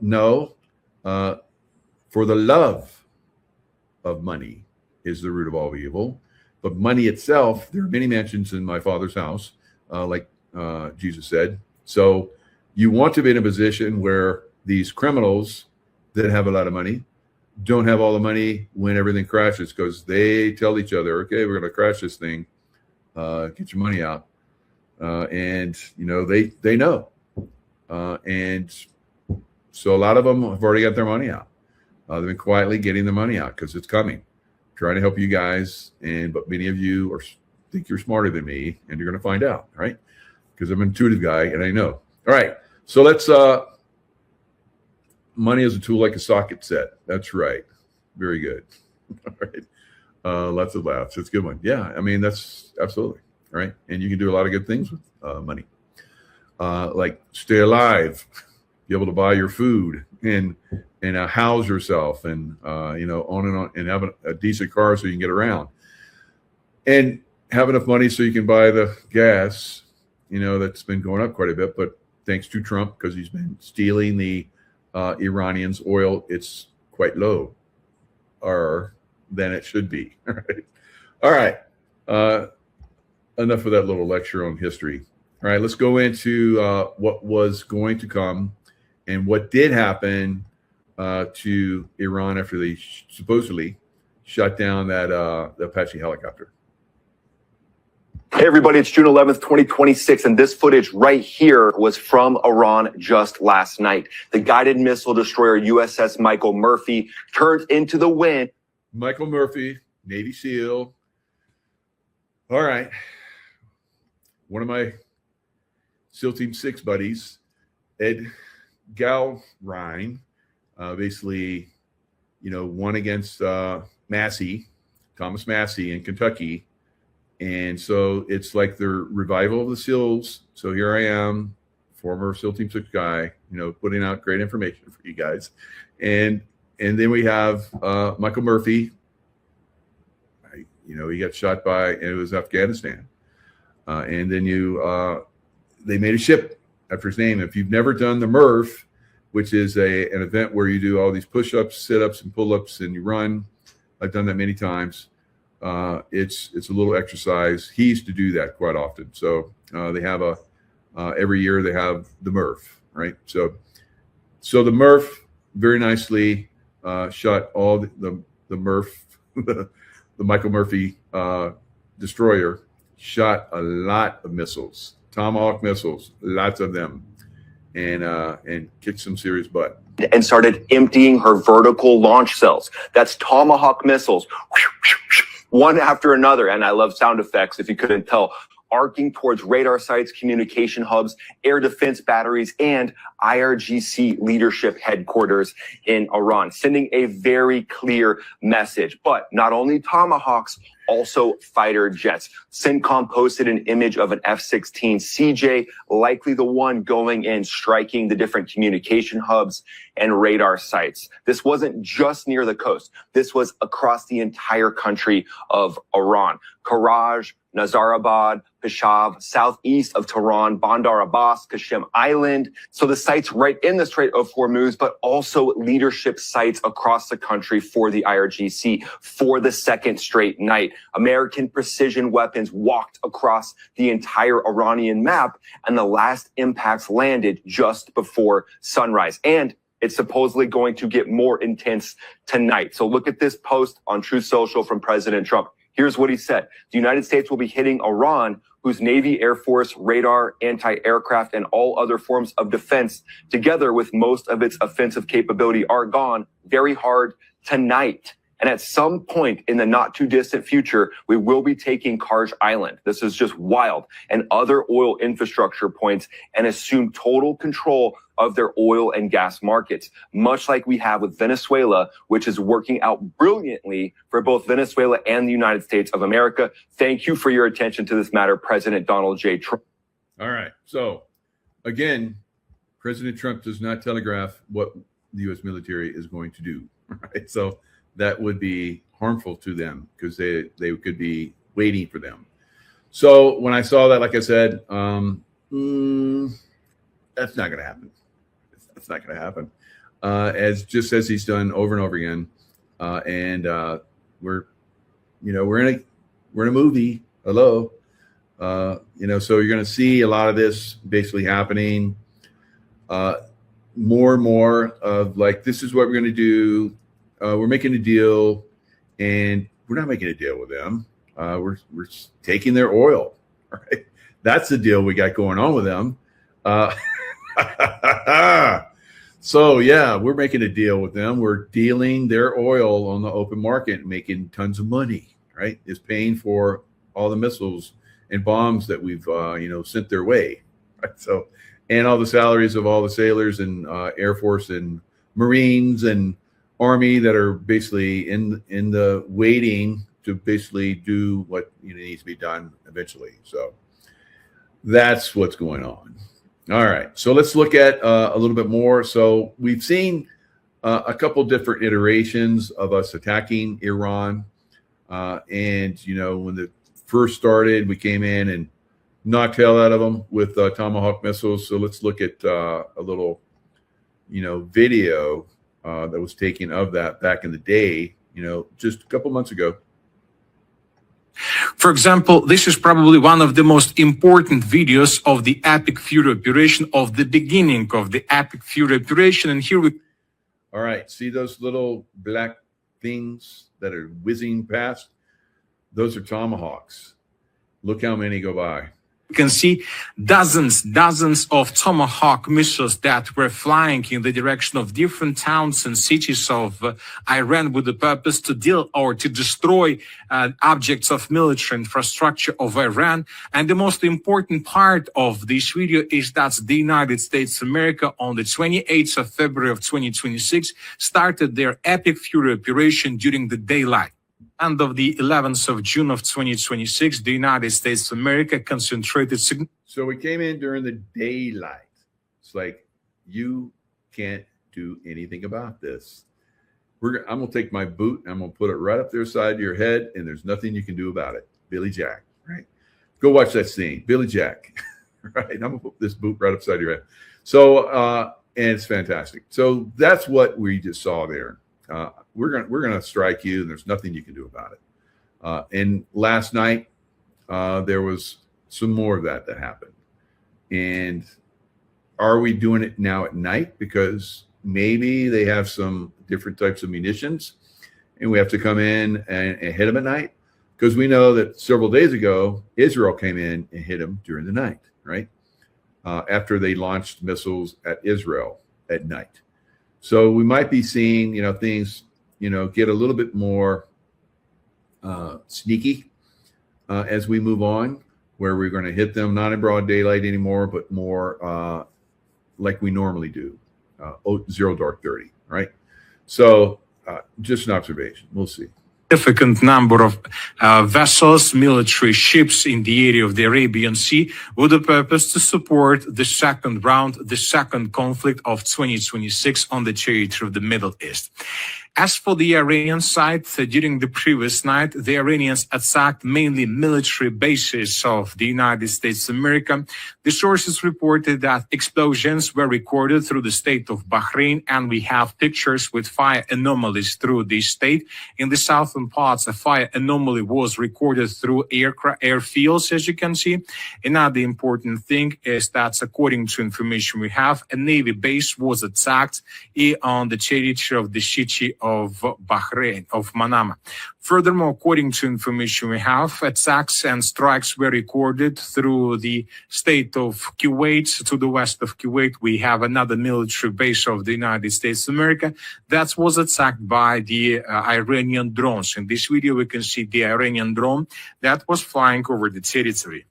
No, for the love of money is the root of all evil. But money itself, there are many mansions in my Father's house, like Jesus said. So you want to be in a position where these criminals that have a lot of money don't have all the money when everything crashes, because they tell each other, okay, we're going to crash this thing. Get your money out. And, they know. And so a lot of them have already got their money out. They've been quietly getting the money out because it's coming. Trying to help you guys, but many of you think you're smarter than me, and you're going to find out, right? Because I'm an intuitive guy, and I know. All right, so let's. Money is a tool like a socket set. That's right. Very good. All right. Lots of laughs. It's a good one. Yeah, I mean, that's absolutely right. And you can do a lot of good things with money, like stay alive, be able to buy your food, and house yourself, and on and on, and have a decent car so you can get around, and have enough money so you can buy the gas. That's been going up quite a bit, but thanks to Trump, because he's been stealing the Iranians' oil, it's quite low, than it should be. All right. Enough of that little lecture on history. All right, let's go into what was going to come and what did happen to Iran after they supposedly shot down that Apache helicopter. Hey everybody, it's June 11th, 2026, and this footage right here was from Iran just last night. The guided missile destroyer USS Michael Murphy turned into the wind. Michael Murphy, Navy SEAL. All right. One of my SEAL Team 6 buddies, Ed Galrine, basically, won against Thomas Massey in Kentucky. And so it's like the revival of the SEALs. So here I am, former SEAL Team 6 guy, putting out great information for you guys. And then we have Michael Murphy. He got shot and it was Afghanistan. And then they made a ship after his name. If you've never done the Murph, which is an event where you do all these push-ups, sit-ups, and pull-ups, and you run. I've done that many times. It's a little exercise. He used to do that quite often. So they have every year they have the Murph, right? So the Murph very nicely shot all the Murph, the Michael Murphy destroyer, shot a lot of missiles, Tomahawk missiles, lots of them, and kicked some serious butt. And started emptying her vertical launch cells. That's Tomahawk missiles, one after another. And I love sound effects, if you couldn't tell, arcing towards radar sites, communication hubs, air defense batteries, and IRGC leadership headquarters in Iran, sending a very clear message. But not only Tomahawks, also fighter jets. CENTCOM posted an image of an F-16 CJ, likely the one going in, striking the different communication hubs and radar sites. This wasn't just near the coast. This was across the entire country of Iran. Karaj, Nazarabad, Peshawar, southeast of Tehran, Bandar Abbas, Qasem Island. So the sites right in the Strait of Hormuz, but also leadership sites across the country for the IRGC for the second straight night. American precision weapons walked across the entire Iranian map, and the last impacts landed just before sunrise. And it's supposedly going to get more intense tonight. So look at this post on Truth Social from President Trump. Here's what he said. The United States will be hitting Iran, whose Navy, Air Force, radar, anti-aircraft, and all other forms of defense, together with most of its offensive capability, are gone very hard tonight. And at some point in the not too distant future, we will be taking Karj Island. This is just wild, and other oil infrastructure points, and assume total control of their oil and gas markets, much like we have with Venezuela, which is working out brilliantly for both Venezuela and the United States of America. Thank you for your attention to this matter, President Donald J. Trump. All right. So, again, President Trump does not telegraph what the U.S. military is going to do. Right? So that would be harmful to them because they could be waiting for them. So when I saw that, like I said, that's not going to happen. That's not going to happen. As he's done over and over again. We're in a movie. Hello. So you're going to see a lot of this basically happening. More and more of like, this is what we're going to do. We're making a deal, and we're not making a deal with them. We're taking their oil. Right? That's the deal we got going on with them. So yeah, we're making a deal with them. We're dealing their oil on the open market, making tons of money. Right? It's paying for all the missiles and bombs that we've sent their way. Right? So, and all the salaries of all the sailors and Air Force and Marines and Army that are basically in the waiting to basically do what needs to be done eventually. So that's what's going on. All right. So let's look at a little bit more. So we've seen a couple different iterations of us attacking Iran. When the first started, we came in and knocked hell out of them with Tomahawk missiles. So let's look at a little, video that was taken of that back in the day, just a couple months ago. For example, this is probably one of the most important videos of the Epic Fury operation, of the beginning of the Epic Fury operation. And here we... All right. See those little black things that are whizzing past? Those are Tomahawks. Look how many go by. You can see dozens of Tomahawk missiles that were flying in the direction of different towns and cities of Iran with the purpose to deal or to destroy objects of military infrastructure of Iran. And the most important part of this video is that the United States of America on the 28th of February of 2026 started their Epic Fury operation during the daylight. And of the 11th of June of 2026, the United States of America concentrated. So we came in during the daylight. It's like, you can't do anything about this. I'm going to take my boot, I'm going to put it right up there side of your head, and there's nothing you can do about it. Billy Jack, right? Go watch that scene. Billy Jack, right? I'm going to put this boot right upside your head. So, and it's fantastic. So that's what we just saw there. We're gonna strike you, and there's nothing you can do about it. And last night, there was some more of that happened. And are we doing it now at night because maybe they have some different types of munitions, and we have to come in and hit them at night? Because we know that several days ago, Israel came in and hit them during the night, right? After they launched missiles at Israel at night. So we might be seeing, things, get a little bit more sneaky as we move on, where we're going to hit them not in broad daylight anymore, but more like we normally do, 0 dark 30, right? So just an observation. We'll see. Significant number of vessels, military ships in the area of the Arabian Sea with the purpose to support the second round, the second conflict of 2026 on the territory of the Middle East. As for the Iranian side, during the previous night, the Iranians attacked mainly military bases of the United States of America. The sources reported that explosions were recorded through the state of Bahrain, and we have pictures with fire anomalies through the state. In the southern parts, a fire anomaly was recorded through airfields, as you can see. Another important thing is that, according to information we have, a Navy base was attacked on the territory of the city of Bahrain, of Manama. Furthermore, according to information we have, attacks and strikes were recorded through the state of Kuwait. To the west of Kuwait, we have another military base of the United States of America that was attacked by the Iranian drones. In this video, we can see the Iranian drone that was flying over the territory.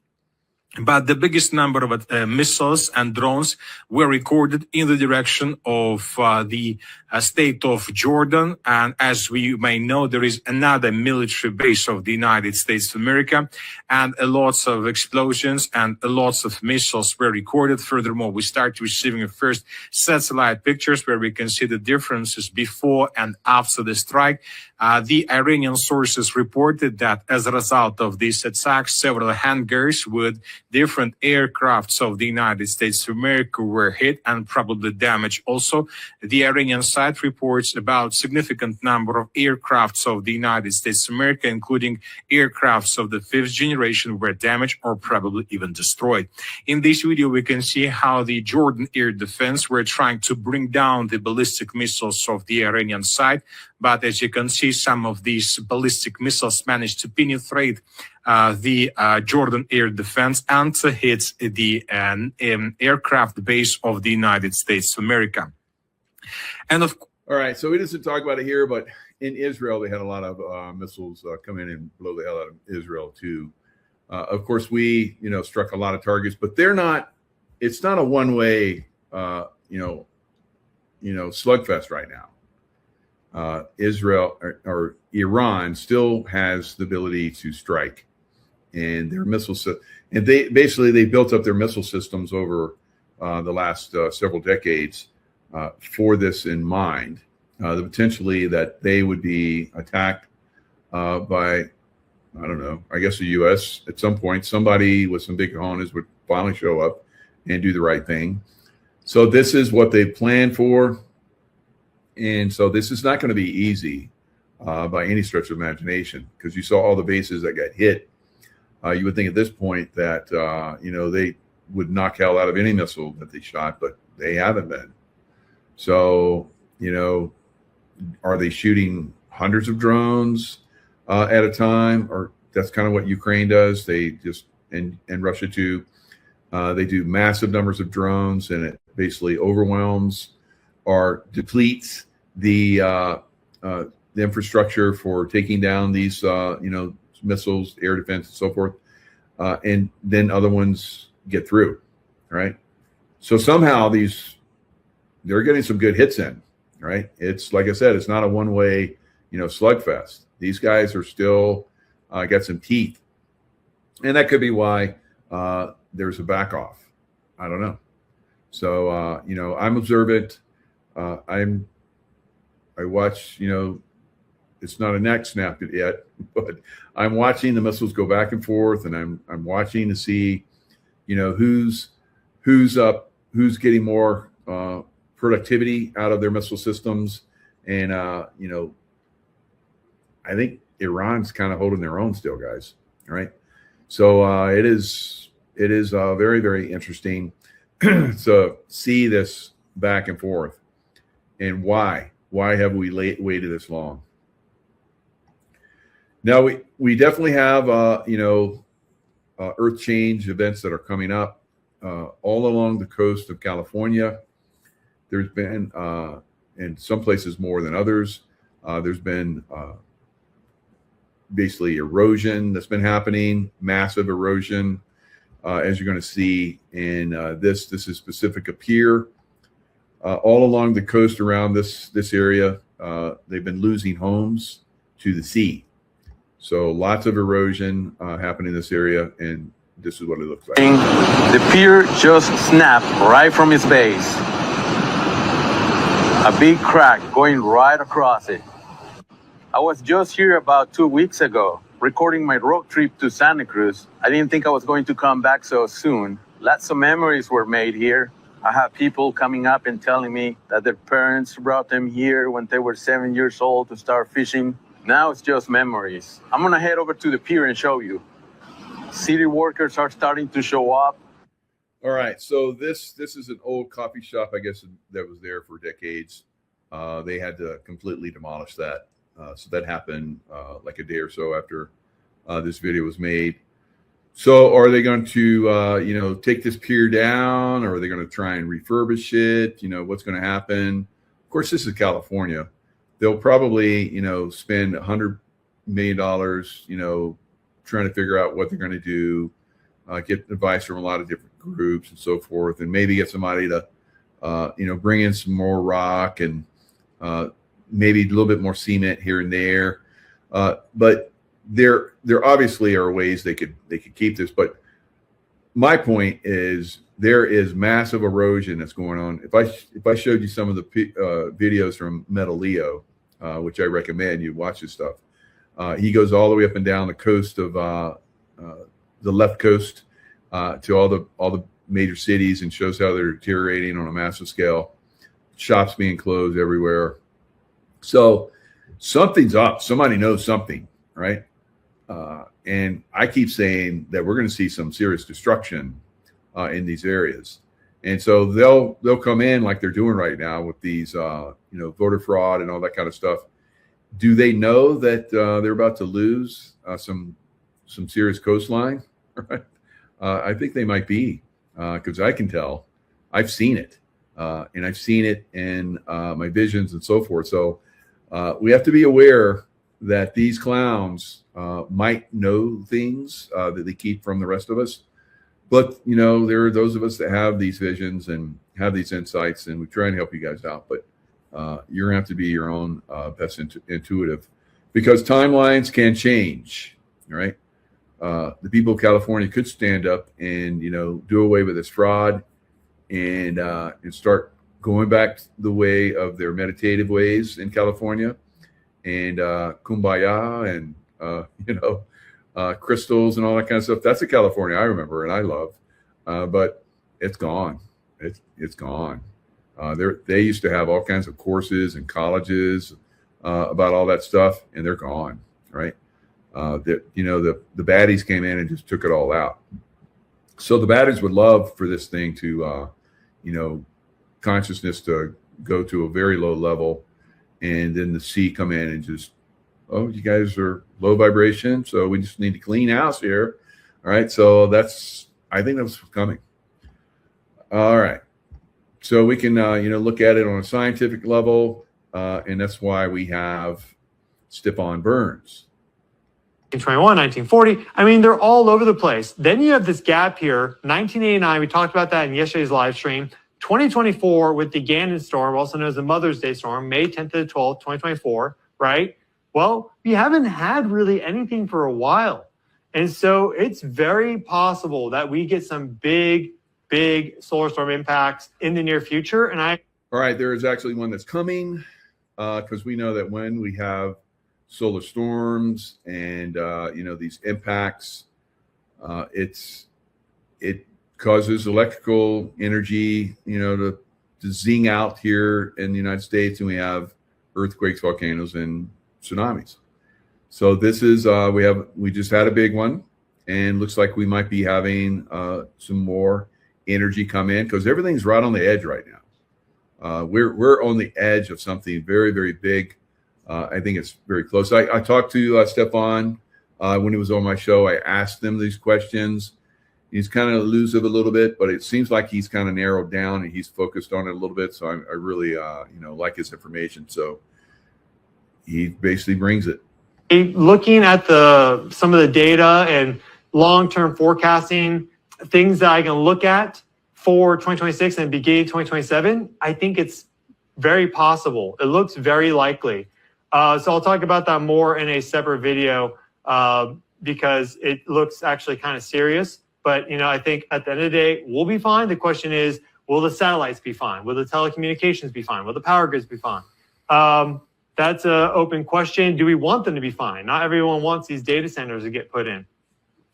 But the biggest number of missiles and drones were recorded in the direction of the state of Jordan. And as we may know, there is another military base of the United States of America, and lots of explosions and lots of missiles were recorded. Furthermore, we start receiving first satellite pictures where we can see the differences before and after the strike. The Iranian sources reported that as a result of these attacks, several hangars with different aircrafts of the United States of America were hit and probably damaged. Also, the Iranian side reports about significant number of aircrafts of the United States of America, including aircrafts of the fifth generation, were damaged or probably even destroyed. In this video, we can see how the Jordan air defense were trying to bring down the ballistic missiles of the Iranian side. But as you can see, some of these ballistic missiles managed to penetrate the Jordan air defense and to hit the aircraft base of the United States of America. And of all right, so we didn't talk about it here, but in Israel, they had a lot of missiles come in and blow the hell out of Israel too. Of course, we struck a lot of targets, but they're not. It's not a one-way slugfest right now. Israel or Iran still has the ability to strike, and their missiles, and they built up their missile systems over the last several decades for this in mind, the potentially that they would be attacked by, I don't know, I guess the U.S. at some point. Somebody with some big cojones would finally show up and do the right thing. So this is what they planned for. And so this is not going to be easy by any stretch of imagination, because you saw all the bases that got hit. You would think at this point that, they would knock hell out of any missile that they shot, but they haven't been. So, are they shooting hundreds of drones at a time? Or that's kind of what Ukraine does. They just, and Russia too, they do massive numbers of drones, and it basically overwhelms or depletes the infrastructure for taking down these, missiles, air defense, and so forth. And then other ones get through, right? So somehow they're getting some good hits in, right? It's like I said, it's not a one-way, slugfest. These guys are still got some teeth, and that could be why there's a back off. I don't know. So I'm observant. I watch, it's not a neck snap yet, but I'm watching the missiles go back and forth, and I'm watching to see, who's up, who's getting more productivity out of their missile systems. And, I think Iran's kind of holding their own still, guys. Right. So it is very, very interesting to see this back and forth. And why have we waited this long? Now we definitely have earth change events that are coming up all along the coast of California. There's been in some places more than others. There's been basically erosion that's been happening, massive erosion, as you're going to see in this is specific up here. All along the coast around this area, they've been losing homes to the sea. So lots of erosion happening in this area, and this is what it looks like. The pier just snapped right from its base. A big crack going right across it. I was just here about 2 weeks ago, recording my road trip to Santa Cruz. I didn't think I was going to come back so soon. Lots of memories were made here. I have people coming up and telling me that their parents brought them here when they were 7 years old to start fishing. Now it's just memories. I'm gonna head over to the pier and show you. City workers are starting to show up. All right, so this is an old coffee shop, I guess, that was there for decades. They had to completely demolish that. So that happened like a day or so after this video was made. So are they going to, take this pier down, or are they going to try and refurbish it? What's going to happen? Of course, this is California. They'll probably, spend $100 million, trying to figure out what they're going to do, get advice from a lot of different groups and so forth, and maybe get somebody to, bring in some more rock and maybe a little bit more cement here and there. But there obviously are ways they could keep this. But my point is there is massive erosion that's going on. If I showed you some of the videos from Metal Leo, which I recommend you watch his stuff, he goes all the way up and down the coast of the left coast to all the major cities and shows how they're deteriorating on a massive scale. Shops being closed everywhere. So something's up. Somebody knows something, right? And I keep saying that we're going to see some serious destruction in these areas. And so they'll come in like they're doing right now with these, voter fraud and all that kind of stuff. Do they know that they're about to lose some serious coastline? Right? I think they might be, because I can tell. I've seen it, and I've seen it in my visions and so forth. So we have to be aware that these clowns might know things that they keep from the rest of us. But, there are those of us that have these visions and have these insights, and we try and help you guys out. But you're going to have to be your own best intuitive, because timelines can change, right? The people of California could stand up and, do away with this fraud and start going back the way of their meditative ways in California, and kumbaya and, crystals and all that kind of stuff. That's a California I remember and I love, but it's gone. It's gone. They used to have all kinds of courses and colleges about all that stuff, and they're gone, right? The baddies came in and just took it all out. So the baddies would love for this thing to, consciousness to go to a very low level, and then the sea come in and just, oh, you guys are low vibration, so we just need to clean house here. All right, so I think that's coming. All right, so we can look at it on a scientific level, and that's why we have Stepan Burns. 1921, 1940. I mean, they're all over the place. Then you have this gap here, 1989. We talked about that in yesterday's live stream. 2024 with the Gannon storm, also known as the Mother's Day storm, May 10th to the 12th, 2024, right? Well, we haven't had really anything for a while. And so it's very possible that we get some big solar storm impacts in the near future. All right, there is actually one that's coming, because we know that when we have solar storms and these impacts, it causes electrical energy to zing out here in the United States, and we have earthquakes, volcanoes, and tsunamis. So this is we just had a big one, and looks like we might be having some more energy come in, because everything's right on the edge right now. We're on the edge of something very, very big. I think it's very close. I talked to Stepan when he was on my show. I asked him these questions. He's kind of elusive a little bit, but it seems like he's kind of narrowed down and he's focused on it a little bit. So I really, like his information. So he basically brings it. Looking at some of the data and long-term forecasting, things that I can look at for 2026 and beginning 2027, I think it's very possible. It looks very likely. So I'll talk about that more in a separate video because it looks actually kind of serious. But, I think at the end of the day, we'll be fine. The question is, will the satellites be fine? Will the telecommunications be fine? Will the power grids be fine? That's an open question. Do we want them to be fine? Not everyone wants these data centers to get put in.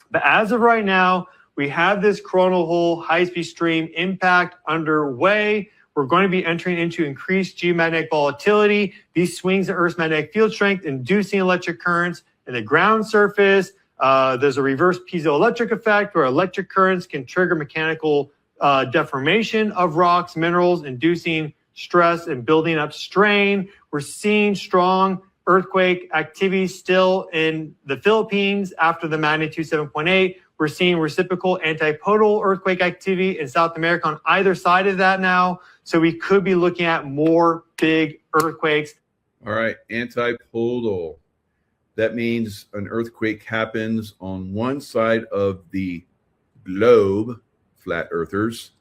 But as of right now, we have this coronal hole high-speed stream impact underway. We're going to be entering into increased geomagnetic volatility. These swings in Earth's magnetic field strength inducing electric currents in the ground surface. There's a reverse piezoelectric effect where electric currents can trigger mechanical deformation of rocks, minerals, inducing stress and building up strain. We're seeing strong earthquake activity still in the Philippines after the magnitude 7.8. We're seeing reciprocal antipodal earthquake activity in South America on either side of that now. So we could be looking at more big earthquakes. All right, antipodal. That means an earthquake happens on one side of the globe, flat earthers,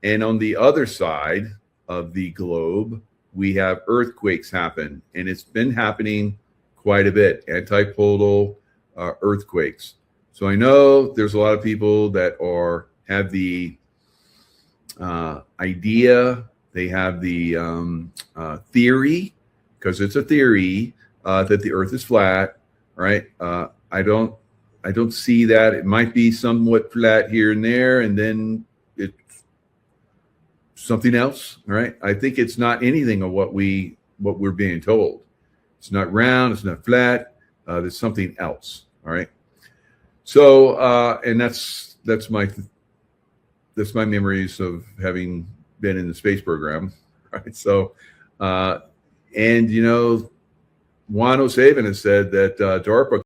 and on the other side of the globe, we have earthquakes happen, and it's been happening quite a bit, antipodal earthquakes. So I know there's a lot of people that have the idea, they have the theory, because it's a theory, that the earth is flat, right? I don't see that. It might be somewhat flat here and there, and then it's something else, right? I think it's not anything of what we're being told. It's not round, it's not flat, there's something else, all right? So, and that's my memories of having been in the space program, right? So, and Juan O'Savin has said that DARPA